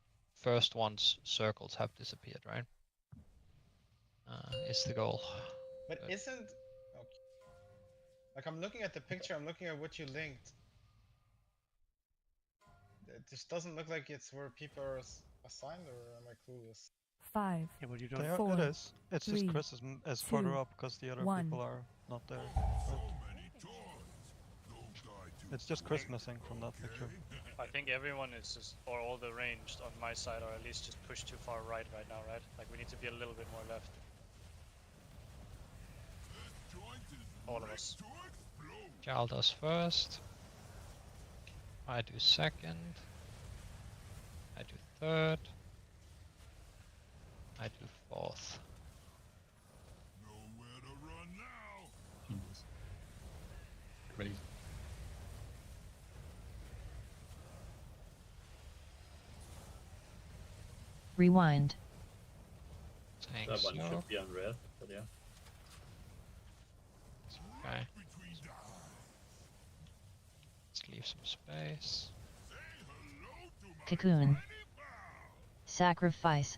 first one's circles have disappeared, right? Is the goal. But isn't okay. Like I'm looking at the picture, I'm looking at what you linked. It just doesn't look like it's where people are assigned, or am I clueless? 5. Yeah, but you They don't. are- Four, it is. It's just 3, Chris is further 2, up because the other 1. people are not there. It's just Chris missing from that picture. I think everyone is just, or all the ranged on my side, are at least just pushed too far right now, right? Like we need to be a little bit more left. All of us. Jarl does first. I do second. I do third. I do 4th. Nowhere to run now. Jesus. Crazy. Rewind. Tank That one smoke. should be on red, but yeah. Okay. Let's leave some space. Cocoon. Sacrifice.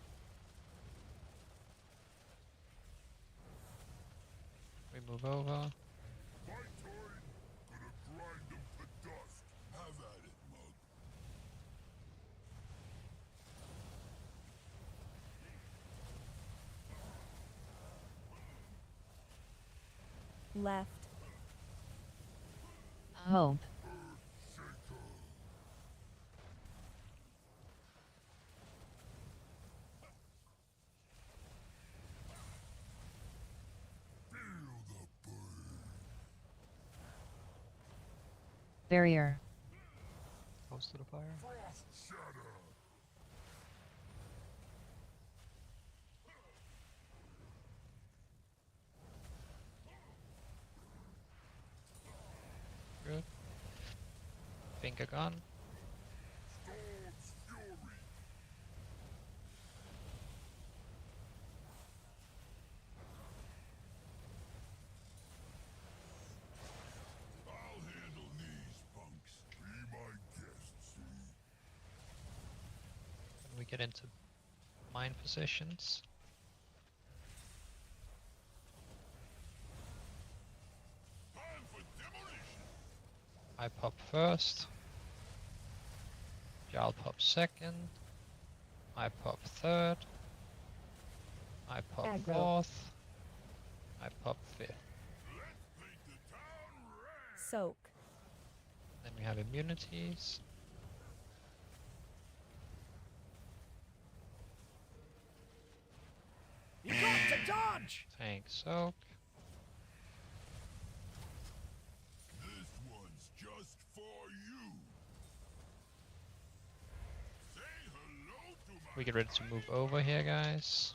We move over. My turn. Gonna grind them to dust. Have at it, mug. Left. Hope. Barrier. Close to the fire. Frost shatter. Good. Finger gun. Storm's fury. I'll handle these punks. Be my guest, see? When we get into mine positions. Time for demolition. I pop first. Jarl pops second. I pop third. I pop Aggro. fourth. I pop fifth. Soak. Then we have immunities. You got to dodge! Tank soak. This one's just for you. Say hello to my We get ready to move over here, guys.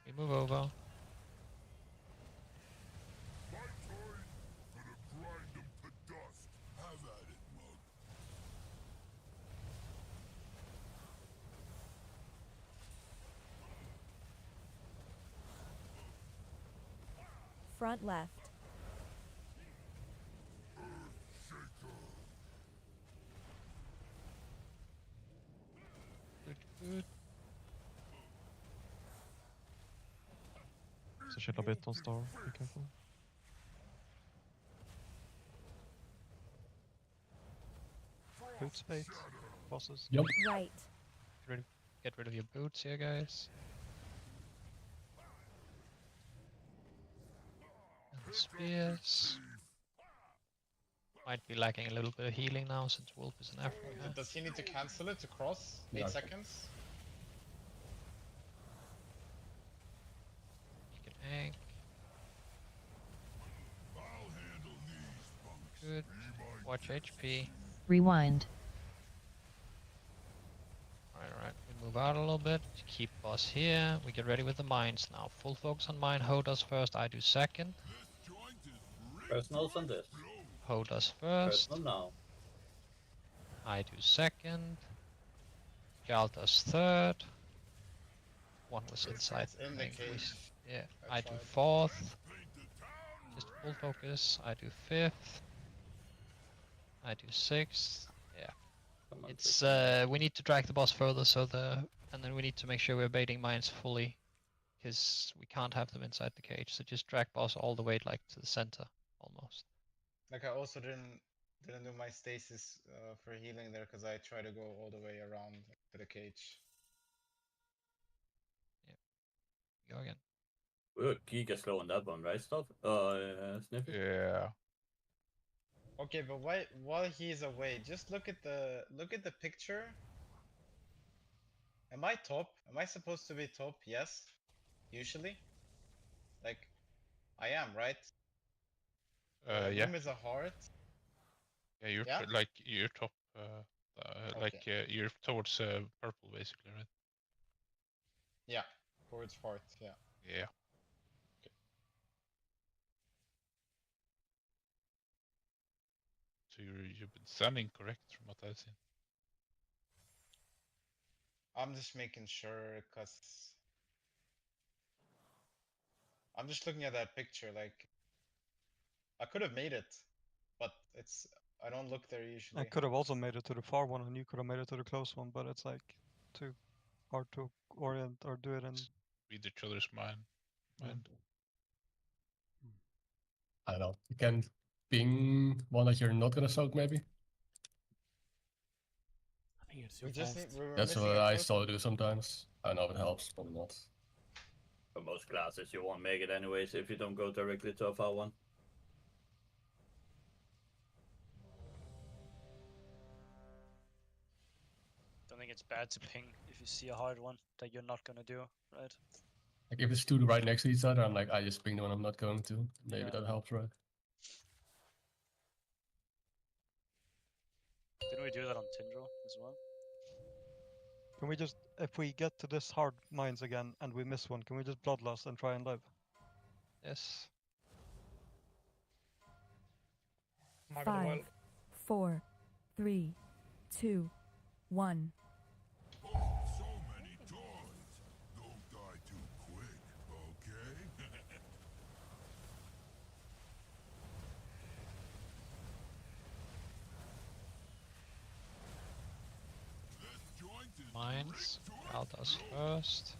We move over. My turn. Gonna grind them to dust. Have at it, mug. Front left. Good, good. Så chill a bit on star, be careful. Boot spade. Bosses. Yep. Right. Get rid of your boots here, guys. And the spears. Might be lacking a little bit of healing now since Wolf is in Africa. Does he need to cancel it to cross? 8 Yeah. seconds? You can hang. I'll handle these punks. Good. Watch HP. Rewind. Alright, we move out a little bit. Keep boss here. We get ready with the mines now. Full focus on mine. Ho does first, I do second. Personals on this. Ho does first. Personal now. I do second. Jarl does third. One was inside. in I the think we cage. yeah, I I do tried. fourth. Just full focus. I do fifth. I do sixth. Yeah. Come on, It's we need to drag the boss further and then we need to make sure we're baiting mines fully. Because we can't have them inside the cage. So just drag boss all the way like to the center almost. Like I also didn't do my stasis for healing there because I try to go all the way around to the cage. Go again. We were giga slow on that one, right, Stuff? Sniffy? Yeah. Okay, but while he's away, just look at the picture. Am I top? Am I supposed to be top? Yes. Usually. Like, I am, right? Yeah. Room is a heart. Yeah, you're Yeah? like you're top. Like you're towards purple, basically, right? Yeah, towards fort, yeah. Yeah. So you've been standing correct from what I've seen. I'm just making sure, cause I'm just looking at that picture, like I could have made it, but I don't look there usually. I could have also made it to the far one, and you could have made it to the close one, but it's like too hard to orient or do it in. Read each other's mind. I don't know. You can ping one that you're not gonna soak, maybe. I think it's We too just fast. we're That's missing what a I token. still do sometimes. I know if it helps, probably not. For most classes, you won't make it anyways if you don't go directly to a far one. Don't think it's bad to ping if you see a hard one that you're not gonna do, right? Like if it's two right next to each other, I'm like, I just ping the one I'm not going to. Maybe Yeah. that helps, right? Didn't we do that on Tindril as well? Can we just, if we get to this hard mines again and we miss one, can we just bloodlust and try and live? Yes. 5, 4, 3, 2, 1. So many toys. Don't die too quick, okay? Mines. Altas first.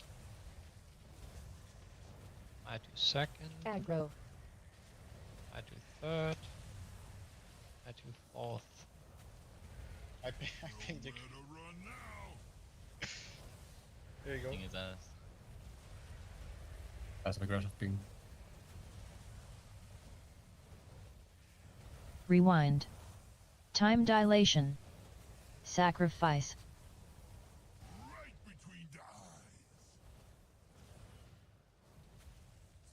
I do second. Aggro. I do third. I do fourth. I pinged you. There you go. Ping his ass. Passive aggressive ping. Rewind. Time dilation. Sacrifice. Right between the eyes.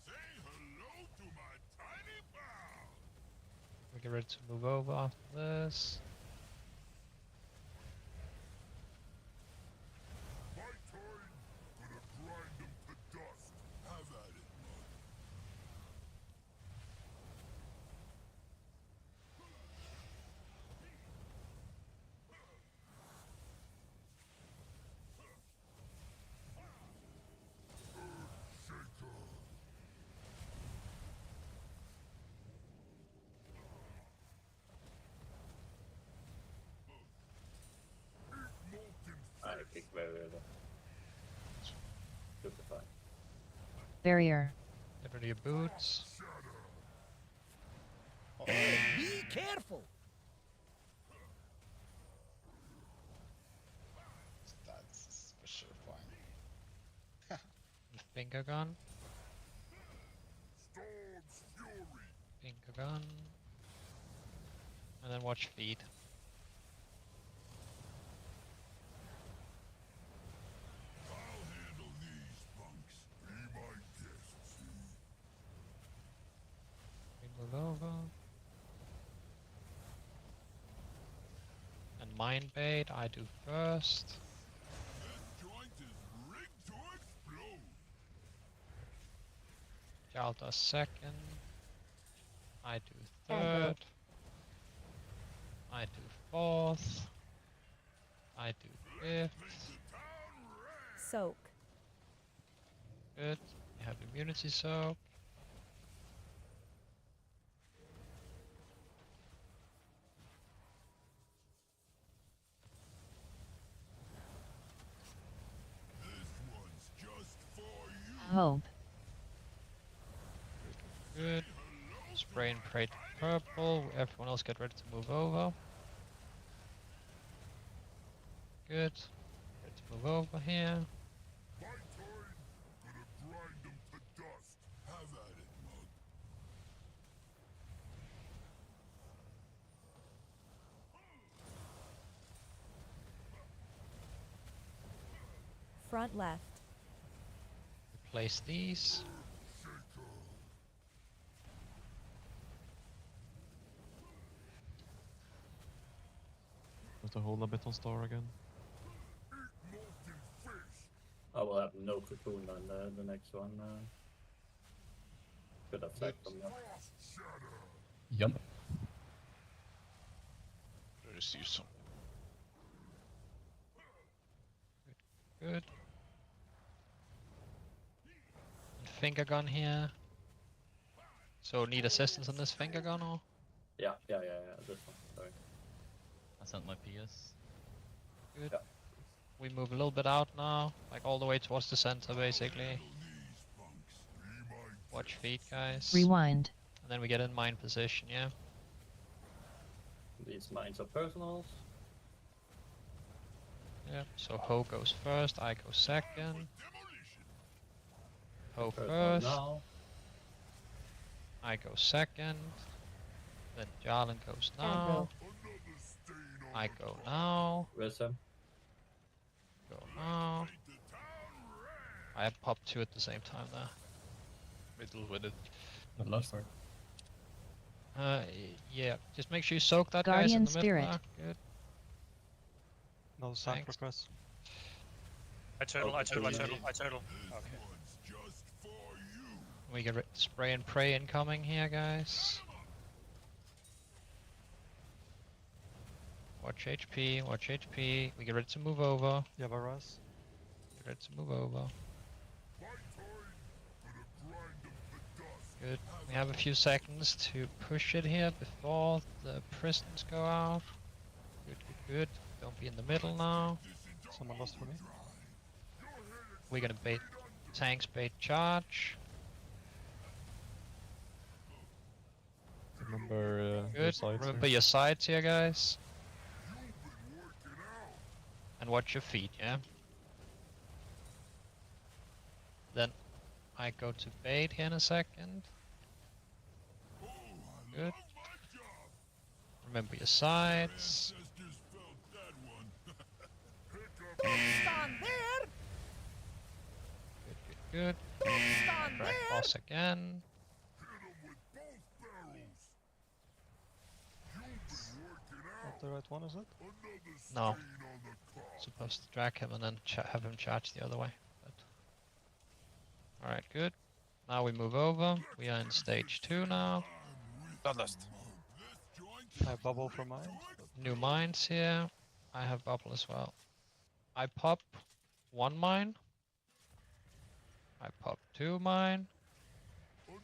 Say hello to my tiny pal. We get ready to move over after this. My turn. Gonna grind them to dust. Have at it, mug. I kick very well. Super fine. Get Barrier. rid of your boots. Be careful. That's for sure fine. Finger gun. Storm's fury. Finger gun. And then watch feed. I'll handle these punks. Be my guest, see? We move over. And mine bait, I do first. This joint is rigged to explode. Jarl does second. I do Aggro. third. I do fourth. I do fifth. Soak. Good. You have immunity soak. This one's just for you. Hope. Good. Spray and pray to purple. Everyone else get ready to move over. Good. Ready to move over here. My turn. Gonna grind them to dust. Have at it, mug. Front left. Replace these. Have to hold a bit on star again. I will have no cocoon on the next one. Could have said from that. Yep. Receive some. Good. And finger gun here. So need assistance on this finger gun or? Yeah. This one. Sorry. I sent my PS. Good. We move a little bit out now, like all the way towards the center basically. Watch feet, guys. Rewind. And then we get in mine position, yeah? These mines are personals. Yep, so Ho goes first, I go second. Ho First one first. now. I go second. Then Jarlan goes now. I go now. Where's him? Go now. I have popped 2 at the same time there. Middle with it. The last one. Yeah, just make sure you soak that guys Guardian in the middle Spirit. there. Good. No sacrifice. I turtle. Okay. We get spray and pray incoming here, guys. Watch HP, watch HP. We get ready to move over. You have a res? Get ready to move over. Good. We have a few seconds to push it here before the prisons go out. Good. Don't be in the middle now. Someone lost for me. We're gonna bait tanks, bait charge. Remember your Good. sides Remember here. your sides here, guys. And watch your feet, yeah? Then I go to bait here in a second. Good. Remember your sides. Stand there! Good. Stand Drag there! boss again. Not the right one, is it? No. Supposed to drag him and then have him charge the other way. Alright, good. Now we move over. We are in stage 2 now. Bloodlust. I have bubble for mine. New mines here. I have bubble as well. I pop 1 mine. I pop 2 mine.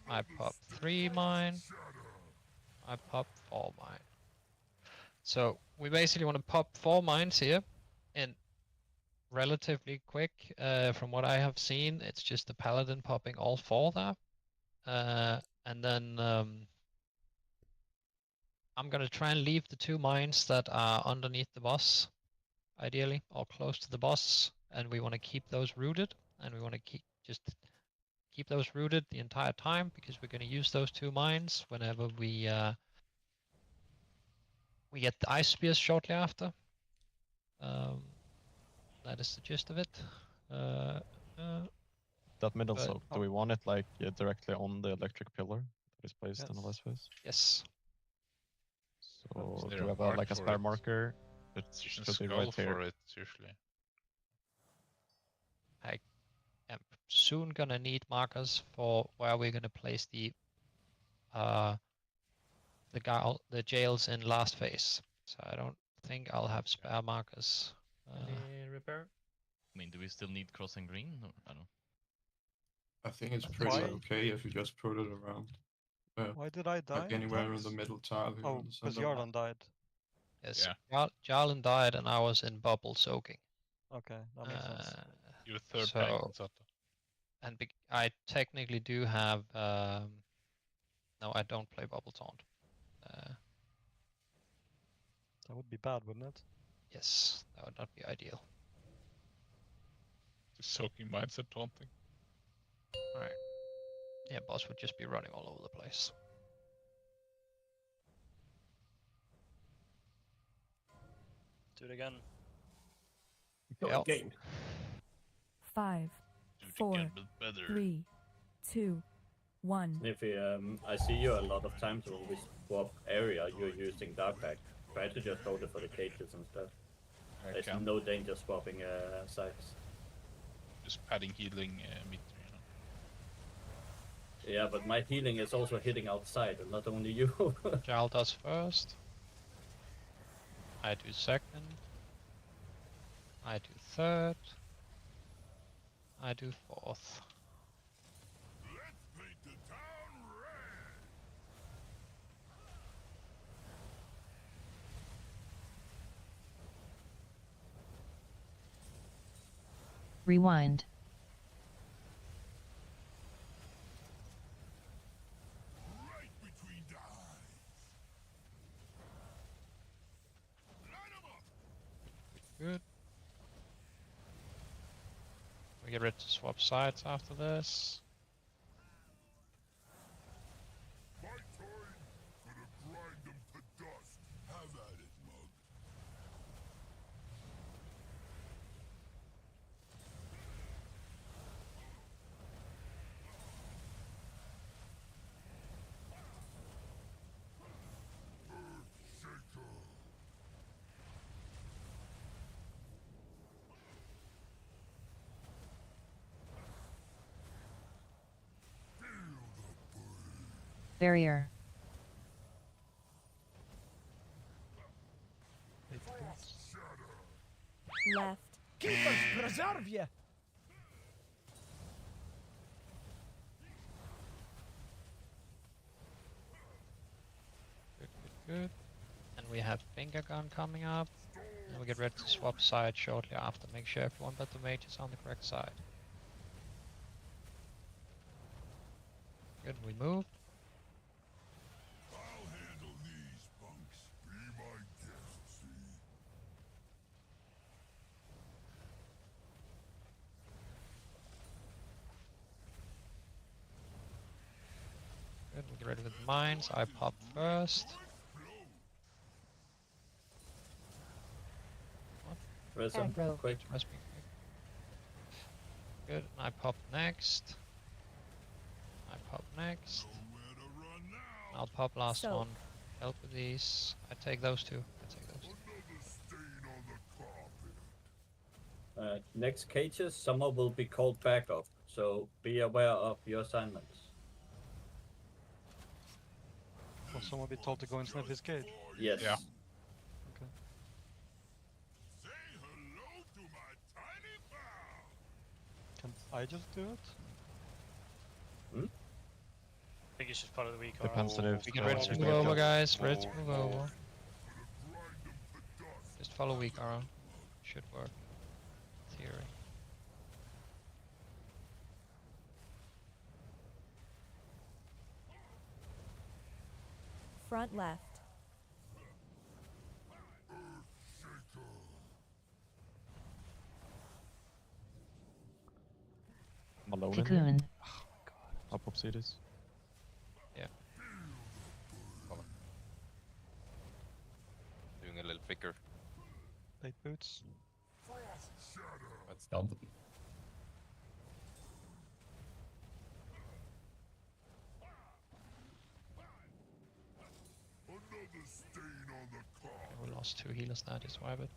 I pop 3 mine. I pop 4 mine. So we basically want to pop 4 mines here in relatively quick. From what I have seen, it's just the paladin popping all 4 there. And then I'm gonna try and leave the 2 mines that are underneath the boss, ideally, or close to the boss, and we want to keep those rooted, and we want to keep those rooted the entire time because we're gonna use those 2 mines whenever we get the ice spears shortly after. That is the gist of it. That middle but- soak, do we want it like directly on the electric pillar that is placed in the last phase? Yes. So Is do there we a have mark like a for spare it? marker? It You can should be scroll right for here. it usually. I am soon gonna need markers for where we're gonna place the jails in last phase. So I don't think I'll have spare markers. Any repair? I mean, do we still need crossing green? Or, I don't. I think it's pretty Why? okay if you just put it around. Why did I die? Like anywhere in the Thanks. middle tile here Oh, on the because center. Jarlan died. Yes, Jarlan died and I was in bubble soaking. Okay, that makes sense. You're third tank So, on Sato. and I technically do have. No, I don't play bubble taunt. That would be bad, wouldn't it? Yes, that would not be ideal. The soaking mindset taunting. Alright. Yeah, boss would just be running all over the place. Do it again. Yep. Game. 5, 4, again, but better. 3, 2, 1. If I see you a lot of times when we swap area, you're using Dark Pact. Try to just hold it for the cages instead. There's can. no danger swapping sides. Just padding healing meter, you know. Yeah, but my healing is also hitting outside, and not only you. Jarl does first. I do second. I do third. I do fourth. Let's paint the town red. Rewind. Right between the eyes. Line 'em up. Good. We get ready to swap sides after this. My turn. Gonna grind them to dust. Have at it, mug. Earthshaker. Barrier. Left. Keepers preserve you. Good. And we have finger gun coming up. And we get ready to swap sides shortly after. Make sure everyone but the mage is on the correct side. Good, we move. I'll handle these punks. Be my guest, see? Good, we get ready with mines. I pop first. Res him, Aggro. quick. Press me quick. Good, and I pop next. I pop next. Nowhere to run now. I'll pop last So- one. Help with these. I take those two. I take those two. Another stain on the carpet. Next cages, someone will be called back up, so be aware of your assignments. Will someone be told to go and sniff his cage? Yes. Yeah. Okay. Say hello to my tiny pal. Can I just do it? I think you should follow the weak Depends on if We get ready to move over, guys. Ready to move over. Just follow weak arrow. Should work. Theory. Front left. I'm alone in here. Cocoon. I'll pop CDs. Yeah. Doing a little quicker. Late boots. That's Done. Another stain on the carpet. We lost 2 healers now, just wipe it.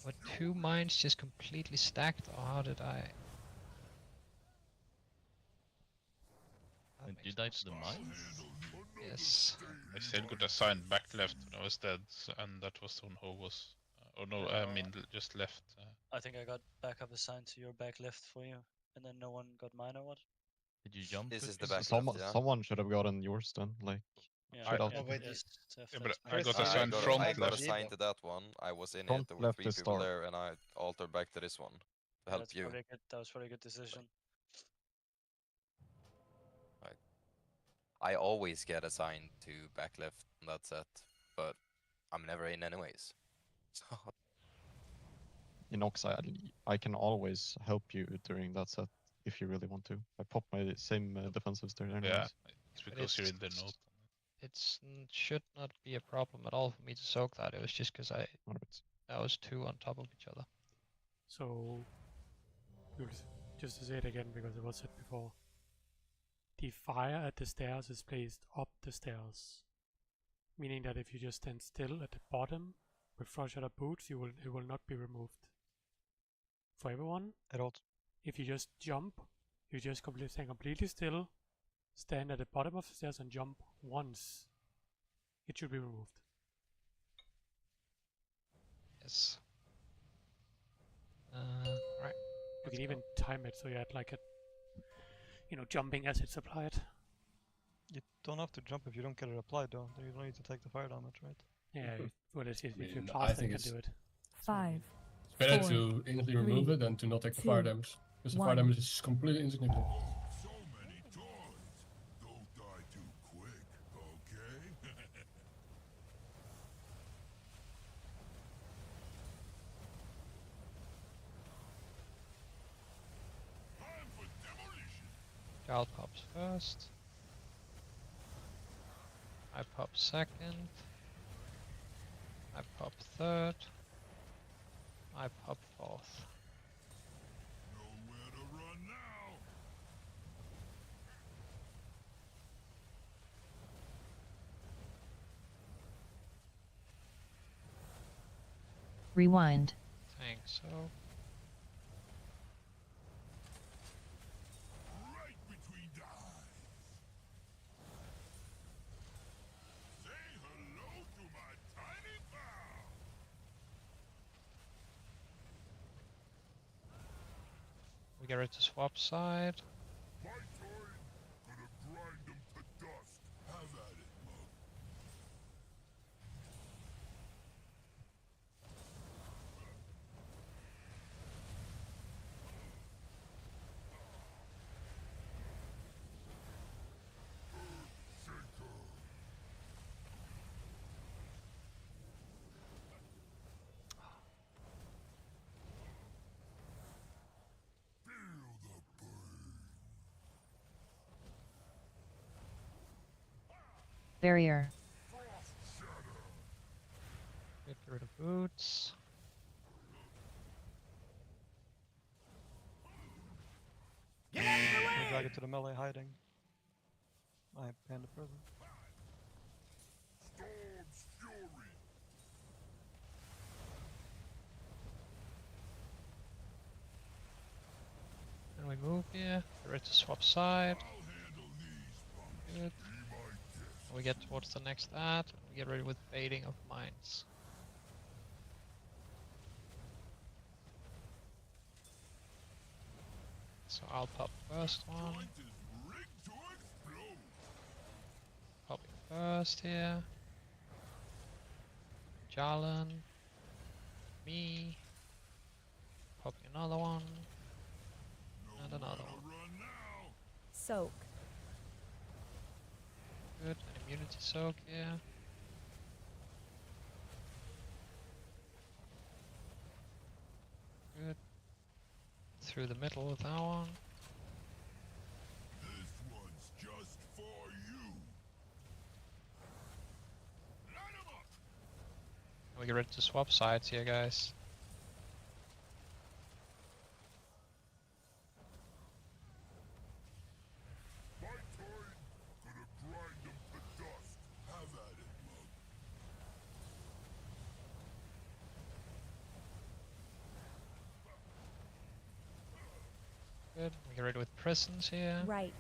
Were 2 mines just completely stacked, or how did I? And you died to the mines? Yes. I still got assigned back left when I was dead, and that was when Ho was. Oh no, I mean just left. I think I got backup assigned to your back left for you, and then no one got mine or what? Did you jump? This with is the me? back Someone, left, yeah. someone should have gotten yours then. Like, Yeah, straight out. yeah, of wait, it. yes, Yeah, but I Chris, got I assigned got- front I got left. assigned to that one. I was in Front it. There were left 3 is people start. there, and I altered back to this one to help that's you. probably that was probably a good decision. I always get assigned to back left on that set, but I'm never in anyways. So In Ox, I can always help you during that set if you really want to. I pop my same defensives there anyways. Yeah, it's But because you're in the note. Should not be a problem at all for me to soak that. It was just because I was 2 on top of each other. So, just to say it again because it was said before, the fire at the stairs is placed up the stairs, meaning that if you just stand still at the bottom with Frost Shatter boots, it will not be removed. For everyone, if you just jump, you just stand completely still, stand at the bottom of the stairs and jump once, it should be removed. Yes. Right. You can even time it so you had like a, jumping as it's applied. You don't have to jump if you don't get it applied, though. Then you don't need to take the fire damage, right? Yeah, well, if you're I fast, think you it's can do it. 5. It's better 4, to instantly 3, remove it than to not take the fire 2, damage. Because the fire 1. damage is completely insignificant. So many toys. Don't die too quick, okay? Time for demolition. Child pops first. I pop second. I pop third. I pop fourth. Nowhere to run now. Rewind. Think so. Right between the eyes. Say hello to my tiny pal. We get ready to swap side. My turn. Gonna grind them to dust. Have at it, mug. Barrier. Get rid of boots. We drag it to the melee hiding. I pan the prison. Storm's fury. And we move here. Get ready to swap side. Good. We get towards the next ad. We get ready with baiting of mines. So I'll pop first one. Popping first here. Jalan. Me. Popping another one. And another one. Soak. Good. An immunity soak here. Good. Through the middle with that one. This one's just for you. Line 'em up. We get ready to swap sides here, guys. My turn. Gonna grind them to dust. Have at it, mug. Good. We get ready with presence here. Right.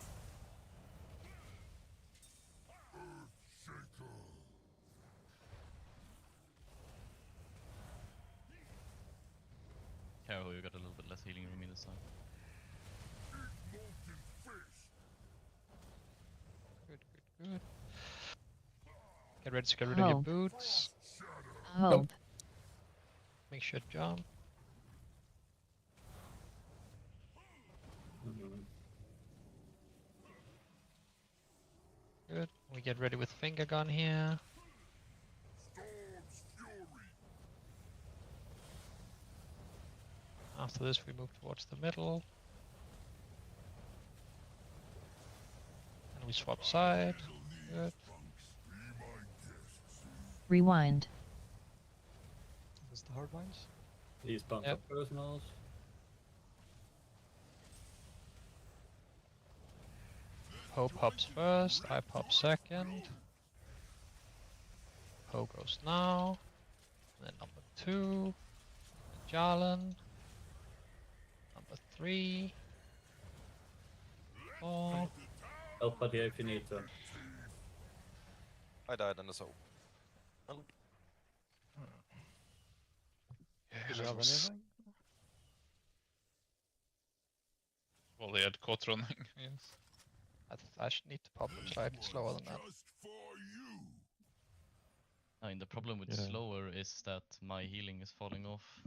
Carol, you got a little bit less healing than me this time. Good. Get ready to get rid of your Hope. boots. Hope. Make sure to jump. Good. We get ready with finger gun here. Storm's fury. After this, we move towards the middle. And we swap side. Good. Rewind. Is this the hard mines? These bunch Yep. of personals. Pope pops first, I pop second. Ho goes now. And then number 2. Jarlan. Number 3. 4. Help out here if you need to. I died on the soul. Do you have anything? Well, they had caught running, yes. I should need to pop it slightly slower than that. I mean, the problem with Yeah. slower is that my healing is falling off.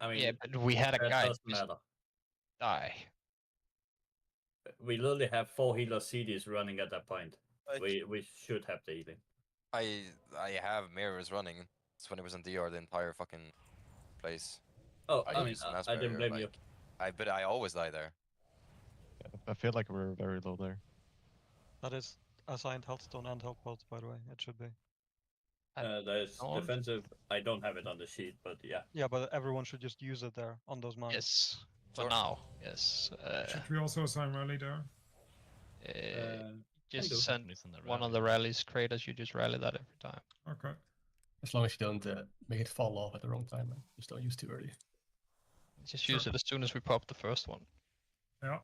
I mean, Yeah, but we had a that guy doesn't just matter. die. We literally have 4 healer CDs running at that point. Like- We should have the healing. I have mirrors running. It's 20% DR the entire fucking place. Oh, I mean, use mass I didn't barrier, blame you. but I always die there. I feel like we're very low there. That is assigned healthstone and health pods, by the way. It should be. There's no one- defensive. I don't have it on the sheet, but yeah. Yeah, but everyone should just use it there on those mines. Yes. For now, yes. Should we also assign rally there? Just do. send It's in the one of rally. the rallies. Kratos, you just rally that every time. Okay. As long as you don't make it fall off at the wrong time, man. Just don't use too early. Just use it as soon as we pop the first one. Yeah.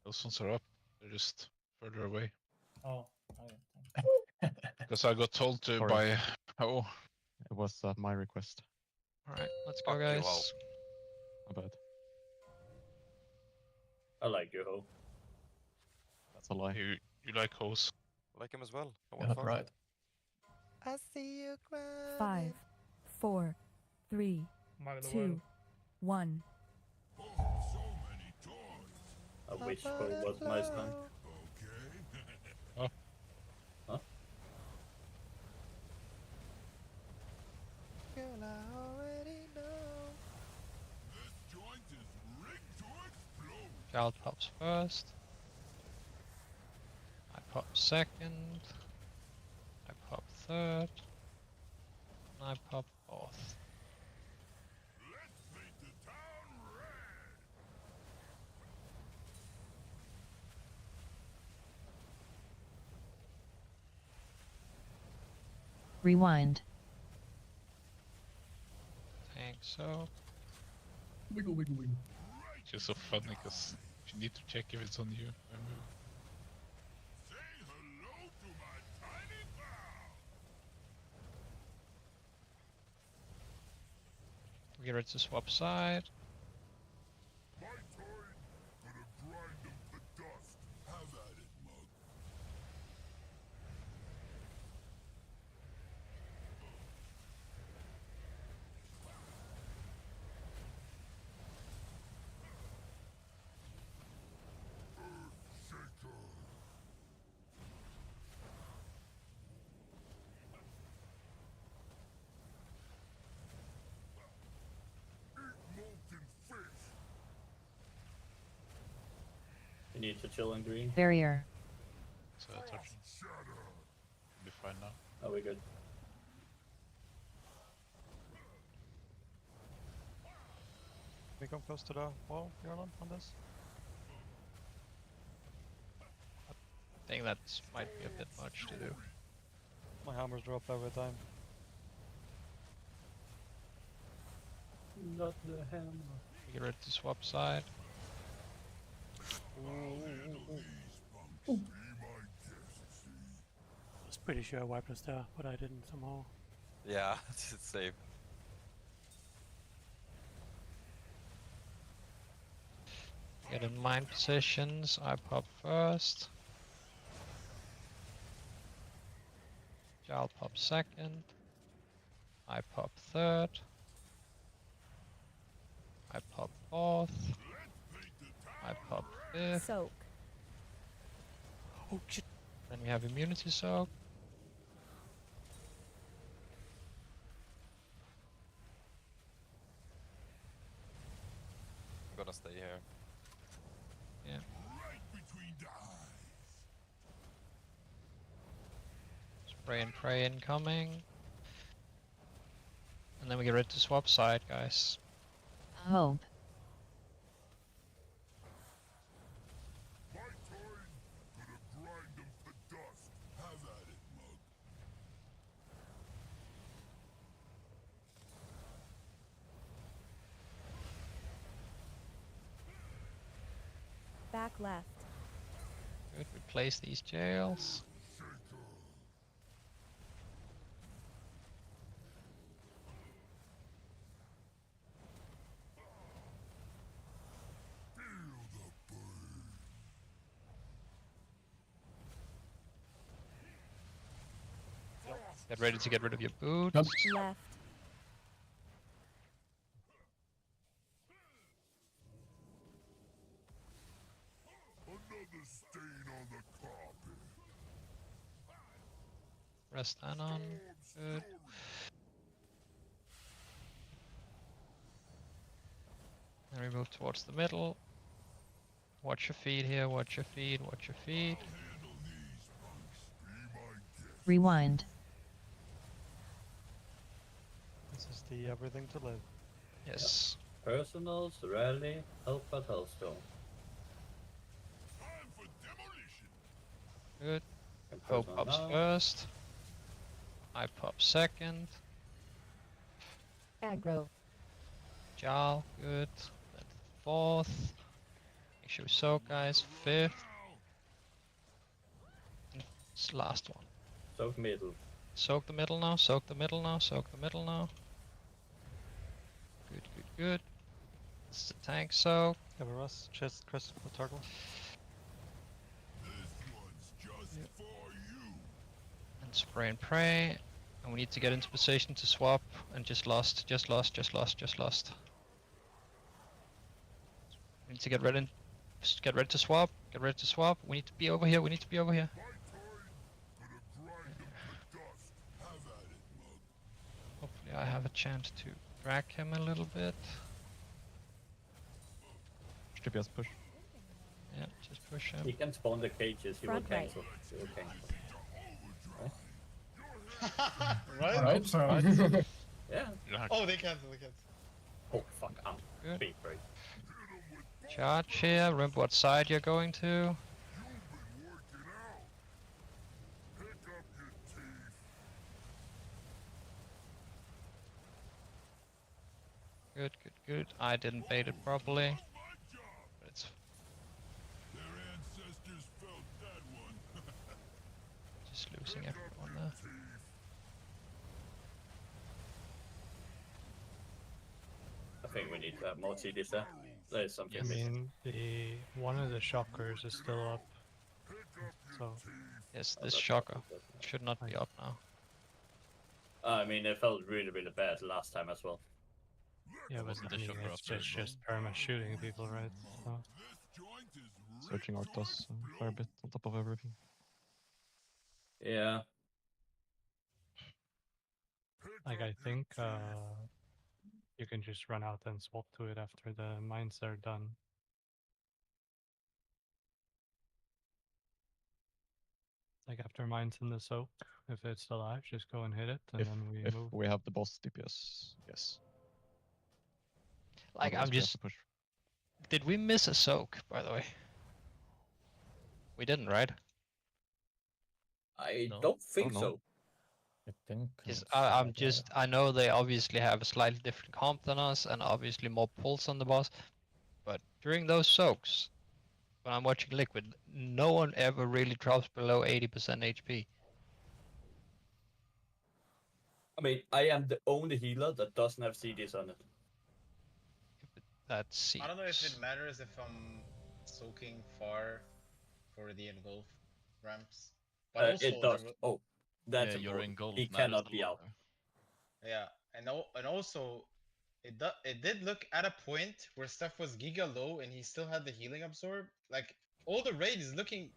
Those ones are up. They're just further away. Oh. Because I got told to Sorry. by Ho. It was my request. Alright, let's go, Fuck you, guys. Ho. My bad. I like you, Ho. That's a lie. You like Ho's. I like him as well. I Yeah, want that's fun. right. I see you cry. 5, 4, 3, Mark the 2, word. 1. I wish Ho was nice time. Oh. Huh? Girl, I already know. This joint is rigged to explode. Child pops first. I pop second. I pop third. And I pop fourth. Let's paint the town red. Rewind. Tank so. Wiggle, wiggle, wiggle. It's just so funny because you need to check if it's on you. I move. Say hello to my tiny pal. We get ready to swap side. My turn. Gonna grind them to dust. Have at it, mug. Shaker. Eat molten fish. You need to chill in green. Barrier. It's touching. Shatter. Be fine now. Are we good? We come close to the wall, Jarlan, on this. I think that might be a bit much to do. My hammers drop every time. Not the hammer. We get ready to swap side. Be my guest, see? I was pretty sure I wiped us there, but I didn't somehow. Yeah, it's safe. Get in mine positions. I pop first. Child pop second. I pop third. I pop fourth. I pop fifth. Soak. Oh shit! Then we have immunity soak. I'm gonna stay here. Yeah. Right between the eyes. Spray and pray incoming. And then we get ready to swap side, guys. Hope. My turn. Gonna grind them to dust. Have at it, Back left. Good, replace these jails. Get ready to get rid of your boots. Left. Another stain on the carpet. Rest that on. Good. And we move towards the middle. Watch your feet here, watch your feet, watch your feet. Rewind. This is the everything to live. Yes. Personals, rally, help at Hellstone. Good. And Hope personal pops now. first. I pop second. Aggro. Jarl, good. Then fourth. Make sure we soak, guys. Fifth. And this last one. Soak middle. Soak the middle now, soak the middle now, soak the middle now. Good, good, good. This is a tank soak. Have a rust, chest, crest, for turtle. And spray and pray. And we need to get into position to swap. And just lost. We need to get ready. Get ready to swap. Get ready to swap. We need to be over here. We need to be over here. Hopefully I have a chance to drag him a little bit. TPS push. Yeah, just push him. He can spawn the cages, he will Front right. cancel. He will cancel. Right? I hope so. Yeah. Oh, they cancel, they cancel. Oh fuck, I'm Good. being brave. Charge here. Remember what side you're going to. Good, good, good. I didn't bait it properly. But it's just losing everyone there. I think we need to have more CDs there. There's something I missing. mean, one of the shockers is still up. So, Yes, this shocker should not be up now. I mean, it felt really, really bad last time as well. yeah, but Wasn't the then shocker it's up there as well? just perma shooting people, right? So, Searching Arctos a fair bit on top of everything. Yeah. like, I think you can just run out and swap to it after the mines are done. Like after mines in the soak, if it's alive, just go and hit it, and If then we if move. we have the boss DPS, yes. Like, Otherwise I'm we have just. to push. Did we miss a soak, by the way? We didn't, right? I No. don't think no. so. I think. I'm just. I know they obviously have a slightly different comp than us, and obviously more pulse on the boss. But during those soaks, when I'm watching Liquid, no one ever really drops below 80% HP. I mean, I am the only healer that doesn't have CDs on it. That seems. I don't know if it matters if I'm soaking far for the engulf ramps. But also It does. there Oh, that's Yeah, you're important. in gold. He matters cannot a be lot out. there. Yeah, and also it did look at a point where Steph was giga low and he still had the healing absorb. Like all the raid is looking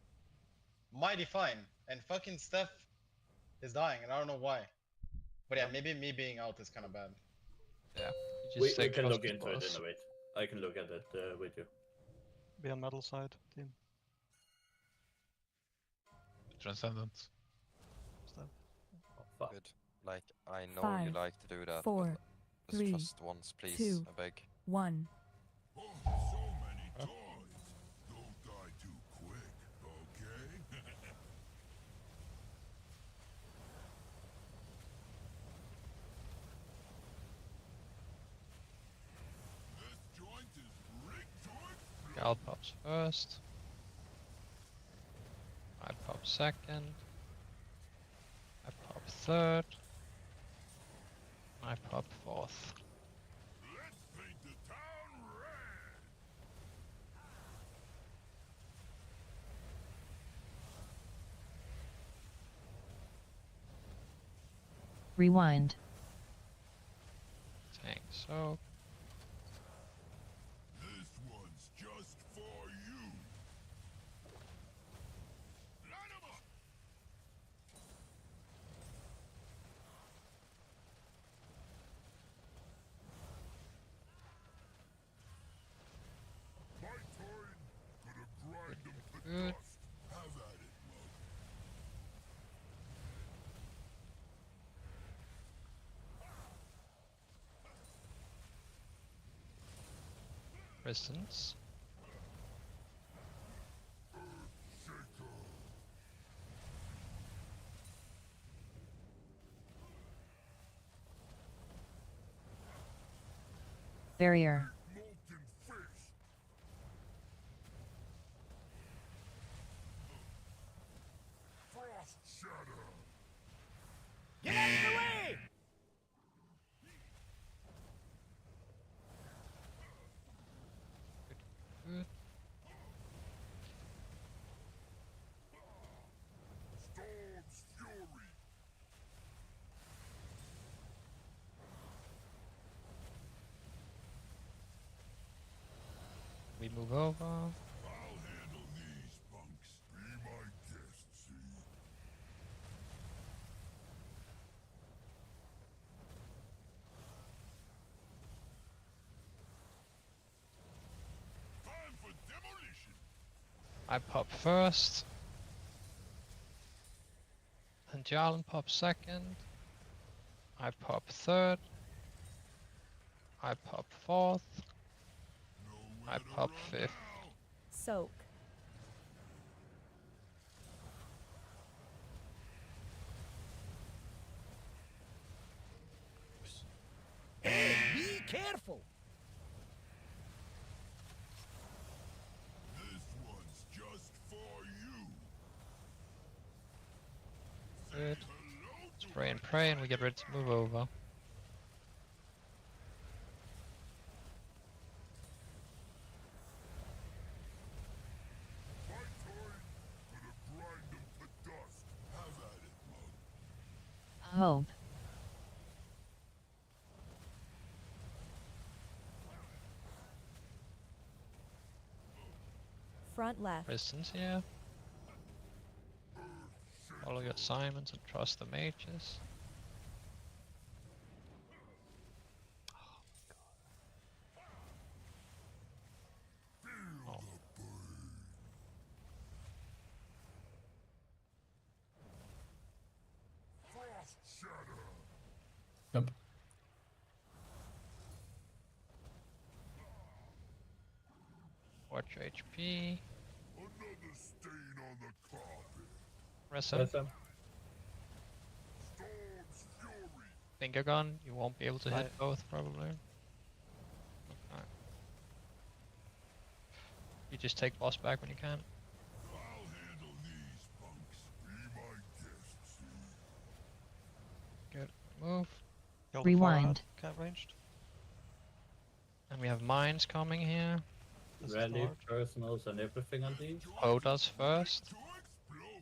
mighty fine, and fucking Steph is dying, and I don't know why. But yeah, maybe me being out is kind of bad. Yeah. We can look into it in a bit. I can look at it with you. Be on metal side, team. Transcendent. Good. Like, I know you 5, like to do that, 4, but 3, just once, please, 2, I beg. 1. So many toys. Don't die too quick, okay? This joint is rigged to it. Gal pops first. pop second. I pop third. I pop fourth. Let's paint the town red. Rewind. Tank soak. This one's just for you. Line 'em up. My turn. Gonna grind 'em to Good. dust. Have at it, Mug. Resistance. Barrier. Molten fist. Frost shatter. Get out of the way! Good. Storm's fury. We move over. I'll handle these punks. Be my guest, see? Time for demolition. I pop first. And Jarlan pops second. I pop third. I pop fourth. I pop fifth. Soak. Hey, be careful! This one's just for you. Good. Spray and pray, and we get ready to move over. My turn. Gonna grind 'em to dust. Have at it, Mug. Hope. Front left. Resistance here. Follow your Simons and trust the mages. Oh. Frost shatter. Yep. Watch your HP. Another stain on the carpet. Rest him. Press him. Storm's fury. Finger gun. You won't be able to hit Right. both probably. Okay. You just take boss back when you can. I'll handle these punks. Be my guest, see? Good. Move. Kill the far Rewind. out, cat ranged. And we have mines coming here. This is Rally large. personals and everything on these. Poe does first. To explode.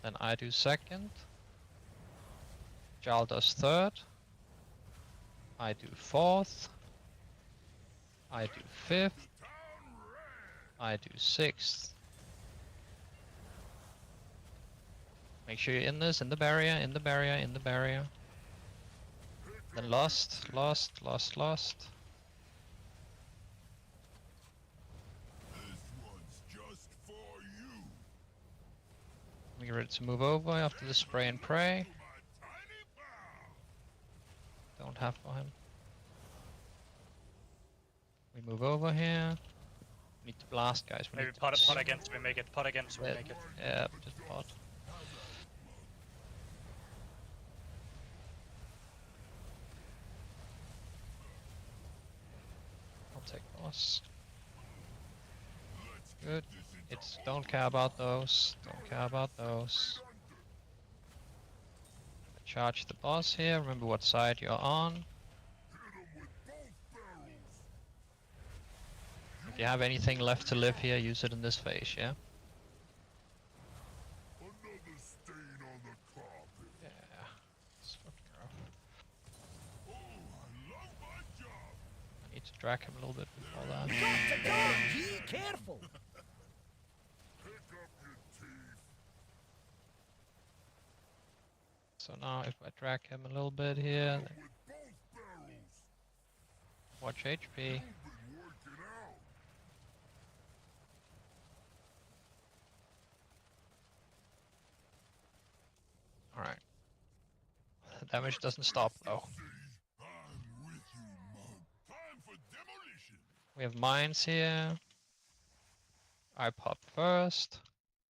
Then I do second. Jarl does third. I do fourth. I do fifth. I do sixth. Make sure you're in this, in the barrier, in the barrier, in the barrier. Then lost, lost, lost, lost. This one's just for you. We get ready to move over after the spray and pray. To my tiny pal. Don't have for him. We move over here. We need to blast, guys. We Maybe need to pot again so we make it. Pot again so we make it. Yeah, just pot. I'll take boss. Let's Good. get this It's don't care about those. Don't care about those. Charge the boss here. Remember what side you're on. If you have anything left to live here, use it in this phase, yeah? Another stain on the carpet. Yeah. Let's fucking go. Oh, I love my job. I need to drag him a little bit before that. Got to go! Be careful! Pick up your teeth. So now if I drag him a little bit here, then With both barrels. watch HP. You've been working out. Alright. The damage doesn't stop though. I'm with you, mug. Time for demolition. We have mines here. I pop first.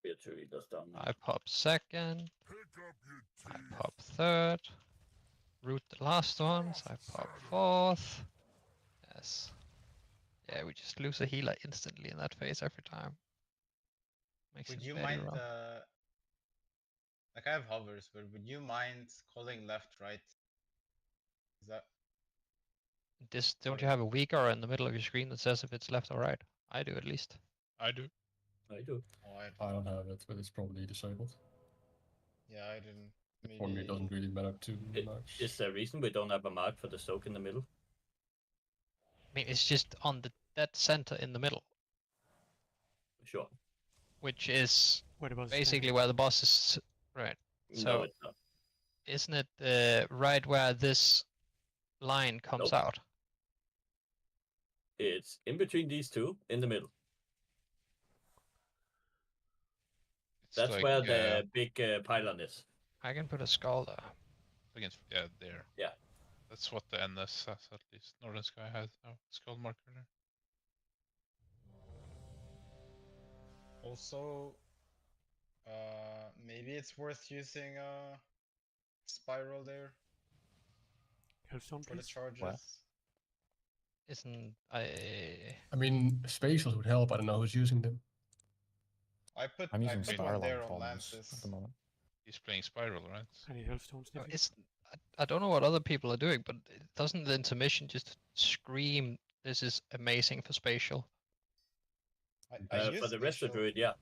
We have 2 healers down. I pop second. Pick up your I teeth. pop third. Root the last ones. I pop fourth. Yes. Yeah, we just lose a healer instantly in that phase every time. Makes Would it you very mind, rough. like I have hovers, but would you mind calling left, right? Is that This, don't you have a weak aura in the middle of your screen that says if it's left or right? I do at least. I do. I do. oh, I don't have it, but it's probably disabled. yeah, I didn't. For me, Maybe it doesn't really matter too much. Is there a reason we don't have a mark for the soak in the middle? I mean, it's just on the dead center in the middle, Sure. which is Where the boss is basically standing. where the boss is. Right. No, So, it's not. isn't it right where this line comes Nope. out? It's in between these two, in the middle. It's That's like, where the big pylon is. I can put a skull there. against yeah there. Yeah. That's what the NS has at least. Northern Sky has now. Skull marker there. Also, maybe it's worth using a spiral there Hellstone, for the please. charges. Isn't I mean, spatials would help. I don't know who's using them. I'm using put one spiral there on on bombs Lances. at the moment. He's playing Spiral, right? I need Hellstones, Snippy. it's? I don't know what other people are doing, but doesn't the intermission just scream, "This is amazing for spatial"? I For the rest of the druid, yeah.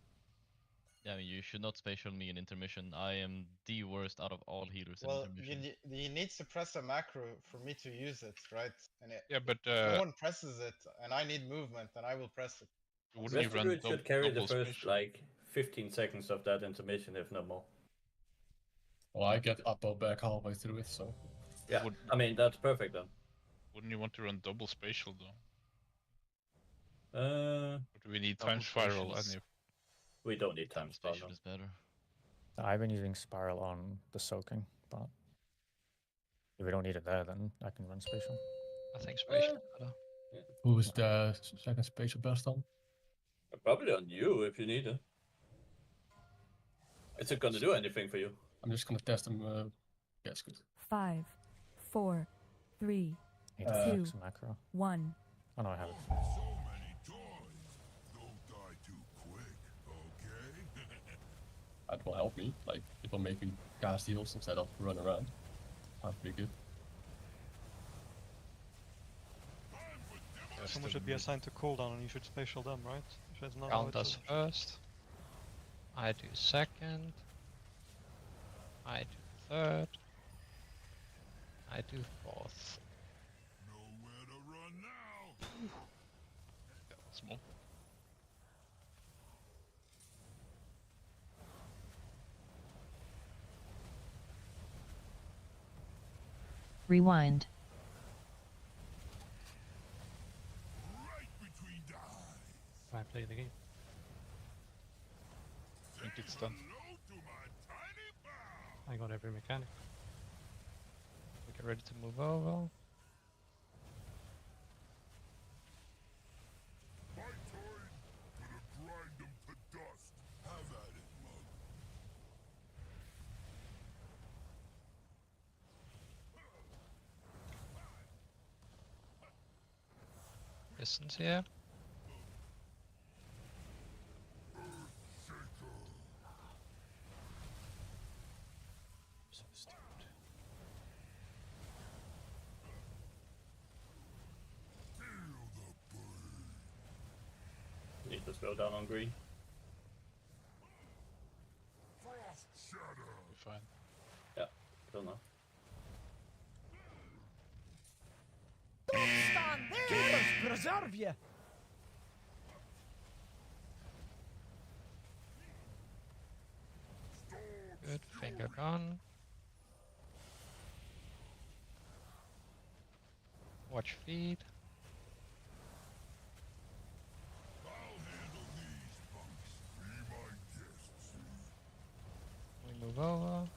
Yeah, I mean, you should not spatial me in intermission. I am the worst out of all healers Well, in intermission. you need to press a macro for me to use it, right? And Yeah, but if no one presses it, and I need movement, then I will press it. wouldn't you Rest of run druid should carry the double first spatial? like 15 seconds of that intermission, if not more. Well, I get up or back halfway through it, so. Yeah, I mean that's perfect then. Wouldn't you want to run double spatial though? Uh, Or do we need Double time spiral? spatial is- And if we don't need time Spatial spiral. is better. I've been using spiral on the soaking, but if we don't need it there, then I can run spatial. I think spatial is better. Who is the second spatial best on? Probably on you if you need it. Is it gonna do anything for you? I'm just gonna test them. Yeah, it's good. 5, 4, 3, Need to 2, fix macro. 1. Oh no, I have it. So many toys. Don't die too quick, okay? That will help me. Like, it will make me cast heals instead of run around. That'd be good. Someone should be assigned to cooldown and you should spatial them, right? If it's not how Round it does is. first. I do second. I do third. I do fourth. Nowhere to run now. small. Rewind. Right between the eyes. I play the game. I think it's done. Hello to my tiny bow. I got every mechanic. We get ready to move over. My turn. Gonna grind them to dust. Have at it, mug. Distance here. slow down on green. Be fine. Yeah, kill now. Don't stand there! Keepers preserve you! Good, finger gun. Watch feed. We move over.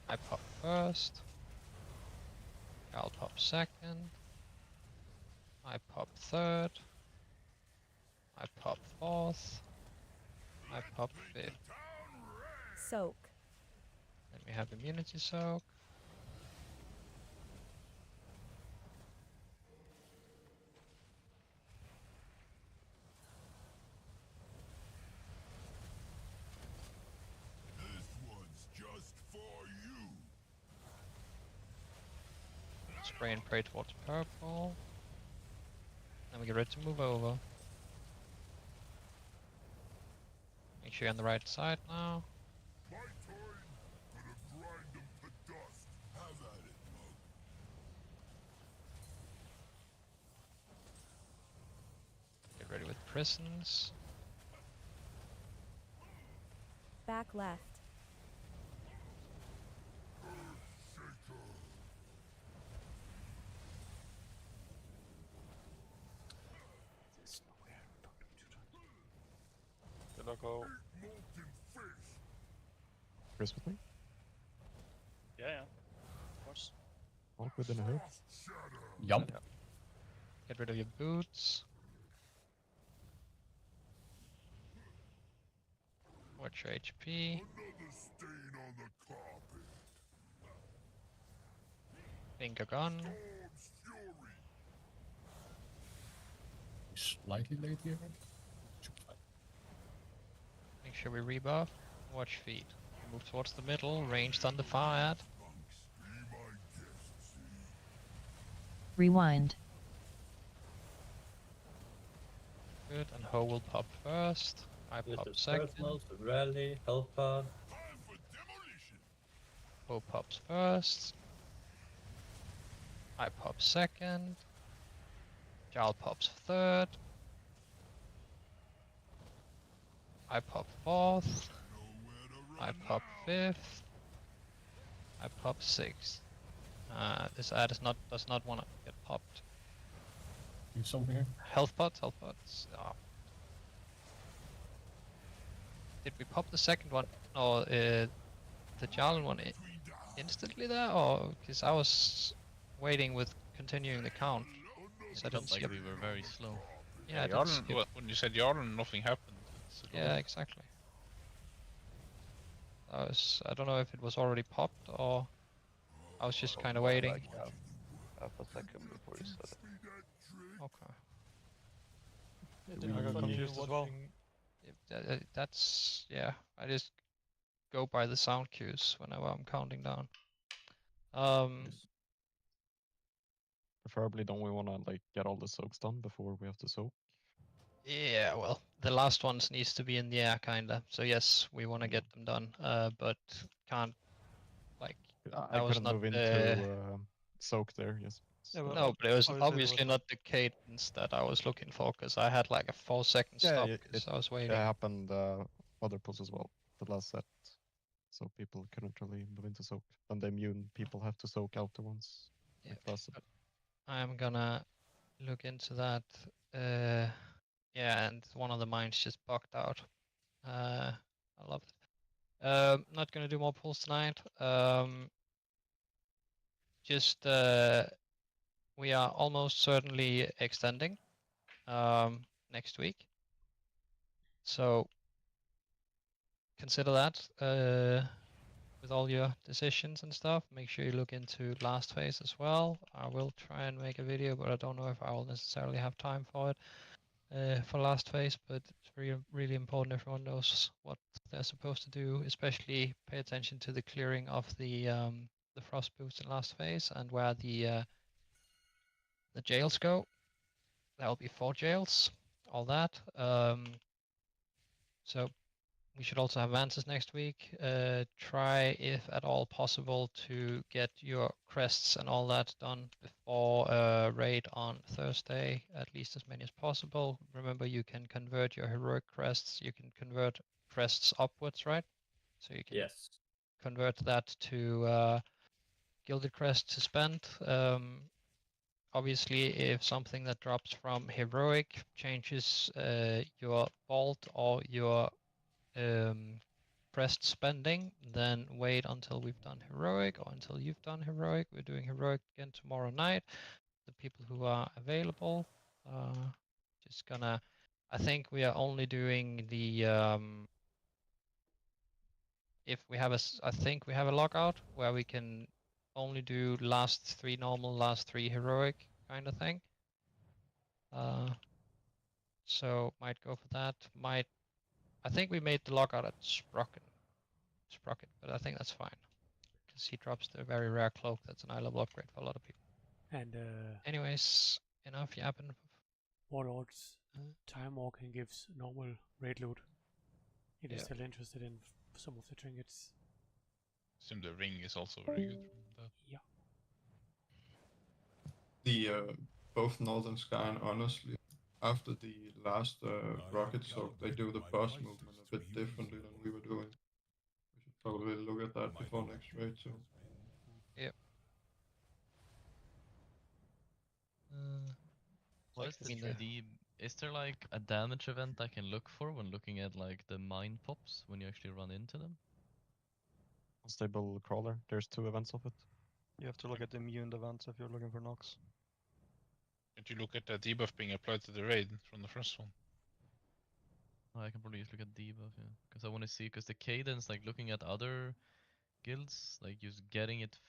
I pop first. I'll pop second. I pop third. I pop fourth. I pop fifth. Soak. Then we have immunity soak. Spray and pray towards purple. Then we get ready to move over. Make sure you're on the right side now. My turn. Gonna grind them to dust. Have at it, mug. Get ready with prisons. Back left. Did I go? Chris with me? Yeah, yeah. Of course. Walk within a hood. Yup. Get rid of your boots. Watch your HP. Another stain on the carpet. Finger gun. Storm's fury. Slightly late here. Make sure we rebuff. Watch feet. Move towards the middle. Ranged on the far ad. Rewind. Good. And Ho will pop first. I This pop is second. personals, rally, health pod. Ho pops first. I pop second. Jarl pops third. I pop fourth. I pop fifth. I pop sixth. This ad does not want to get popped. Use something here. Health pots. Oh. Did we pop the second one? No, the Jarl one instantly there, or because I was waiting with continuing the count. So I didn't Felt like skip. we were very slow. Yeah, I didn't Jarl, skip. when you said Jarl, nothing happened. It's a Yeah, lot. exactly. I don't know if it was already popped or I was just kind of waiting. Like half a second before you said it. Okay. I got confused as well. That's yeah. I just go by the sound cues whenever I'm counting down. Preferably, don't we want to like get all the soaks done before we have to soak? Yeah, well, the last ones needs to be in the air, kinda. So yes, we want to get them done, but can't like. I that was couldn't not move into the- soak there. Yes. Yeah, well, No, but it was obviously there obviously was- not the cadence that I was looking for, because I had like a 4-second stop because I was waiting. It happened other pulls as well. The last set, so people couldn't really move into soak. And the immune people have to soak out the ones. Yeah, like last set. I'm gonna look into that. Yeah, and one of the mines just bugged out. I love it. Not gonna do more pulls tonight. Just we are almost certainly extending next week. So consider that with all your decisions and stuff. Make sure you look into last phase as well. I will try and make a video, but I don't know if I will necessarily have time for it. for last phase, but it's really important everyone knows what they're supposed to do, especially pay attention to the clearing of the frost boots in last phase and where the jails go. There will be 4 jails, all that. So we should also have Vances next week. Try, if at all possible, to get your crests and all that done before raid on Thursday, at least as many as possible. Remember, you can convert your heroic crests. You can convert crests upwards, right? So you can Yes. convert that to gilded crest to spend. Obviously, if something that drops from heroic changes your vault or your crest spending, then wait until we've done heroic or until you've done heroic. We're doing heroic again tomorrow night. The people who are available, just gonna. I think we are only doing the. If we have I think we have a lockout where we can only do last 3 normal, last 3 heroic kind of thing. So might go for that. I think we made the lockout at Sprocket, but I think that's fine because he drops the very rare cloak. That's an eye level upgrade for a lot of people. And anyways, enough yapping. Warlords Time Walking gives normal raid loot. It is still interested in some of the trinkets. Assume the ring is also very good from that. Yeah. The both Northern Sky and honestly, after the last rocket soak, they do the boss movement a bit differently than we were doing. We should probably look at that before next raid too. Yep. What is is there like a damage event I can look for when looking at like the mine pops when you actually run into them? Unstable crawler. There's 2 events of it. You have to look at the immune events if you're looking for Nox. Did you look at the debuff being applied to the raid from the first one? I can probably just look at debuff, yeah, because I want to see, because the cadence, like looking at other guilds, like just getting it,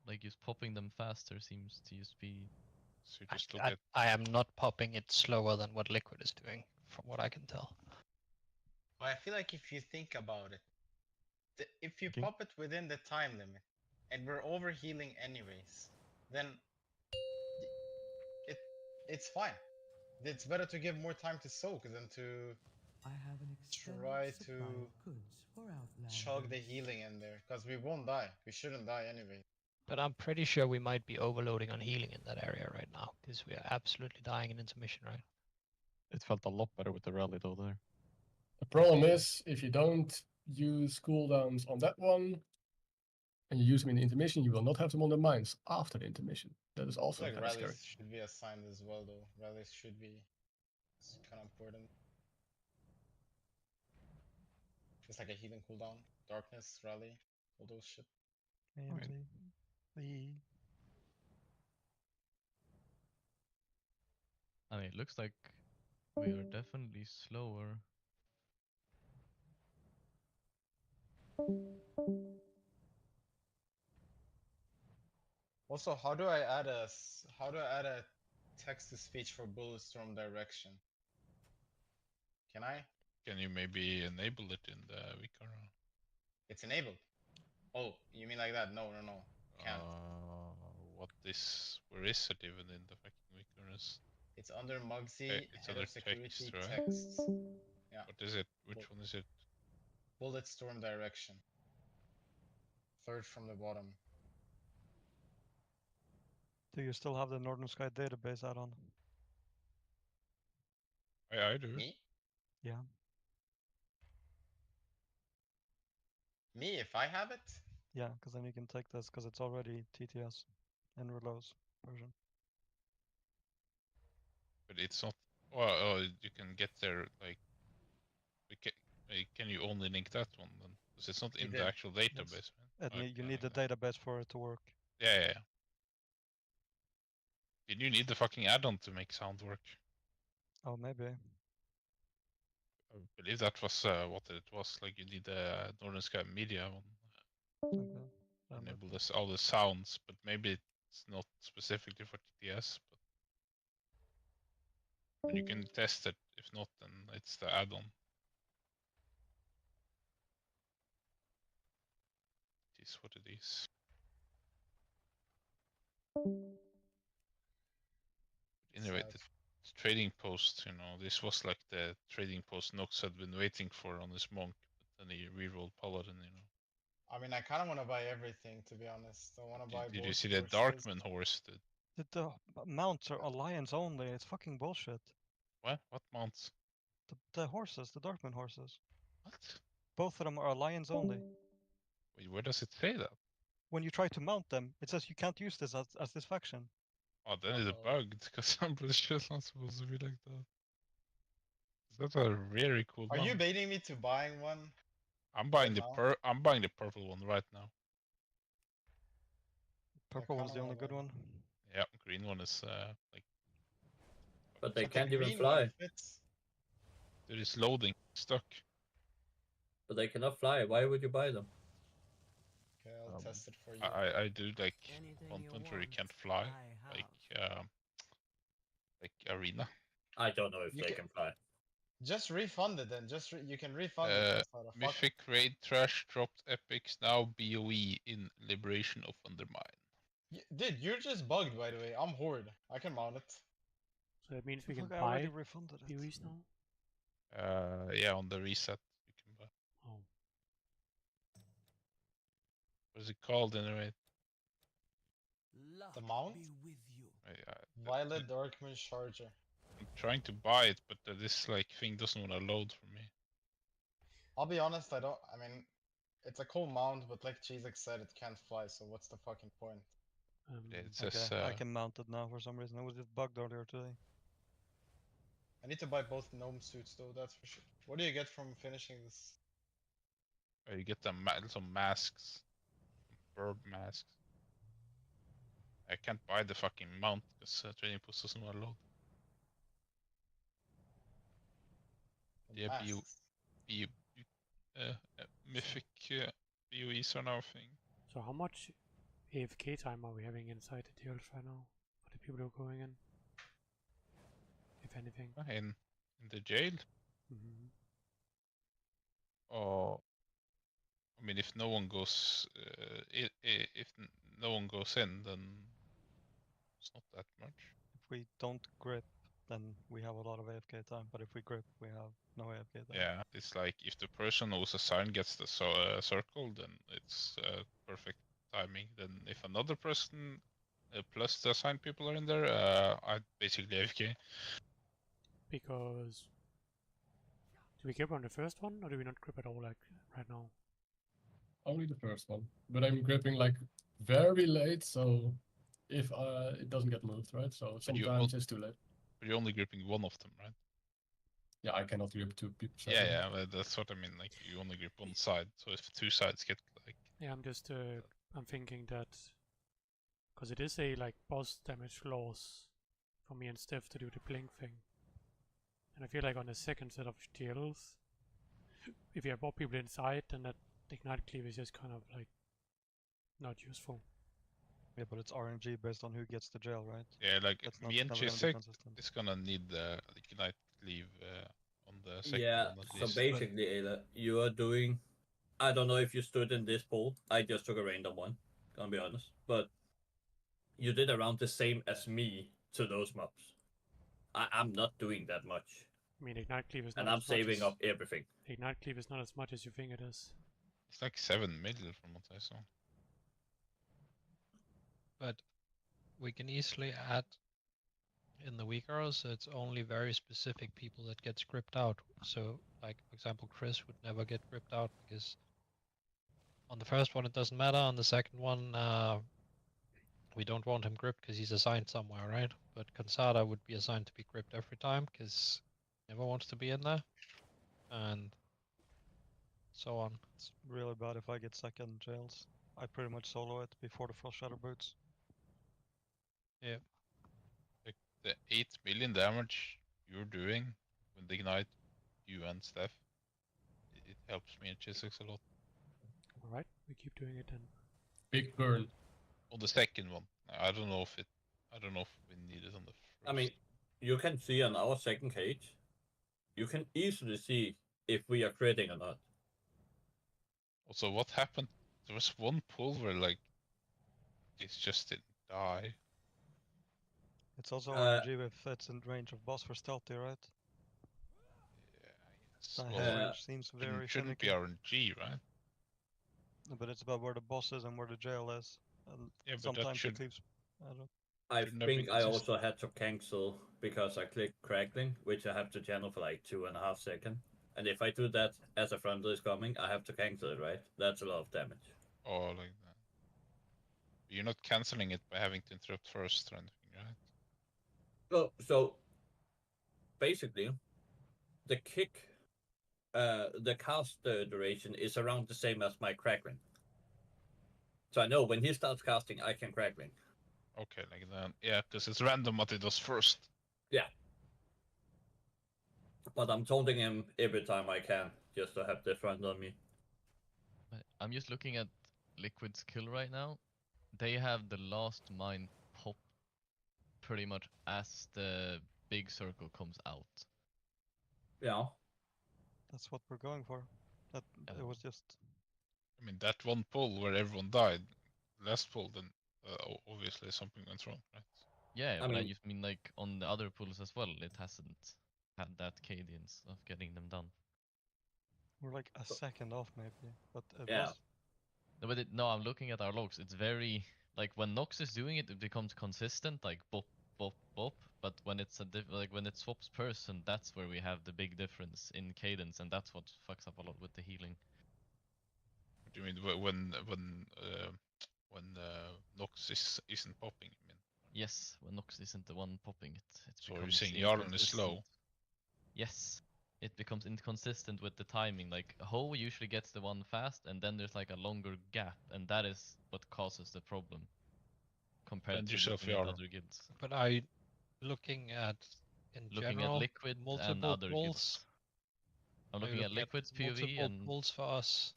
like just popping them faster seems to just be. So you just look I, at. I am not popping it slower than what Liquid is doing, from what I can tell. Well, I feel like if you think about it, if you pop it within the time limit, and we're over healing anyways, then it's fine. It's better to give more time to soak than to try to chug the healing in there, because we won't die. We shouldn't die anyway. But I'm pretty sure we might be overloading on healing in that area right now, because we are absolutely dying in intermission, right? It felt a lot better with the rally though there. The problem is, if you don't use cooldowns on that one, and you use them in the intermission, you will not have them on the mines after the intermission. That is also Like kind of scary. rallies should be assigned as well, though. Rallies should be kind of important. Just like a healing cooldown, darkness, rally, all those shit. I mean, it looks like we are definitely slower. Also, how do I add a text to speech for Bulletstorm direction? Can I? Can you maybe enable it in the Vikara? It's enabled. Oh, you mean like that? No. Can't. Where is it even in the fucking Vikaras? It's under Mugsy, It's head under of security text, right? texts. Yeah. What is it? Which one is it? Bulletstorm direction. Third from the bottom. Do you still have the Northern Sky database add-on? I do. Me? Yeah. Me, if I have it? Yeah, because then you can take this, because it's already TTS in Relo's version. But it's not. Well, you can get there like. Can you only link that one then? Because it's not in the actual database. Right? You need the database for it to work. Yeah. Did you need the fucking add-on to make sound work? Oh, maybe. I believe that was what it was. Like you need the Northern Sky Media one. Enable this all the sounds, but maybe it's not specifically for TTS. And you can test it. If not, then it's the add-on. It is what it is. Anyway, Sad. the trading post, this was like the trading post Nox had been waiting for on his monk, but then he rerolled Paladin, I mean, I kind of want to buy everything, to be honest. I want to buy Did you both see the horses. Darkman horse, dude? The mounts are alliance only. It's fucking bullshit. What? What mounts? The horses, the Darkman horses. What? Both of them are alliance only. Wait, where does it say that? When you try to mount them, it says you can't use this as this faction. Oh, then it's bugged, because I'm pretty sure it's not supposed to be like that. That's a very cool Are you mount. baiting me to buying one? I'm buying now? I'm buying the purple one right now. Purple one's the only good one. Yeah, green one is like. But they But the can't even green fly. one fits. It is loading, stuck. But they cannot fly. Why would you buy them? Okay, I'll test it for you. I do like content where you can't fly, like arena. I don't know if You they ca- can fly. Just refund it then. You can refund it. Fuck. Mythic Raid Trash dropped epics now BOE in Liberation of Undermine. Dude, you're just bugged, by the way. I'm Horde. I can mount it. So that means we can Fuck, I buy already refunded it. PoEs now? Yeah, on the reset you can buy. Oh. What is it called anyway? The mount? Violet Darkmoon Charger. I'm trying to buy it, but this like thing doesn't want to load for me. I'll be honest, I mean, it's a cool mount, but like Cheezek said, it can't fly, so what's the fucking point? Yeah, it says Okay, I can mount it now for some reason. It was just bugged earlier today. I need to buy both gnome suits though, that's for sure. What do you get from finishing this? you get some masks, bird masks. I can't buy the fucking mount because trading post doesn't want to load. Yeah, mythic BOEs are now a thing. So how much AFK time are we having inside the deals right now? For the people who are going in? If anything. In the jail? Mm-hmm. Oh, I mean, if no one goes, if no one goes in, then it's not that much. If we don't grip, then we have a lot of AFK time. But if we grip, we have no AFK time. Yeah, it's like if the person who's assigned gets the circle, then it's perfect timing. Then if another person plus the assigned people are in there, I basically AFK. Because do we grip on the first one, or do we not grip at all, like right now? Only the first one, but I'm gripping like very late, so if it doesn't get moved, right? So sometimes it's too late. But you're only gripping one of them, right? Yeah, I cannot grip two people. Yeah, but that's what I mean. Like you only grip one side, so if two sides get like. Yeah, I'm just I'm thinking that because it is a like boss damage loss for me and Steph to do the blink thing, and I feel like on the second set of deals, if you have more people inside, then that ignite cleave is just kind of like not useful. Yeah, but it's RNG based on who gets the jail, right? Yeah, like That's me and never gonna be Cheezek consistent. is gonna need the ignite cleave on the second Yeah, one at so least. basically, Ada, you are doing. I don't know if you stood in this pool. I just took a random one, gonna be honest. But you did around the same as me to those mobs. I'm not doing that much. I mean, ignite cleave is not And I'm as much saving as, up everything. Ignite cleave is not as much as you think it is. It's like 7 million from what I saw. But we can easily add in the weak arrows, so it's only very specific people that get gripped out. So, like for example, Chris would never get gripped out because on the first one it doesn't matter. On the second one, we don't want him gripped because he's assigned somewhere, right? But Kansada would be assigned to be gripped every time because he never wants to be in there, and so on. It's really bad if I get second jails. I pretty much solo it before the Frost Shadow boots. Yeah. Like the 8 million damage you're doing with the ignite, you and Steph, it helps me and Cheezek a lot. Alright, we keep doing it then. Big burn. On the second one, I don't know if we need it on the first. I mean, you can see on our second cage, you can easily see if we are critting or not. Also, what happened? There was one pull where like it just didn't die. It's also Uh, RNG if it's in range of boss for stealthy, right? The Well, head range seems very shouldn't be finicky. RNG, right? But it's about where the boss is and where the jail is. And Yeah, but that sometimes should- it leaves. I don't. I Shouldn't that be think I consistent? also had to cancel because I clicked crackling, which I have to channel for like 2.5 seconds. And if I do that as a frontal is coming, I have to cancel it, right? That's a lot of damage. Oh, like that. You're not canceling it by having to interrupt first or anything, right? Well, so basically, the kick, the cast duration is around the same as my crackling. So I know when he starts casting, I can crackling. Okay, like that. Yeah, because it's random what it does first. Yeah. But I'm taunting him every time I can, just to have the front on me. I'm just looking at Liquid's kill right now. They have the last mine pop pretty much as the big circle comes out. Yeah. That's what we're going for. That it was just. I mean, that one pull where everyone died, last pull, then obviously something went wrong, right? Yeah, I but I mean- just mean like on the other pulls as well, it hasn't had that cadence of getting them done. We're like a second off maybe, but it Yeah. was. No, but no, I'm looking at our logs. It's very like when Nox is doing it, it becomes consistent, like bop, bop, bop. But when it's like when it swaps person, that's where we have the big difference in cadence, and that's what fucks up a lot with the healing. What do you mean when Nox isn't popping? I mean, Yes, when Nox isn't the one popping it. so you're saying Jarl is slow? inconsistent. Yes, it becomes inconsistent with the timing. Like Ho usually gets the one fast, and then there's like a longer gap, and that is what causes the problem compared Defend to yourself, looking at Jarl. other guilds. But I looking at in Looking general at Liquid and multiple other pulls. guilds. I'm Are you looking at Liquid's POV multiple and pulls for us.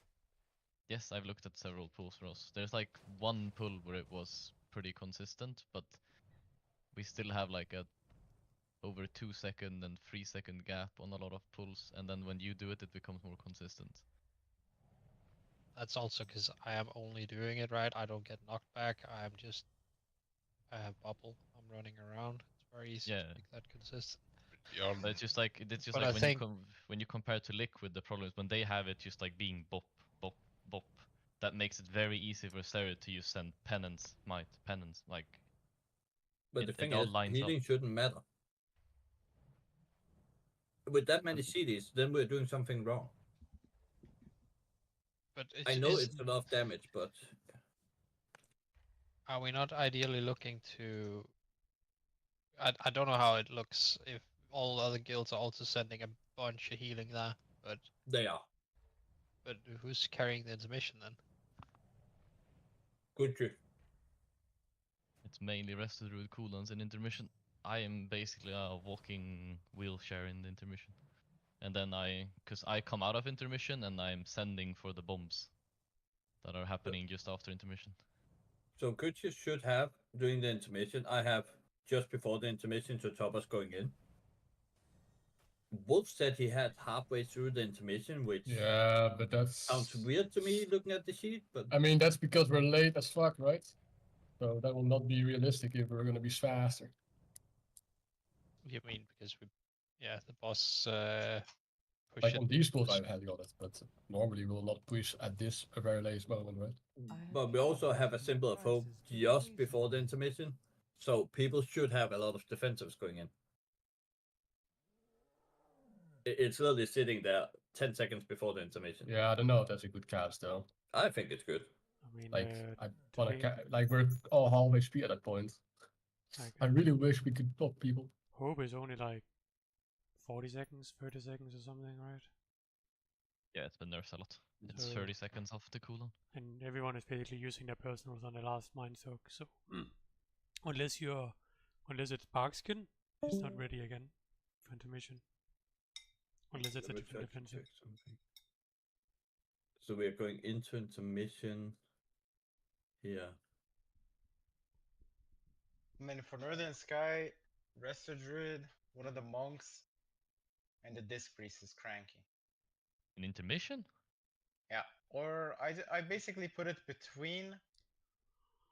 yes, I've looked at several pulls for us. There's like one pull where it was pretty consistent, but we still have like a over 2 second and 3 second gap on a lot of pulls, and then when you do it, it becomes more consistent. That's also because I am only doing it right. I don't get knocked back. I have bubble. I'm running around. It's very easy Yeah. to make that consistent. But it's just like But when I think- when you compare to Liquid, the problem is when they have it just like being bop, bop, bop. That makes it very easy for Serid to just send penance, might, penance, like. But it the thing all is, lines healing up. shouldn't matter. With that many CDs, then we're doing something wrong. But I know it's a lot of damage, but Are we not ideally looking to? I don't know how it looks if all other guilds are also sending a bunch of healing there, but they are. But who's carrying the intermission then? Good. It's mainly rested with cooldowns and intermission. I am basically a walking wheelchair in the intermission. And then because I come out of intermission and I'm sending for the bombs that are happening just after intermission. So Gucci should have during the intermission. I have just before the intermission to top us going in. Wolf said he had halfway through the intermission, which Yeah, but that's sounds weird to me looking at the sheet. But I mean, that's because we're late as fuck, right? So that will not be realistic if we're gonna be faster. You mean because the boss push Like it. on these pools, I've had got it, but normally we'll not push at this very late moment, right? But we also have a symbol of hope just before the intermission, so people should have a lot of defensives going in. It's literally sitting there 10 seconds before the intermission. Yeah, I don't know if that's a good cast though. I think it's good. I mean, Like I the wanna main- like we're all half HP at that point. Like, I really wish we could pop people. Hope is only like 40 seconds, 30 seconds or something, right? Yeah, it's been nerfed a lot. It's So- 30 seconds off the cooldown. And everyone is basically using their personals on the last mine soak, so unless it's Barkskin, it's not ready again for intermission. Unless it's a Let me different check defensive. something. So we are going into intermission here. I mean, for Northern Sky, Resto Druid, one of the monks, and the Disc Priest is cranky. In intermission? Yeah, or I basically put it between.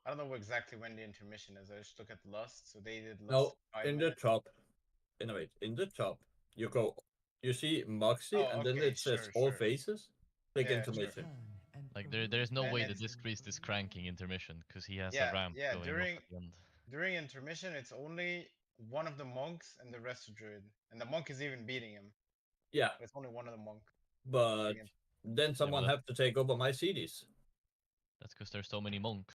I don't know exactly when the intermission is. I just look at Lust, so they did Lust. No, 5 in the minutes. top. Wait, in the top, you go. You see Moxie, Oh, and then okay, it says sure, all sure. faces. Click Yeah, intermission. Like there's no And way the it's- Disc Priest is cranking intermission because he has Yeah, a ramp yeah. going During off at the end. during intermission, it's only one of the monks and the Resto Druid, and the monk is even beating him. Yeah, But it's only one of the monk. but then someone that- have to take over my CDs. That's because there's so many monks.